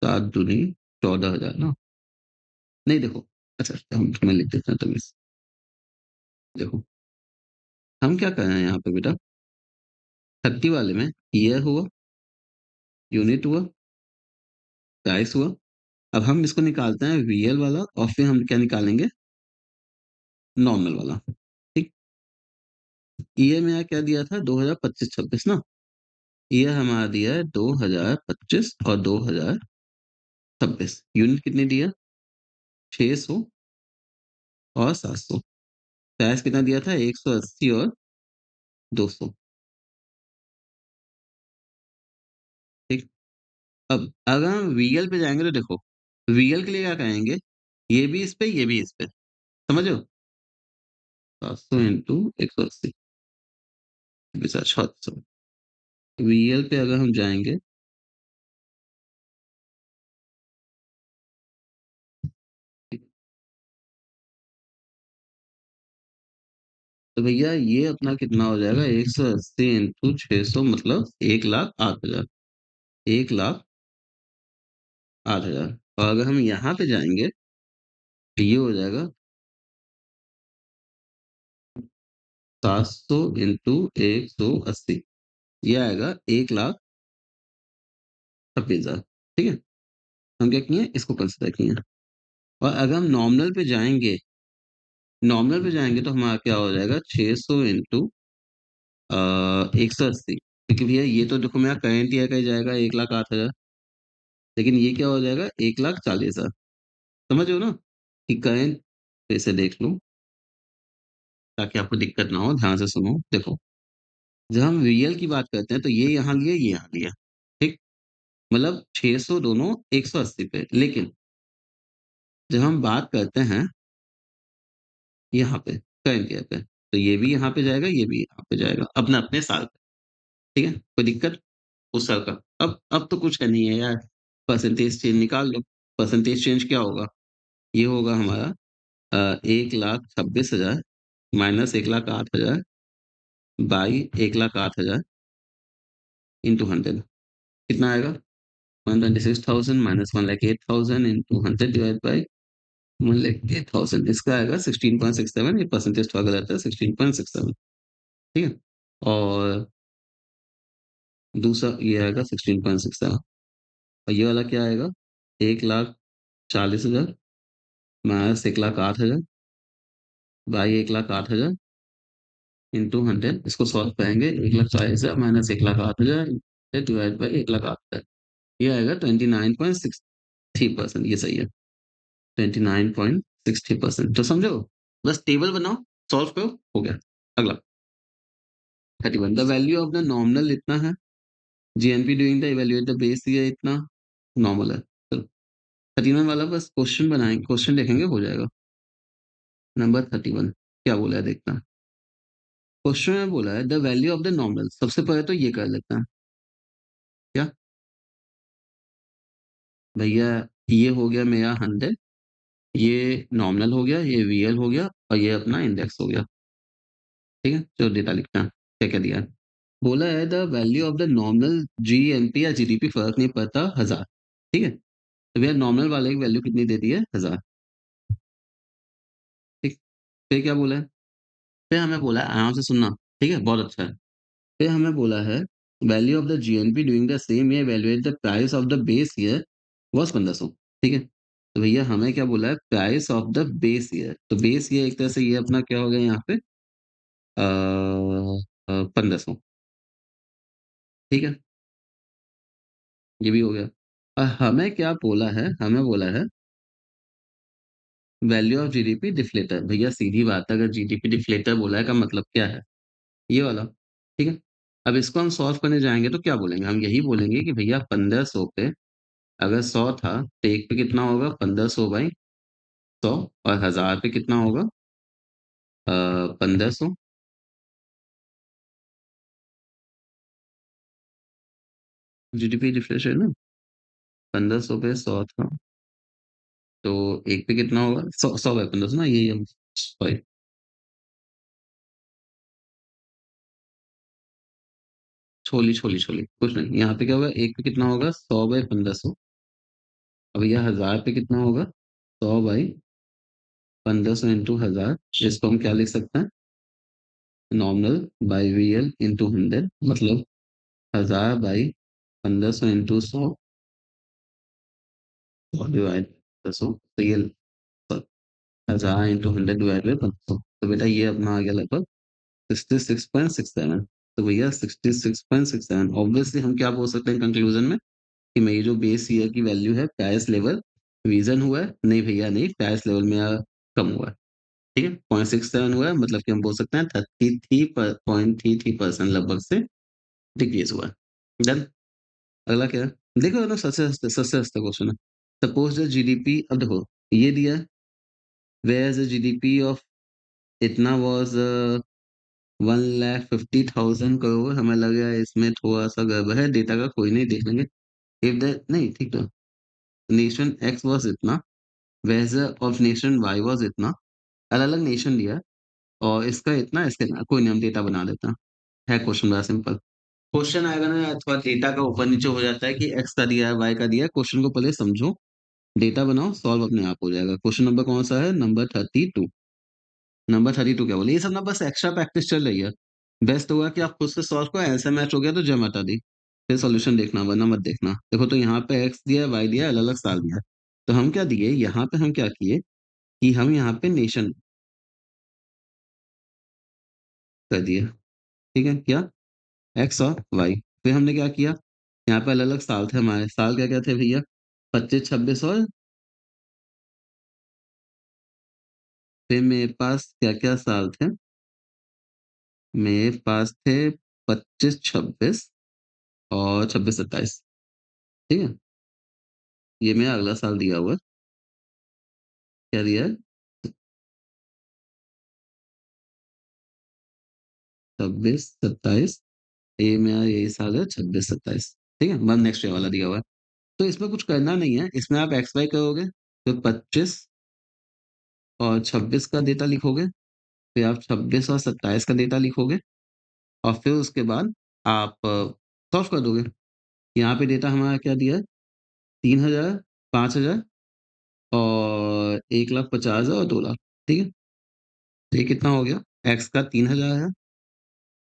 7 दूनी 14,000 ना, नहीं देखो, अच्छा हम तुम्हें लिख देते हैं तमीज। देखो हम क्या कर रहे हैं यहाँ पे बेटा, 30 वाले में ईयर हुआ, यूनिट हुआ, प्राइस हुआ। अब हम इसको निकालते हैं रियल वाला, और फिर हम क्या निकालेंगे, नॉर्मल वाला। ठीक, ईयर में क्या दिया था, 2025-26 ना, ईयर हमारा दिया है 2025 और 2026, यूनिट कितने दिया, 600 और 700, प्राइस कितना दिया था, 180 और 200। ठीक, अब अगर हम वीएल पे जाएंगे तो देखो वीएल के लिए क्या कहेंगे, ये भी इस पे, ये भी इस पे, समझ रहे हो? 700 इंटू 180 700। वीएल पे अगर हम जाएंगे, तो भैया ये अपना कितना हो जाएगा, 180 इंटू 600 मतलब 1,08,000, 1,08,000। और अगर हम यहाँ पे जाएंगे तो ये हो जाएगा 700 इंटू 180, ये आएगा 1,26,000। ठीक है, हम क्या किए, इसको कंसिडर किए। और अगर हम नॉर्मल पे जाएंगे तो हमारा क्या हो जाएगा, 600 इंटू 180, क्योंकि भैया ये तो देखो मेरा करंट ईयर का ही जाएगा 1,08,000, लेकिन ये क्या हो जाएगा 1,40,000। समझ रहे हो ना कि करंट, इसे देख लो ताकि आपको दिक्कत ना हो, ध्यान से सुनो। देखो, जब हम रियल की बात करते हैं तो ये यहाँ लिया, ये यहाँ लिया, ठीक, मतलब 600 दोनों 180 पे। लेकिन जब हम बात करते हैं यहाँ पे करंट ईयर पे, तो ये भी यहाँ पे जाएगा, ये भी यहाँ पे जाएगा, अपने अपने साल पे। ठीक है, कोई दिक्कत उस साल का। अब तो कुछ है नहीं है यार, परसेंटेज चेंज निकाल लो। परसेंटेज चेंज क्या होगा, ये होगा हमारा 1,26,000 माइनस 1,08,000 बाई 1,08,000 इंटू 100, कितना आएगा, 126,000 माइनस 1,08,000 इंटू 100 डिवाइड बाई 1,08,000, इसका आएगा 16.67। ये परसेंटेज थोड़ा गलत है, 16.67। ठीक है, और दूसरा ये आएगा 16.67, और ये वाला क्या आएगा, 1,40,000 माइनस 1,08,000 बाई 1,08,000 इंटू 100, इसको सॉल्व करेंगे, 1,40,000 माइनस 1,08,000 डिवाइड बाई 1,08,000, ये आएगा 29.63%। ये सही है, 29.63%। तो समझो, बस टेबल बनाओ, सॉल्व करो, हो गया। अगला 31, the value of the nominal इतना है, GNP doing the evaluate the base year इतना नॉर्मल है। चलो 31 वाला बस क्वेश्चन बनाएंगे, क्वेश्चन लिखेंगे, हो जाएगा। नंबर 31 क्या बोला है देखना। क्वेश्चन में बोला है the value of the nominal, सबसे पहले तो ये कर लेते हैं। क्या भैया, ये हो गया मेरा 100, ये नॉमिनल हो गया, ये वीएल हो गया, और ये अपना इंडेक्स हो गया। ठीक है, जो डेटा लिखना है, क्या क्या दिया है, बोला है the value of the nominal GNP या जीडीपी, फर्क नहीं पड़ता, 1,000। ठीक है, तो भैया नॉमिनल वाले की वैल्यू कितनी दे दी है, 1,000। ठीक, फिर क्या बोला है, फिर हमें बोला है, आराम से सुनना, ठीक है, बहुत अच्छा है। फिर हमें बोला है value of the GNP during the same year valuate the price of the base year was 1,500। ठीक है, तो भैया हमें क्या बोला है, price of the base year, तो बेस ईयर एक तरह से ये अपना क्या हो गया यहाँ पे 1,500। ठीक है, ये भी हो गया। हमें क्या बोला है, हमें बोला है वैल्यू ऑफ जीडीपी डिफ्लेटर। भैया सीधी बात है, अगर जीडीपी डिफ्लेटर बोला है का मतलब क्या है, ये वाला। ठीक है, अब इसको हम सॉल्व करने जाएंगे तो क्या बोलेंगे, हम यही बोलेंगे कि भैया 1,500 पे अगर 100 था तो एक पे कितना होगा, 1,500 बाई 100, और 1,000 पे कितना होगा 1,500। जीडीपी डिफ्लेशन है ना, 1,500 पे 100 था, तो एक पे कितना होगा, 100 बाई 1,500 ना, यही हम सॉरी, छोली छोली छोली कुछ नहीं, यहाँ पे क्या होगा, एक पे कितना होगा 100 बाई 1,500। अब यह 1,000 पे कितना होगा, 100 बाई 1,500 इंटू 1,000, जिसको हम क्या लिख सकते हैं, नॉमिनल बाई वीएल इंटू 100, मतलब 1,000 बाई 1,500 इंटू 100 और डिवाइड 1,500, तो ये 1,000 इंटू 100 डिवाइड बाई 1,500, तो बेटा ये अपना आ गया लगभग 66.67। तो भैया 66.67, ऑब्वियसली हम क्या बोल सकते हैं कंक्लूजन में, कि मेरी जो बेस ईयर की वैल्यू है, प्राइस लेवल रिवीजन हुआ है, नहीं भैया नहीं, प्राइस लेवल मेरा कम हुआ है। ठीक है, 0.67 हुआ है, मतलब कि हम बोल सकते हैं 33.33% लगभग से डिक्रीज हुआ है। डन। अगला क्या है, देखो ना, सबसे सस्ता क्वेश्चन है। सपोज द जीडीपी, अब देखो ये दिया है, वेयर द जीडीपी ऑफ इतना वाज 1,50,000 करोड़। हमें लग रहा है इसमें थोड़ा सा गड़बड़ है, डेटा का कोई नहीं, देख लेंगे। इफ द नहीं ठीक तो, नेशन एक्स वाज इतना, where of nation Y was इतना, अलग अलग नेशन दिया है, और इसका इतना, इसका इतना, कोई नहीं, हम डेटा बना देता है क्वेश्चन बड़ा सिंपल। क्वेश्चन आएगा ना, अथवा डेटा का ऊपर नीचे हो जाता है कि एक्स का दिया है, वाई का दिया है, क्वेश्चन को पहले समझो, डेटा बनाओ, सॉल्व अपने आप हो जाएगा। क्वेश्चन नंबर कौन सा है? नंबर 32। नंबर 32 क्या बोले? ये सब ना बस एक्स्ट्रा प्रैक्टिस चल रही है। बेस्ट होगा कि आप खुद से सॉल्व करो, आंसर मैच हो गया तो जय माता दी, फिर सॉल्यूशन देखना, वरना मत देखना। देखो तो यहाँ पे एक्स दिया है, वाई दिया है, अलग अलग साल दिया है। तो हम क्या दिए यहाँ पे, हम क्या किए कि हम यहाँ पे नेशन कर दिए। ठीक है क्या? एक्स और वाई। फिर हमने क्या किया, यहाँ पे अलग अलग साल थे हमारे, साल क्या क्या थे भैया? 25, 26 और फिर मेरे पास क्या क्या साल थे? मेरे पास थे 25, 26 और 26, 27। ठीक है, ये मेरा अगला साल दिया हुआ है। क्या दिया है? 26, 27। ये मेरा यही साल है, 26, 27। ठीक है, मतलब नेक्स्ट ईयर वाला दिया हुआ है। तो इसमें कुछ करना नहीं है, इसमें आप एक्स वाई करोगे तो 25 और 26 का डेटा लिखोगे, फिर आप 26 और 27 का डेटा लिखोगे, और फिर उसके बाद आप सॉल्व कर दोगे। यहाँ पे डेटा हमारा क्या दिया है? 3,000, 5,000 और 1,50,000 और 2 लाख। ठीक है, तो ये कितना हो गया? एक्स का 3,000 है,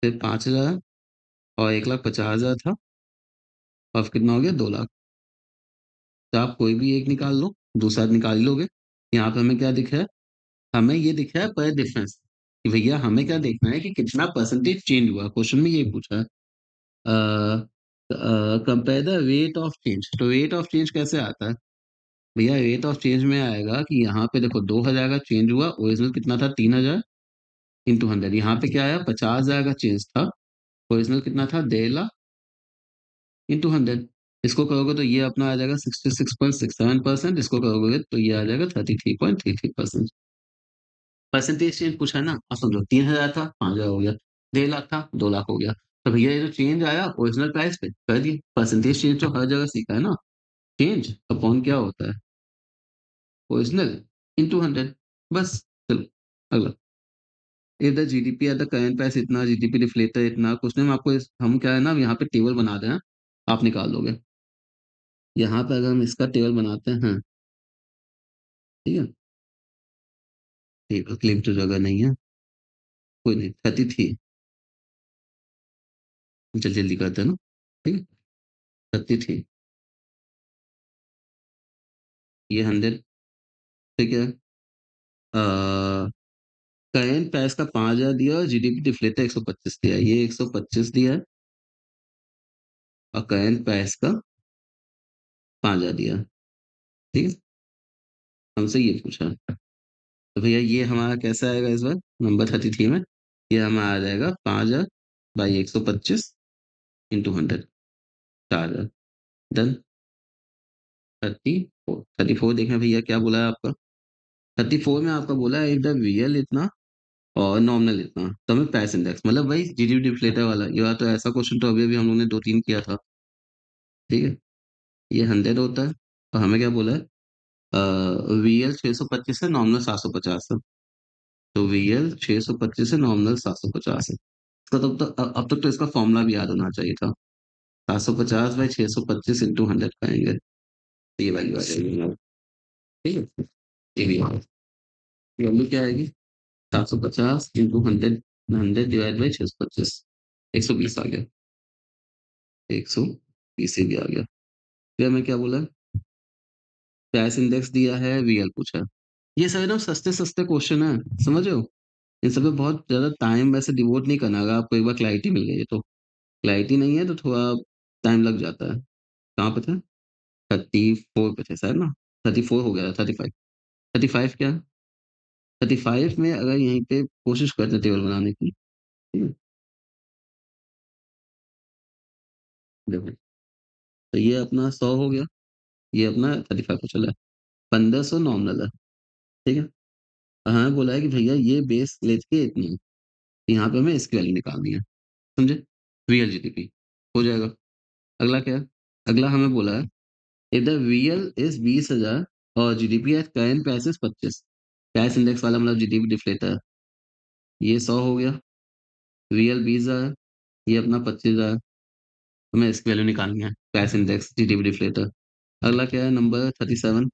फिर 5,000 और 1,50,000 था, और फिर कितना हो गया? 2 लाख। तो आप कोई भी एक निकाल लो, दूसरा निकाल ही लोगे। यहाँ पे हमें क्या दिख रहा है? हमें ये दिख रहा है पर डिफरेंस, कि भैया हमें क्या देखना है कि कितना परसेंटेज चेंज हुआ, क्वेश्चन में ये पूछा है। Compare the rate of change, तो रेट ऑफ चेंज कैसे आता है भैया? रेट ऑफ चेंज में आएगा कि यहाँ पे देखो 2,000 का चेंज हुआ, ओरिजिनल कितना था? 3,000 इंटू 100। यहाँ पे क्या आया? 50,000 का चेंज था, ओरिजिनल कितना था? 1,50,000 इंटू 100। इसको करोगे तो ये अपना आ जाएगा 66.67%, इसको करोगे तो ये आ जाएगा 33.33%। परसेंटेज चेंज पूछा है ना, अब समझो 3,000 था, 5,000 हो गया, 1,50,000 था, 2 लाख हो गया। तो भैया ये जो चेंज आया ओरिजिनल प्राइस पे कर दिए। परसेंटेज चेंज तो हर जगह सीखा है ना, चेंज अपॉन क्या होता है? Original into 100। बस, चलो अगला। If the GDP at the current price इतना, जीडीपी डिफ्लेटर इतना, कुछ नहीं, हम आपको हम क्या है ना, यहाँ पे टेबल बना दें, आप निकाल दोगे। यहाँ पे अगर हम इसका टेबल बनाते हैं, ठीक है, टेबल क्लिप तो जगह नहीं है, कोई नहीं, 33, जल्दी जल्दी करते हैं ना। ठीक है, 33, ये 100। ठीक है, करंट प्राइस का 5,000 दिया, और जीडीपी डिफ्लेटर 125 दिया, ये 125 दिया है, और करंट प्राइस का 5,000 दिया है। ठीक है, हमसे ये पूछा है। तो भैया ये हमारा कैसा आएगा इस बार? नंबर 33 में ये हमारा आ जाएगा 5,000 बाई 125 इंटू 100, 4,000। डन। 34 देखें भैया क्या बोला है आपका? 34 में आपका बोला है इधर रियल इतना और नॉमिनल इतना, तो हमें प्राइस इंडेक्स, मतलब भाई जीडीपी डिफ्लेटर वाला ये वाला, तो ऐसा क्वेश्चन तो अभी अभी हम लोगों ने 2-3 किया था। ठीक है, ये 100 होता है, और हमें क्या बोला है? वीएल 625 है, नॉमिनल 750 है। तो वीएल 625 है, नॉमिनल 750 है। इसका अब तक तो इसका फॉर्मूला भी याद होना चाहिए था। 750 बाई 625 इंटू 100 करेंगे, तो ये वैल्यू आ जाएगी हमारी। ठीक है, ये भी वैल्यू क्या आएगी? 750 इंटू 100, 100 डिवाइड बाई 625, 120 आ गया। 120 भी आ गया। फिर हमें क्या बोला? प्राइस इंडेक्स दिया है, वीएल पूछा है। ये सब एकदम सस्ते सस्ते क्वेश्चन है, समझ रहे हो? इन सब पे बहुत ज्यादा टाइम वैसे डिवोट नहीं करना, अगर आपको एक बार क्लैरिटी मिल गई है तो। क्लैरिटी नहीं है तो थोड़ा टाइम लग जाता है। कहाँ पे थे? 34 पे थे शायद ना। 34 हो गया था, 35। 35 क्या? 35 में अगर यहीं पे कोशिश करते टेबल बनाने की। ठीक है, देखो, तो ये अपना 100 हो गया, ये अपना 35 को चला है, 1,500 नॉमिनल है। ठीक है, हमें बोला है कि भैया ये बेस लेके इतनी है, यहाँ पे हमें इसकी वैल्यू निकालनी है, समझे? रियल जीडीपी हो जाएगा। अगला क्या है? अगला हमें बोला है इफ द वीएल इज 20,000 और GDP at current price is 25, price index वाला मतलब जीडीपी डिफ्लेटर है, ये 100 हो गया, वीएल 20,000, ये अपना 25,000, हमें इसकी वैल्यू निकालनी है, प्राइस इंडेक्स जीडीपी डिफ्लेटर। अगला क्या है नंबर 37,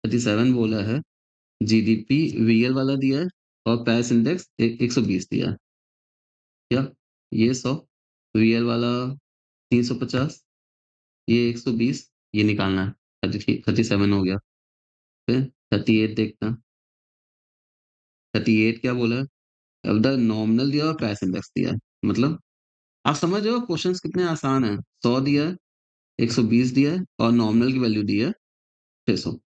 37 बोला है जीडीपी वीएल वाला दिया है और प्राइस इंडेक्स 120 दिया है, क्या? ये 100, वीएल वाला 350, ये 120, ये निकालना है, 37 हो गया। फिर 38 देखते हैं, 38 क्या बोला है? अब द नॉमिनल दिया और प्राइस इंडेक्स दिया है, मतलब आप समझ रहे हो क्वेश्चंस कितने आसान है। 100 दिया है, 120 दिया है और नॉमिनल की वैल्यू दी है 600,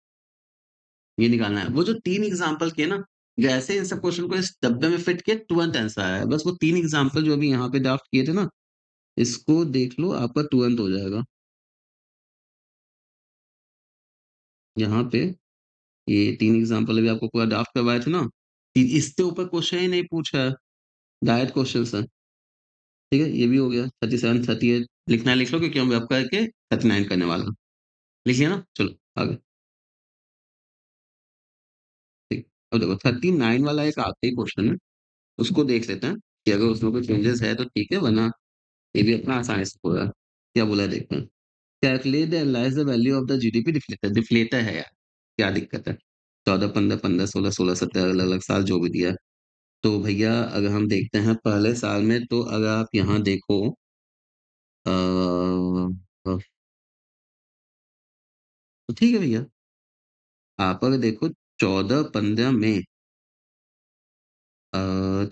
ये निकालना है। वो जो 3 एग्जांपल किए ना, जैसे इन सब क्वेश्चन को इस डब्बे में फिट किए तुरंत आंसर आया है। बस वो 3 एग्जांपल जो अभी यहाँ पे ड्राफ्ट किए थे ना, इसको देख लो आपका तुरंत हो जाएगा। यहाँ पे ये 3 एग्जांपल अभी आपको पूरा ड्राफ्ट करवाए थे ना, इससे ऊपर क्वेश्चन ही नहीं पूछा है, डायरेक्ट क्वेश्चन है। ठीक है, ये भी हो गया 37, 38 लिखना है लिख लो, क्योंकि हम अब करके 39 करने वाला हूँ। लिख लिया ना? चलो आगे। ठीक, अब देखो 39 वाला एक आखिरी क्वेश्चन है, उसको देख लेते हैं कि अगर उसमें कोई चेंजेस है तो ठीक है, वरना ये भी अपना आसानी से होगा। क्या बोला है देखते हैं। Calculate the analyse the value of the GDP deflator, deflator है यार, क्या दिक्कत है? 14, 15, 15, 16, 16, 17 अलग अलग साल जो भी दिया है। तो भैया अगर हम देखते हैं पहले साल में, तो अगर आप यहाँ देखो तो ठीक है भैया, आप अगर देखो 14, 15 में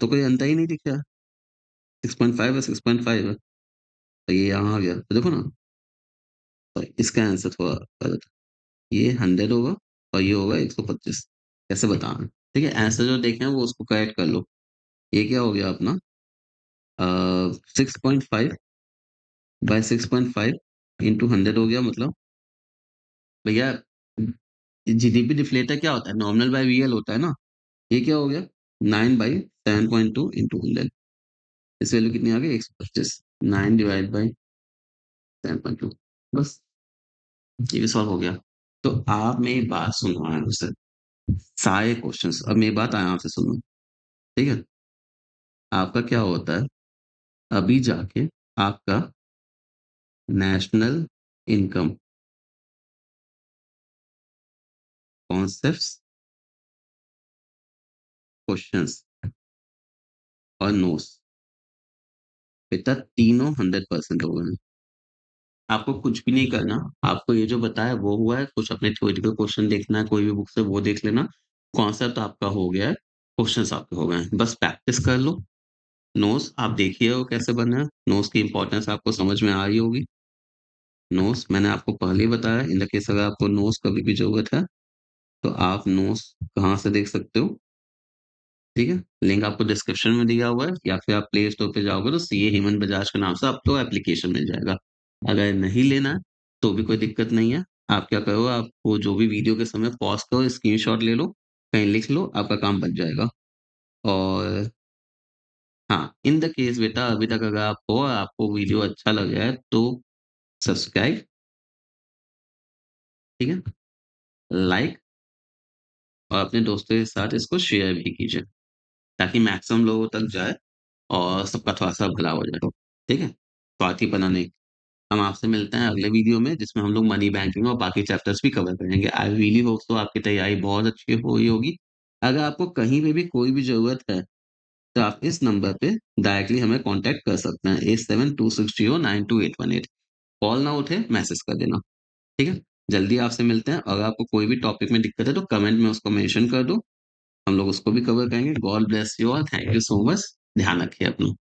तो कोई अंतर ही नहीं दिख रहा, 6.5 है, 6.5 है, तो ये यहाँ आ गया तो देखो ना, तो इसका आंसर थोड़ा गलत है। ये 100 होगा और ये होगा 125, कैसे बताना? ठीक है, आंसर जो देखे हैं वो उसको करेक्ट कर लो। ये क्या हो गया अपना 6.5 बाय 6.5 इंटू 100 हो गया, मतलब भैया जीडीपी डिफ्लेटर क्या होता है? नॉमिनल बाय वीएल होता है ना, ये क्या हो गया 9/7.2 इंटू 100, इस वैल्यू कितनी आ गई 125, 9 डिवाइड बाई 7.2, बस ये भी सॉल्व हो गया। तो आप मेरी बात सुनो आराम से, सारे क्वेश्चंस अब मेरी बात आराम से सुनो, ठीक है? आपका क्या होता है, अभी जाके आपका नेशनल इनकम कॉन्सेप्ट्स, क्वेश्चंस और नोट्स, बेटा तीनों 100% हो गए हैं। आपको कुछ भी नहीं करना, आपको ये जो बताया वो हुआ है, कुछ अपने थ्योरेटिकल क्वेश्चन देखना है, कोई भी बुक से वो देख लेना, कॉन्सेप्ट आपका हो गया है, क्वेश्चंस आपके हो गए हैं, बस प्रैक्टिस कर लो। नोट्स आप देखिए हो कैसे बना है, नोट्स की इंपॉर्टेंस आपको समझ में आ रही होगी। नोट्स मैंने आपको पहले ही बताया, इन द केस अगर आपको नोट्स कभी भी जरूरत है तो आप नोट्स कहाँ से देख सकते हो, ठीक है? लिंक आपको डिस्क्रिप्शन में दिया हुआ है, या फिर आप प्ले स्टोर पे जाओगे तो सीए हेमंत बजाज के नाम से आपको एप्लीकेशन मिल जाएगा। अगर नहीं लेना है तो भी कोई दिक्कत नहीं है, आप क्या करो, आपको जो भी वीडियो के समय पॉज करो, स्क्रीनशॉट ले लो, कहीं लिख लो, आपका काम बन जाएगा। और हाँ, इन द केस बेटा अभी तक अगर आपको वीडियो अच्छा लग रहा है तो सब्सक्राइब, ठीक है, लाइक और अपने दोस्तों के साथ इसको शेयर भी कीजिए, ताकि मैक्सिमम लोगों तक जाए और सबका थोड़ा-सा भला हो जाए। ठीक है? स्वार्थीपना नहीं। हम आपसे मिलते हैं अगले वीडियो में, जिसमें हम लोग मनी बैंकिंग और बाकी चैप्टर्स भी कवर करेंगे। आई रियली होप सो आपकी तैयारी बहुत अच्छी हो रही होगी। अगर आपको कहीं पे भी कोई भी ज़रूरत है, तो आप इस नंबर पे डायरेक्टली हमें कॉन्टैक्ट कर सकते हैं, 8726092818। कॉल ना उठे, मैसेज कर देना। ठीक है? जल्दी आपसे मिलते हैं। अगर आपको कोई भी टॉपिक में दिक्कत है तो कमेंट में उसको मेंशन कर दो। हम लोग उसको भी कवर करेंगे। God bless you all. Thank you so much. ध्यान रखिए अपना।